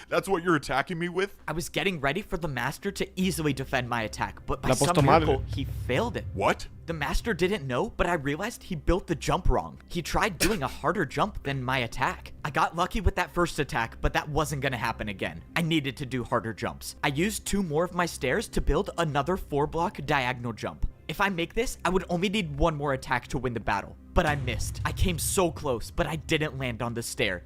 That's what you're attacking me with? I was getting ready for the master to easily defend my attack, but by some miracle, he failed it. What? The master didn't know, but I realized he built the jump wrong. He tried doing a harder jump than my attack. I got lucky with that first attack, but that wasn't gonna happen again. I needed to do harder jumps. I used 2 more of my stairs to build another 4-block diagonal jump. If I make this, I would only need 1 more attack to win the battle. But I missed. I came so close, but I didn't land on the stair.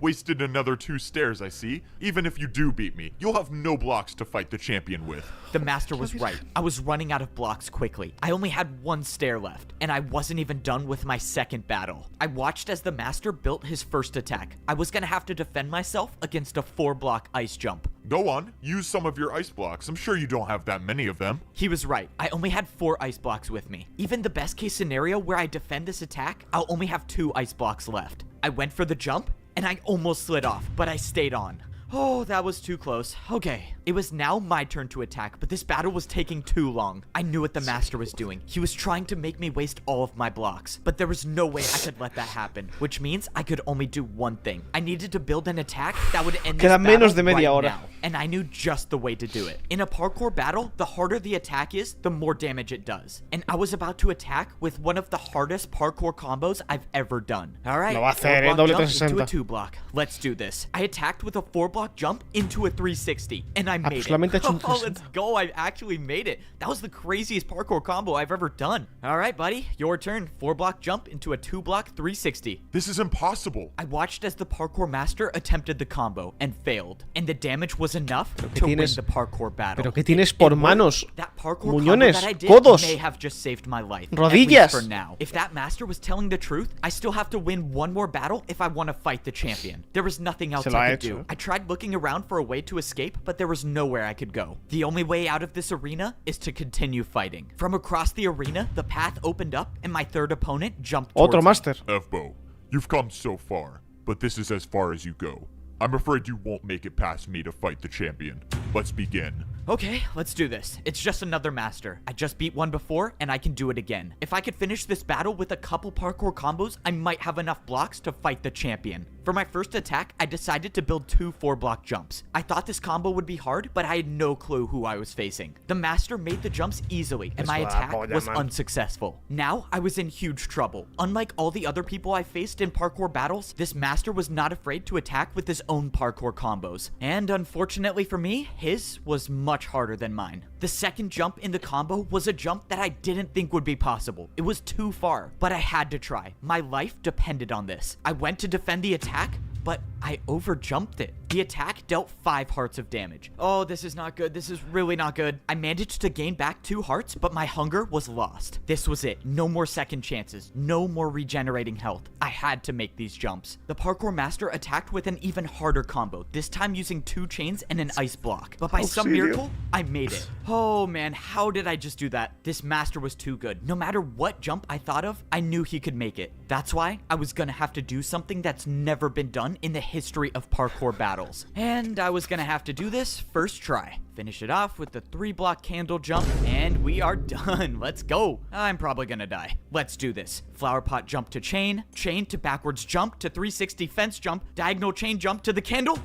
Wasted another 2 stairs, I see. Even if you do beat me, you'll have no blocks to fight the champion with. The master was right. I was running out of blocks quickly. I only had 1 stair left, and I wasn't even done with my second battle. I watched as the master built his first attack. I was gonna have to defend myself against a 4-block ice jump. Go on, use some of your ice blocks. I'm sure you don't have that many of them. He was right. I only had 4 ice blocks with me. Even the best case scenario where I defend this attack, I'll only have 2 ice blocks left. I went for the jump, and I almost slid off, but I stayed on. Oh, that was too close. Okay. It was now my turn to attack, but this battle was taking too long. I knew what the master was doing. He was trying to make me waste all of my blocks, but there was no way I could let that happen, which means I could only do one thing. I needed to build an attack that would end this battle right now, and I knew just the way to do it. In a parkour battle, the harder the attack is, the more damage it does. And I was about to attack with one of the hardest parkour combos I've ever done. Alright, 4-block jump into a 2-block. Let's do this. I attacked with a 4-block 4-block jump into a 360, and I made solamente ha it. hecho un Oh, 360. let's go. I actually made it. That was the craziest parkour combo I've ever done. All right, buddy, your turn. 4-block jump into a 2-block 360. This is impossible. I watched as the parkour master attempted the combo and failed, and the damage was enough ¿Qué to win tienes? the parkour battle. ¿Pero qué tienes por It worked. manos? That parkour Muñones, combo that I did codos, may have just saved my life. rodillas. At least for now. If that master was telling the truth, I still have to win one more battle if I want to fight the champion. There was nothing else Se lo ha I could hecho. do. I tried looking around for a way to escape, but there was nowhere I could go. The only way out of this arena is to continue fighting. From across the arena, the path opened up, and my third opponent jumped towards Otro me. máster. Fbo, you've come so far, but this is as far as you go. I'm afraid you won't make it past me to fight the champion. Let's begin. Okay, let's do this. It's just another master. I just beat one before, and I can do it again. If I could finish this battle with a couple parkour combos, I might have enough blocks to fight the champion. For my first attack, I decided to build 2 4-block jumps. I thought this combo would be hard, but I had no clue who I was facing. The master made the jumps easily, and my attack was unsuccessful. Now, I was in huge trouble. Unlike all the other people I faced in parkour battles, this master was not afraid to attack with his own parkour combos. And unfortunately for me, his was much harder than mine. The second jump in the combo was a jump that I didn't think would be possible. It was too far, but I had to try. My life depended on this. I went to defend the attack, but I overjumped it. The attack dealt 5 hearts of damage. Oh, this is not good. This is really not good. I managed to gain back 2 hearts, but my hunger was lost. This was it. No more second chances. No more regenerating health. I had to make these jumps. The parkour master attacked with an even harder combo, this time using 2 chains and an ice block. But by some miracle, I made it. Oh man, how did I just do that? This master was too good. No matter what jump I thought of, I knew he could make it. That's why I was gonna have to do something that's never been done in the history of parkour battles. And I was gonna have to do this first try. Finish it off with the 3-block candle jump, and we are done. Let's go. I'm probably gonna die. Let's do this. Flower pot jump to chain to backwards jump to 360 fence jump, diagonal chain jump to the candle.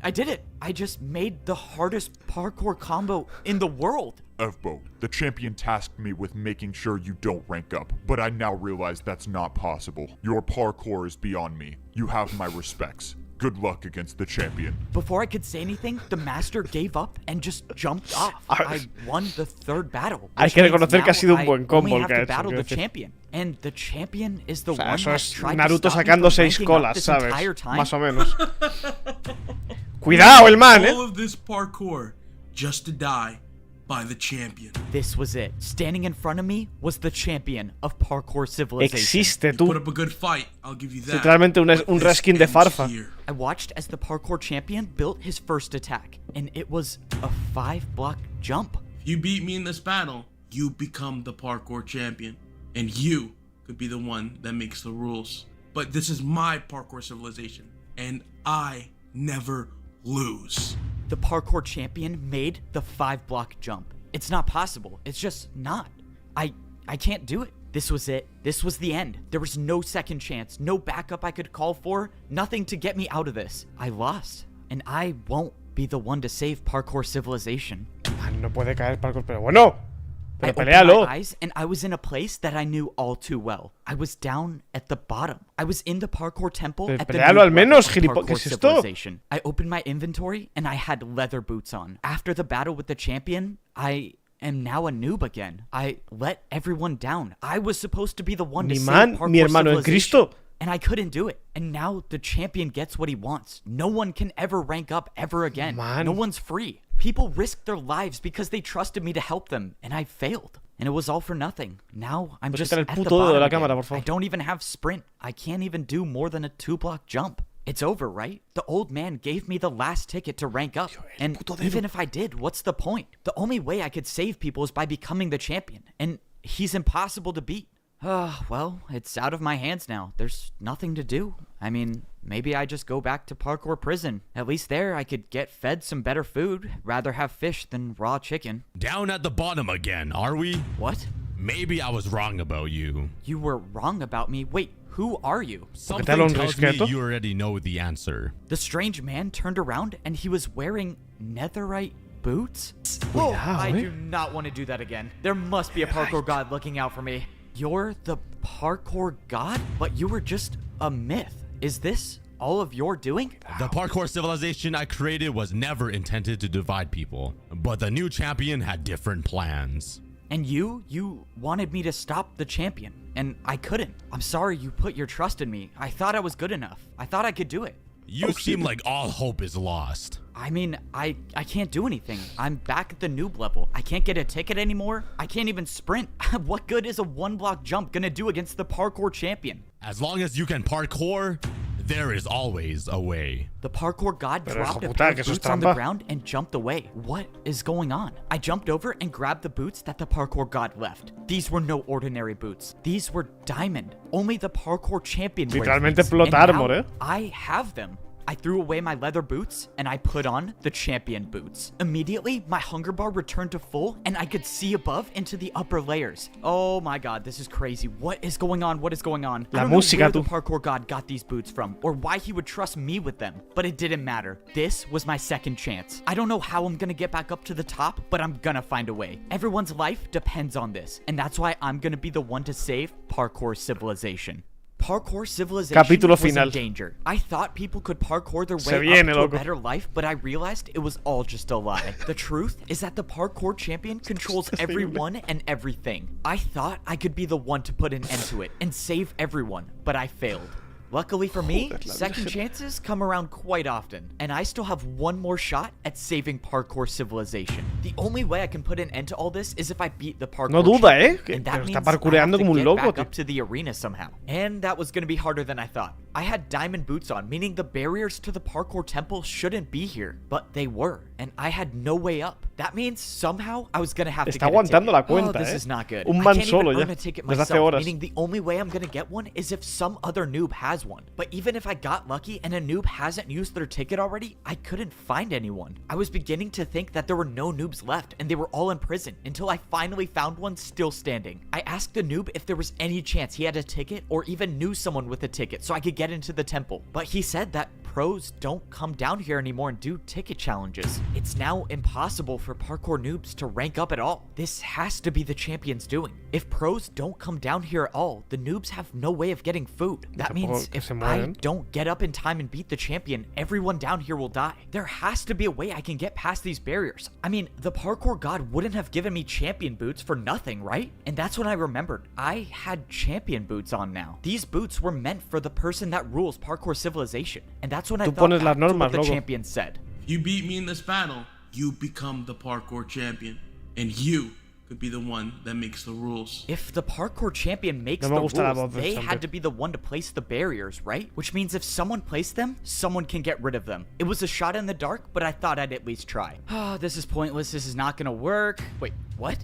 I did it. I just made the hardest parkour combo in the world. Fbo, the champion tasked me with making sure you don't rank up, but I now realize that's not possible. Your parkour is beyond me. You have my respects. Good luck against the champion. Before I could say anything, the master gave up and just jumped off. I won the 3rd battle. Hay que reconocer que ha sido un buen combo el que ha to hecho, battle quiero the decir. champion. And the champion is the O sea, one eso that es tried Naruto to stop me sacando from 6 ranking up colas, this ¿sabes? entire time. Más o menos. Cuidado el man, All of this parkour just to die by the champion. This was it. Standing in front of me was the champion of Parkour Civilization. Existe, Put tú. up a good fight, I'll give you that. Literalmente un But this reskin de ends Farfa. here. I watched as the parkour champion built his first attack, and it was a 5-block jump. If you beat me in this battle, you become the parkour champion. And you could be the one that makes the rules. But this is my Parkour Civilization, and I never lose. The parkour champion made the 5-block jump. It's not possible. It's just not. I can't do it. This was it. This was the end. There was no second chance, no backup I could call for, nothing to get me out of this. I lost, and I won't be the one to save Parkour Civilization. Man, no puede caer parkour, pero bueno. I Pero opened my pelealo. eyes, and I was in a place that I knew all too well. I was down at the bottom. I was in the parkour temple Pero at the pelealo Noob al menos, level of gilipo- ¿qué Parkour es esto? Civilization. I opened my inventory, and I had leather boots on. After the battle with the champion, I am now a noob again. I let everyone down. I was supposed to be the one to Mi save man, Parkour mi hermano en Civilization, Cristo. and I couldn't do it. And now the champion gets what he wants. No one can ever rank up ever again. Man. No one's free. People risked their lives because they trusted me to help them, and I failed. And it was all for nothing. Now I'm Pues just quítale at el the puto dedo de bottom la again. cámara, por favor. I don't even have sprint. I can't even do more than a 2-block jump. It's over, right? The old man gave me the last ticket to rank up. And even if I did, what's the point? The only way I could save people is by becoming the champion. And he's impossible to beat. Well, it's out of my hands now. There's nothing to do. I mean, maybe I just go back to parkour prison. At least there I could get fed some better food. Rather have fish than raw chicken. Down at the bottom again, are we? What? Maybe I was wrong about you. You were wrong about me. Wait, who are you? Something te lo tells me respeto. you already know the answer. The strange man turned around and he was wearing netherite boots? Cuidado, I eh. do not want to do that again. There must be a parkour god looking out for me. You're the parkour god? But you were just a myth. Is this all of your doing? The Parkour Civilization I created was never intended to divide people, but the new champion had different plans. And you wanted me to stop the champion, and I couldn't. I'm sorry you put your trust in me. I thought I was good enough. I thought I could do it. You seem like all hope is lost. I mean, I can't do anything. I'm back at the noob level. I can't get a ticket anymore. I can't even sprint. What good is a 1-block jump gonna do against the parkour champion? As long as you can parkour, there is always a way. The parkour god Pero dropped hijo a puta, pair que of eso es boots on the trampa. ground and jumped away. What is going on? I jumped over and grabbed the boots that the parkour god left. These were no ordinary boots. These were diamond. Only the parkour champion wears Literalmente these. plot And armor, now eh? I have them. I threw away my leather boots and I put on the champion boots. Immediately, my hunger bar returned to full and I could see above into the upper layers. Oh my god, this is crazy. What is going on? What is going on? La I don't know música, where the tú. parkour god got these boots from or why he would trust me with them, but it didn't matter. This was my second chance. I don't know how I'm gonna get back up to the top, but I'm gonna find a way. Everyone's life depends on this, and that's why I'm gonna be the one to save Parkour Civilization. Parkour Civilization Capítulo was final. in danger. I thought people could parkour their Se way viene, up to a loco. better life, but I realized it was all just a lie. The truth is that the parkour champion controls everyone and everything. I thought I could be the one to put an end to it and save everyone, but I failed. Luckily for me, second chances come around quite often, and I still have one more shot at saving Parkour Civilization. The only way I can put an end to all this is if I beat the parkour No duda, champion, que and that está means I have parkoureando to como un get loco, back tío. up to the arena somehow. And that was going to be harder than I thought. I had diamond boots on, meaning the barriers to the parkour temple shouldn't be here, but they were, and I had no way up. That means somehow I was going to have to Está get a aguantando ticket. la cuenta, Oh, this eh. is not good. Un I man can't solo even ya, earn a ticket desde hace myself, horas. meaning the only way I'm going to get one is if some other noob has one. But even if I got lucky and a noob hasn't used their ticket already, I couldn't find anyone. I was beginning to think that there were no noobs left and they were all in prison until I finally found one still standing. I asked the noob if there was any chance he had a ticket or even knew someone with a ticket so I could get into the temple. But he said that pros don't come down here anymore and do ticket challenges. It's now impossible for parkour noobs to rank up at all. This has to be the champion's doing. If pros don't come down here at all, the noobs have no way of getting food. That means que if se I mueren. don't get up in time and beat the champion, everyone down here will die. There has to be a way I can get past these barriers. I mean, the parkour god wouldn't have given me champion boots for nothing, right? And that's when I remembered I had champion boots on now. These boots were meant for the person that rules Parkour Civilization. And that's when I Tú thought pones las back to what normas, the loco. champion said. If you beat me in this battle, you become the parkour champion. And you could be the one that makes the rules. If the parkour champion makes No me the gusta la rules, voz del they champion. had to be the one to place the barriers, right? Which means if someone placed them, someone can get rid of them. It was a shot in the dark, but I thought I'd at least try. Oh, this is pointless. This is not gonna work. Wait, what?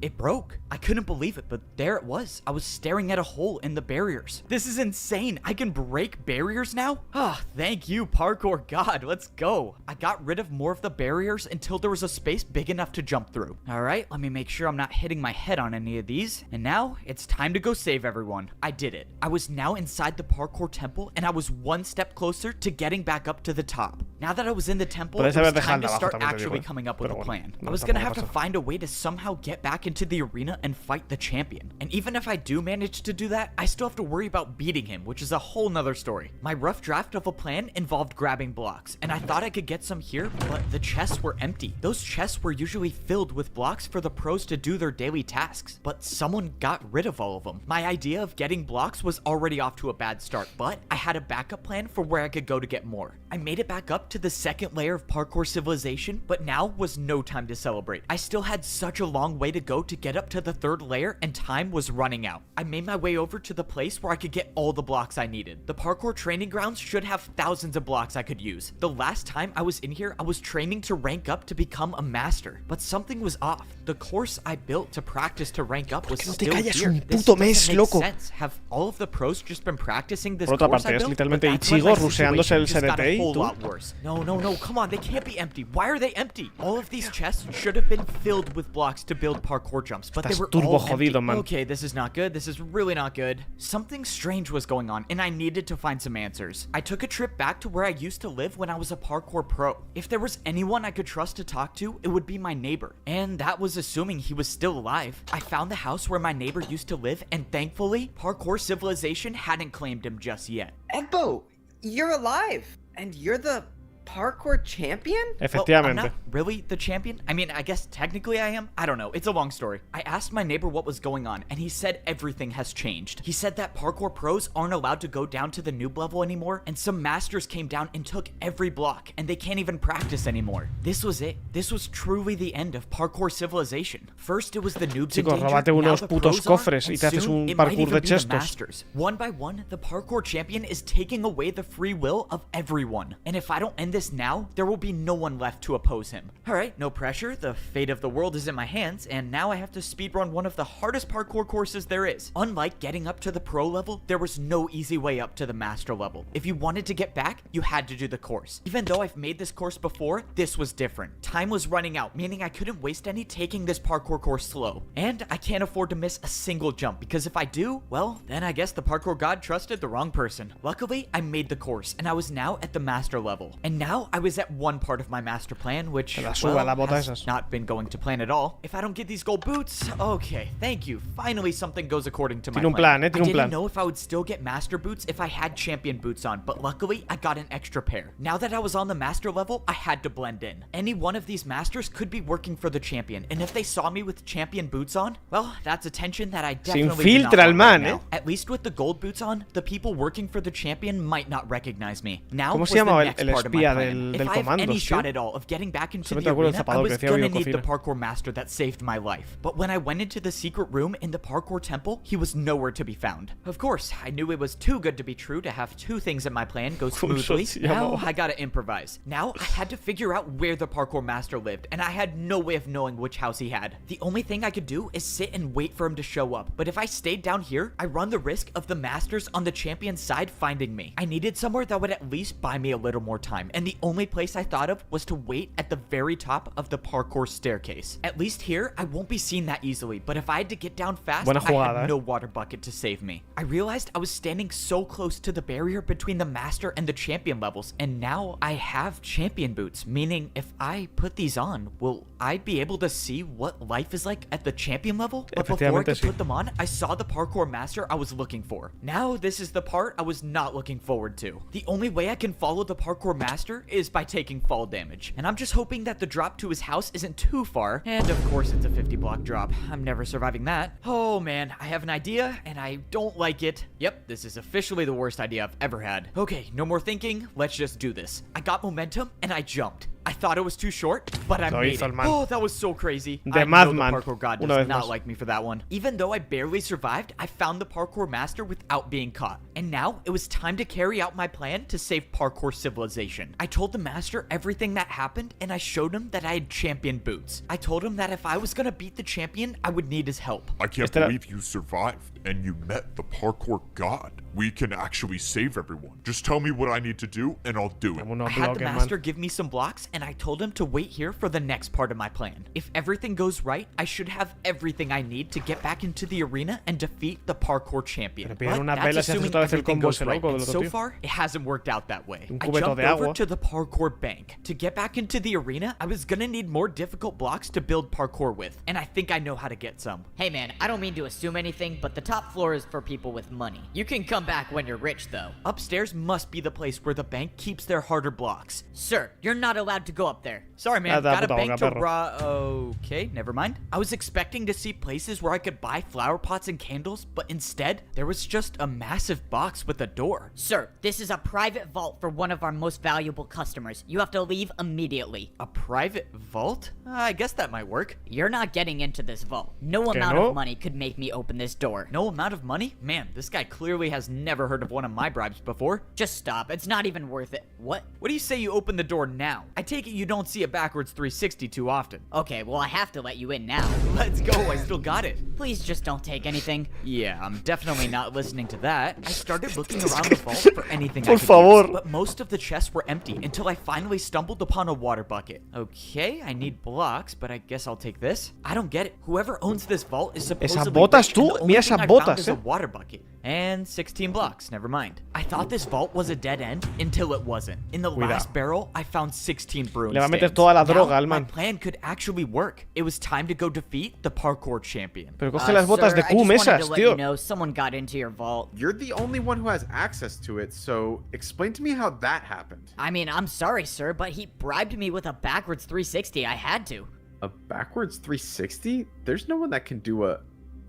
It broke. I couldn't believe it, but there it was. I was staring at a hole in the barriers. This is insane. I can break barriers now? Ah, thank you, parkour god. Let's go. I got rid of more of the barriers until there was a space big enough to jump through. All right, let me make sure I'm not hitting my head on any of these. And now it's time to go save everyone. I did it. I was now inside the parkour temple, and I was one step closer to getting back up to the top. Now that I was in the temple, it Puedes haber was time dejado to abajo, start también te digo, actually eh. coming up with Pero a bueno, plan. no I was gonna tampoco have to pasa. find a way to somehow get back into the arena and fight the champion. And even if I do manage to do that, I still have to worry about beating him, which is a whole nother story. My rough draft of a plan involved grabbing blocks, and I thought I could get some here, but the chests were empty. Those chests were usually filled with blocks for the pros to do their daily tasks, but someone got rid of all of them. My idea of getting blocks was already off to a bad start, but I had a backup plan for where I could go to get more. I made it back up to the second layer of Parkour Civilization, but now was no time to celebrate. I still had such a long way to go to get up to the third layer, and time was running out. I made my way over to the place where I could get all the blocks I needed. The parkour training grounds should have thousands of blocks I could use. The last time I was in here, I was training to rank up to become a master, but something was off. The course I built to practice to rank up was no te still callas here. un This puto mes, doesn't make loco? sense. Have all of the pros just been practicing this Por otra course parte, I es built? literalmente But that's when Ichigo my ruseándose el situation just got CDT a y whole tú. lot worse. No, come on, they can't be empty. Why are they empty? All of these chests should have been filled with blocks to build parkour jumps, but they Estás were turbo all empty. jodido, man. Okay, this is not good. This is really not good. Something strange was going on, and I needed to find some answers. I took a trip back to where I used to live when I was a parkour pro. If there was anyone I could trust to talk to, it would be my neighbor. And that was assuming he was still alive. I found the house where my neighbor used to live, and thankfully, Parkour Civilization hadn't claimed him just yet. Ekbo, You're alive, and you're the parkour champion? Efectivamente. Well, I'm not really the champion. I mean, I guess technically I am. I don't know. It's a long story. I asked my neighbor what was going on, and he said everything has changed. He said that parkour pros aren't allowed to go down to the noob level anymore, and some masters came down and took every block, and they can't even practice anymore. This was it. This was truly the end of Parkour Civilization. First, it was the noobs in Chicos, danger, róbate now unos the putos pros are, cofres y and te haces soon un it might parkour even de be the chestos. masters. One by one, the parkour champion is taking away the free will of everyone. And if I don't end this now, there will be no one left to oppose him. Alright, no pressure. The fate of the world is in my hands, and now I have to speedrun one of the hardest parkour courses there is. Unlike getting up to the pro level, there was no easy way up to the master level. If you wanted to get back, you had to do the course. Even though I've made this course before, this was different. Time was running out, meaning I couldn't waste any taking this parkour course slow. And I can't afford to miss a single jump, because if I do, well, then I guess the parkour god trusted the wrong person. Luckily, I made the course, and I was now at the master level. And now I was at one part of my master plan, which, well, has not been going to plan at all. If I don't get these gold boots, okay, thank you. Finally, something goes according to my plan. I didn't know if I would still get master boots if I had champion boots on, but luckily, I got an extra pair. Now that I was on the master level, I had to blend in. Any one of these masters could be working for the champion, and if they saw me with champion boots on, well, that's attention that I definitely do not want right now. At least with the gold boots on, the people working for the champion might not recognize me. Now was the next part of my plan. If I have any shot at all of getting back into the arena, I was gonna need the parkour master that saved my life. But when I went into the secret room in the parkour temple, he was nowhere to be found. Of course, I knew it was too good to be true to have two things in my plan go smoothly. Now I gotta improvise. Now I had to figure out where the parkour master lived, and I had no way of knowing which house he had. The only thing I could do is sit and wait for him to show up. But if I stayed down here, I run the risk of the masters on the champion's side finding me. I needed somewhere that would at least buy me a little more time, and the only place I thought of was to wait at the very top of the parkour staircase. At least here, I won't be seen that easily, but if I had to get down fast, I had no water bucket to save me. I realized I was standing so close to the barrier between the master and the champion levels, and now I have champion boots, meaning if I put these on, will I be able to see what life is like at the champion level? But before I could put them on, I saw the parkour master I was looking for. Now this is the part I was not looking forward to. The only way I can follow the parkour master is by taking fall damage, and I'm just hoping that the drop to his house isn't too far, and of course it's a 50 block drop. I'm never surviving that. Oh man, I have an idea, and I don't like it. Yep, this is officially the worst idea I've ever had. Okay, no more thinking, let's just do this. I got momentum, and I jumped. I thought it was too short, but I made it. Oh, that was so crazy. I know the parkour god does not like me for that one. Even though I barely survived, I found the parkour master without being caught. And now it was time to carry out my plan to save Parkour Civilization. I told the master everything that happened, and I showed him that I had champion boots. I told him that if I was gonna beat the champion, I would need his help. I can't believe you survived and you met the parkour god. We can actually save everyone. Just tell me what I need to do and I'll do it. I had the master give me some blocks, and I told him to wait here for the next part of my plan. If everything goes right, I should have everything I need to get back into the arena and defeat the parkour champion. But that's assuming everything goes right, and so far, it hasn't worked out that way. I jumped over to the parkour bank. To get back into the arena, I was gonna need more difficult blocks to build parkour with, and I think I know how to get some. Hey man, I don't mean to assume anything, but the top floor is for people with money. You can come back when you're rich though. Upstairs must be the place where the bank keeps their harder blocks. Sir, you're not allowed to go up there. Sorry man, got a bank to okay, never mind. I was expecting to see places where I could buy flower pots and candles, but instead, there was just a massive box with a door. Sir, this is a private vault for one of our most valuable customers. You have to leave immediately. A private vault? I guess that might work. You're not getting into this vault. No amount of money could make me open this door. No amount of money? Man, this guy clearly has never heard of one of my bribes before. Just stop. It's not even worth it. What? What do you say you open the door now? I take it you don't see a backwards 360 too often. Okay, well I have to let you in now. Let's go, I still got it. Please just don't take anything. Yeah, I'm definitely not listening to that. I started looking around the vault for anything I could use, but most of the chests were empty until I finally stumbled upon a water bucket. Okay, I need blocks, but I guess I'll take this. I don't get it. Whoever owns this vault is supposedly Esas botas, tú. Mira esas I found botas, is ¿eh? a water bucket. And 16 blocks, never mind. I thought this vault was a dead end until it wasn't. In the Cuidado. last barrel, I found 16 brewing Le va a meter stands. toda la Now, droga al my man. plan could actually work. It was time to go defeat the parkour champion. Pero coge las botas Sir, de I Q just wanted esas, to let tío. you know someone got into your vault. You're the only one who has access to it, so explain to me how that happened. I mean, I'm sorry, sir, but he bribed me with a backwards 360. I had to. A backwards 360? There's no one that can do a...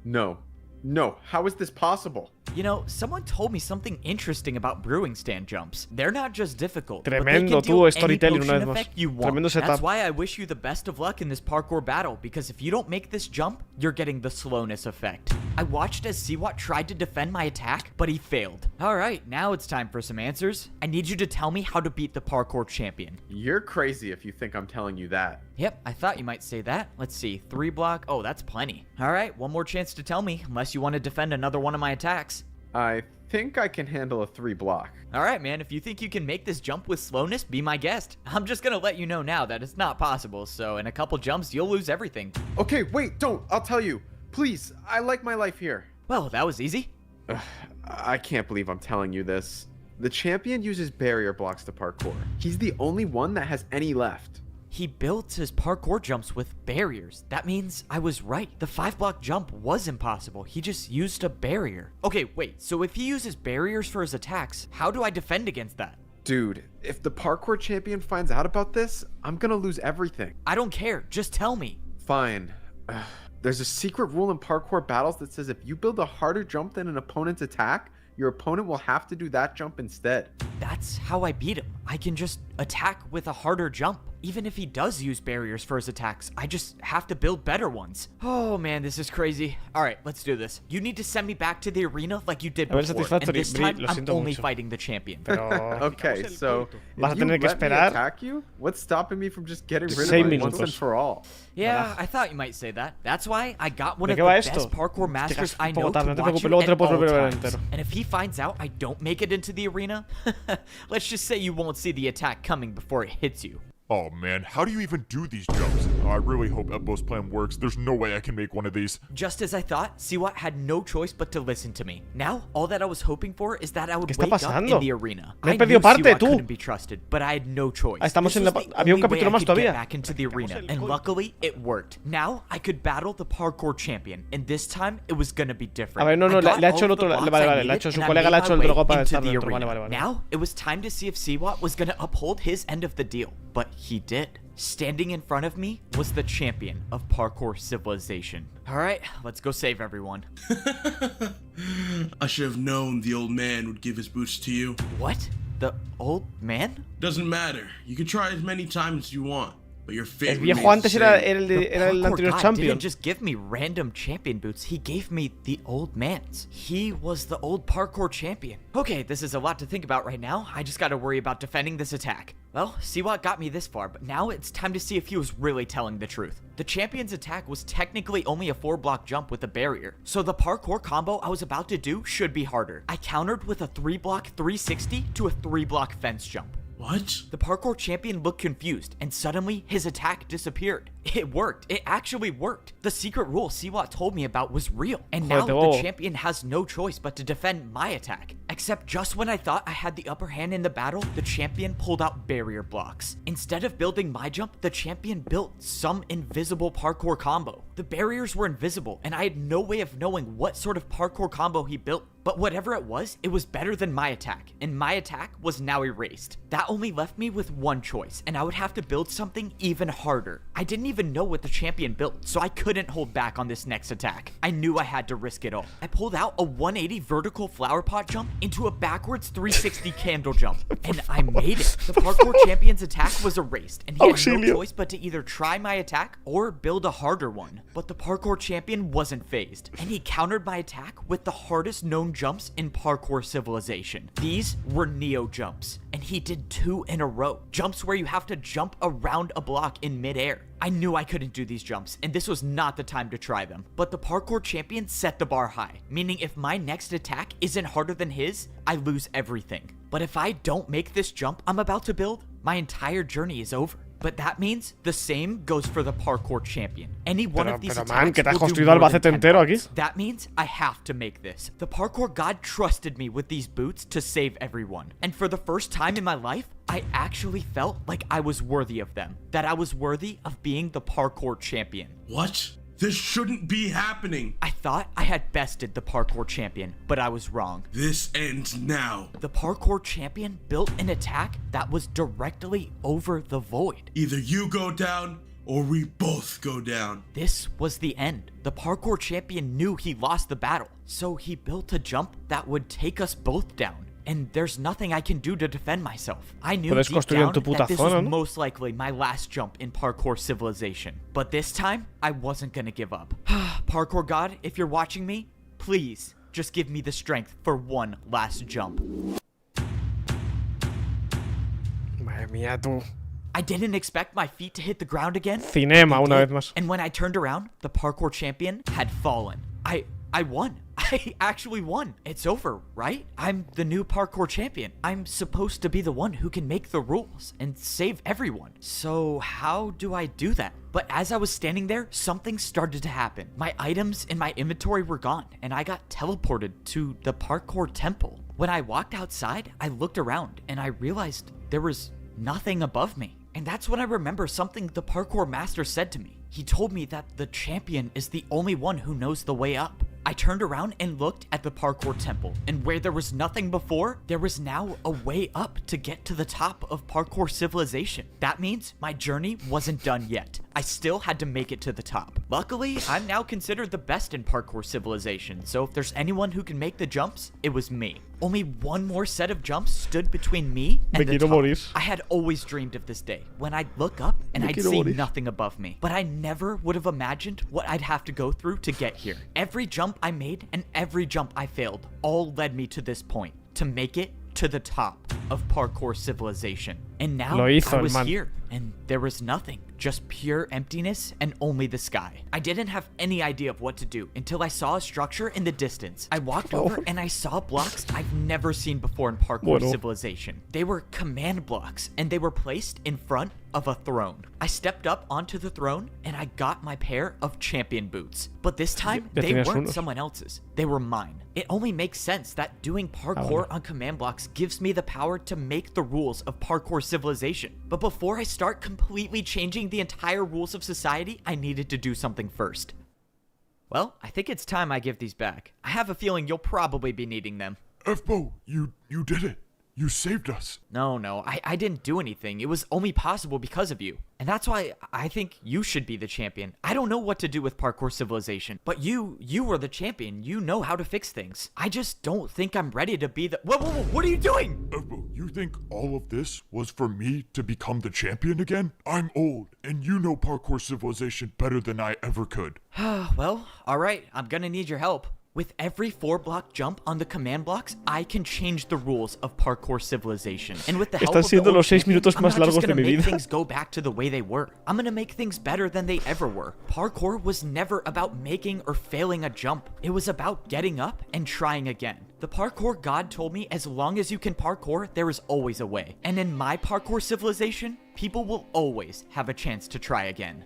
No, how is this possible? You know, someone told me something interesting about brewing stand jumps. They're not just difficult, but they Tremendo, can deal tú, any storytelling una potion vez más. effect you want. Tremendo setup. That's why I wish you the best of luck in this parkour battle, because if you don't make this jump, you're getting the slowness effect. I watched as Siwat tried to defend my attack, but he failed. Alright, now it's time for some answers. I need you to tell me how to beat the parkour champion. You're crazy if you think I'm telling you that. Yep, I thought you might say that. Let's see, 3 block. Oh, that's plenty. Alright, one more chance to tell me, unless you want to defend another one of my attacks. I think I can handle a 3 block. Alright, man, if you think you can make this jump with slowness, be my guest. I'm just gonna let you know now that it's not possible, so in a couple jumps, you'll lose everything. Okay, wait, don't. I'll tell you. Please, I like my life here. Well, that was easy. I can't believe I'm telling you this. The champion uses barrier blocks to parkour. He's the only one that has any left. He built his parkour jumps with barriers. That means I was right. The 5-block jump was impossible. He just used a barrier. Okay, wait, so if he uses barriers for his attacks, how do I defend against that? Dude, if the parkour champion finds out about this, I'm gonna lose everything. I don't care, just tell me. Fine. There's a secret rule in parkour battles that says if you build a harder jump than an opponent's attack, your opponent will have to do that jump instead. That's how I beat him. I can just attack with a harder jump. Even if he does use barriers for his attacks, I just have to build better ones. Oh man, this is crazy. Alright, let's do this. You need to send me back to the arena like you did before, and this time I'm only fighting the champion. Okay, so Vas a if you tener que let me esperar attack you, what's stopping me from just getting rid of 6 it once minutos. and for all? Yeah, I thought you might say that. That's why I got one ¿De of qué the va best esto? parkour masters Llegas I un know poco tarde, to no te watch preocupes, you luego te at lo puedo all ver times. entero. And if he finds out I don't make it into the arena, let's just say you won't see the attack coming before it hits you. Oh man, how do you even do these jumps? I really hope Ebbo's plan works. There's no way I can make one of these. Just as I thought, Siwat had no choice but to listen to me. Now, all that I was hoping for is that I would ¿Qué está wake up pasando? in the arena. Me he I perdido knew parte, Siwat tú. couldn't be trusted, but I had no choice. Estamos This en was la- the había un only way capítulo I más could get todavía. back into the arena, and luckily, it worked. Now, I could battle the parkour champion, and this time, it was gonna be different. A ver, no, I le got ha hecho all el of the otro, blocks vale, I vale, le ha needed, hecho su and I colega, le ha made hecho el my way drogo para into estar the dentro, vale, arena. vale. Now, it was time to see if Siwat was gonna uphold his end of the deal, but he did. Standing in front of me was the champion of Parkour Civilization. Alright, let's go save everyone. I should have known the old man would give his boots to you. What? The old man? Doesn't matter. You can try as many times as you want, but your fate El viejo remains antes the era, same. era el Parkour anterior god champion. didn't just give me random champion boots, he gave me the old man's. He was the old parkour champion. Okay, this is a lot to think about right now. I just gotta worry about defending this attack. Well, Siwat got me this far, but now it's time to see if he was really telling the truth. The champion's attack was technically only a 4-block jump with a barrier, so the parkour combo I was about to do should be harder. I countered with a 3-block 360 to a 3-block fence jump. What? The parkour champion looked confused, and suddenly his attack disappeared. It worked. It actually worked. The secret rule Siwat told me about was real, and now the champion has no choice but to defend my attack. Except just when I thought I had the upper hand in the battle, the champion pulled out barrier blocks. Instead of building my jump, the champion built some invisible parkour combo. The barriers were invisible, and I had no way of knowing what sort of parkour combo he built. But whatever it was better than my attack, and my attack was now erased. That only left me with one choice, and I would have to build something even harder. I didn't even know what the champion built, so I couldn't hold back on this next attack. I knew I had to risk it all. I pulled out a 180 vertical flower pot jump into a backwards 360 candle jump, and I made it. The parkour champion's attack was erased, and he had no choice but to either try my attack or build a harder one. But the parkour champion wasn't phased, and he countered my attack with the hardest known jumps in Parkour Civilization. These were Neo jumps, and he did 2 in a row. Jumps where you have to jump around a block in midair. I knew I couldn't do these jumps, and this was not the time to try them. But the parkour champion set the bar high, meaning if my next attack isn't harder than his, I lose everything. But if I don't make this jump I'm about to build, my entire journey is over. But that means the same goes for the parkour champion. Any one of these Pero, attacks man, que te has will do construido more Albacete than 10 entero aquí. points. That means I have to make this. The parkour god trusted me with these boots to save everyone. And for the first time in my life, I actually felt like I was worthy of them. That I was worthy of being the parkour champion. What? This shouldn't be happening. I thought I had bested the parkour champion, but I was wrong. This ends now. The parkour champion built an attack that was directly over the void. Either you go down or we both go down. This was the end. The parkour champion knew he lost the battle, so he built a jump that would take us both down. And there's nothing I can do to defend myself. I knew Puedes deep construir en down tu puta that this was zona, ¿no? most likely my last jump in Parkour Civilization. But this time, I wasn't gonna give up. Parkour God, if you're watching me, please just give me the strength for one last jump. Madre mía, tú. I didn't expect my feet to hit the ground again. Cinema, una vez más. And when I turned around, the parkour champion had fallen. I won. I actually won. It's over, right? I'm the new parkour champion. I'm supposed to be the one who can make the rules and save everyone. So how do I do that? But as I was standing there, something started to happen. My items in my inventory were gone, and I got teleported to the parkour temple. When I walked outside, I looked around, and I realized there was nothing above me. And that's when I remember something the parkour master said to me. He told me that the champion is the only one who knows the way up. I turned around and looked at the parkour temple, and where there was nothing before, there was now a way up to get to the top of Parkour Civilization. That means my journey wasn't done yet. I still had to make it to the top. Luckily, I'm now considered the best in Parkour Civilization, so if there's anyone who can make the jumps, it was me. Only one more set of jumps stood between me and the top. I had always dreamed of this day, when I'd look up and I'd see nothing above me. But I never would have imagined what I'd have to go through to get here. Every jump I made and every jump I failed all led me to this point, to make it to the top of Parkour Civilization. And now I was here, and there was nothing, just pure emptiness and only the sky. I didn't have any idea of what to do until I saw a structure in the distance. I walked over and I saw blocks I've never seen before in Parkour Civilization. They were command blocks, and they were placed in front of a throne. I stepped up onto the throne, and I got my pair of champion boots. But this time, they weren't someone else's. They were mine. It only makes sense that doing parkour on command blocks gives me the power to make the rules of Parkour Civilization. But before I start completely changing the entire rules of society, I needed to do something first. Well, I think it's time I give these back. I have a feeling you'll probably be needing them. F-Bo, you did it. You saved us. No, I didn't do anything. It was only possible because of you. And that's why I think you should be the champion. I don't know what to do with Parkour Civilization, but you were the champion. You know how to fix things. I just don't think I'm ready to be the— Whoa, what are you doing? F-Bo, you think all of this was for me to become the champion again? I'm old, and you know Parkour Civilization better than I ever could. Well, alright, I'm gonna need your help. With every 4-block jump on the command blocks, I can change the rules of Parkour Civilization. And with the help of the old champion, I'm not just gonna make things go back to the way they were. I'm gonna make things better than they ever were. Parkour was never about making or failing a jump. It was about getting up and trying again. The parkour god told me as long as you can parkour, there is always a way. And in my Parkour Civilization, people will always have a chance to try again.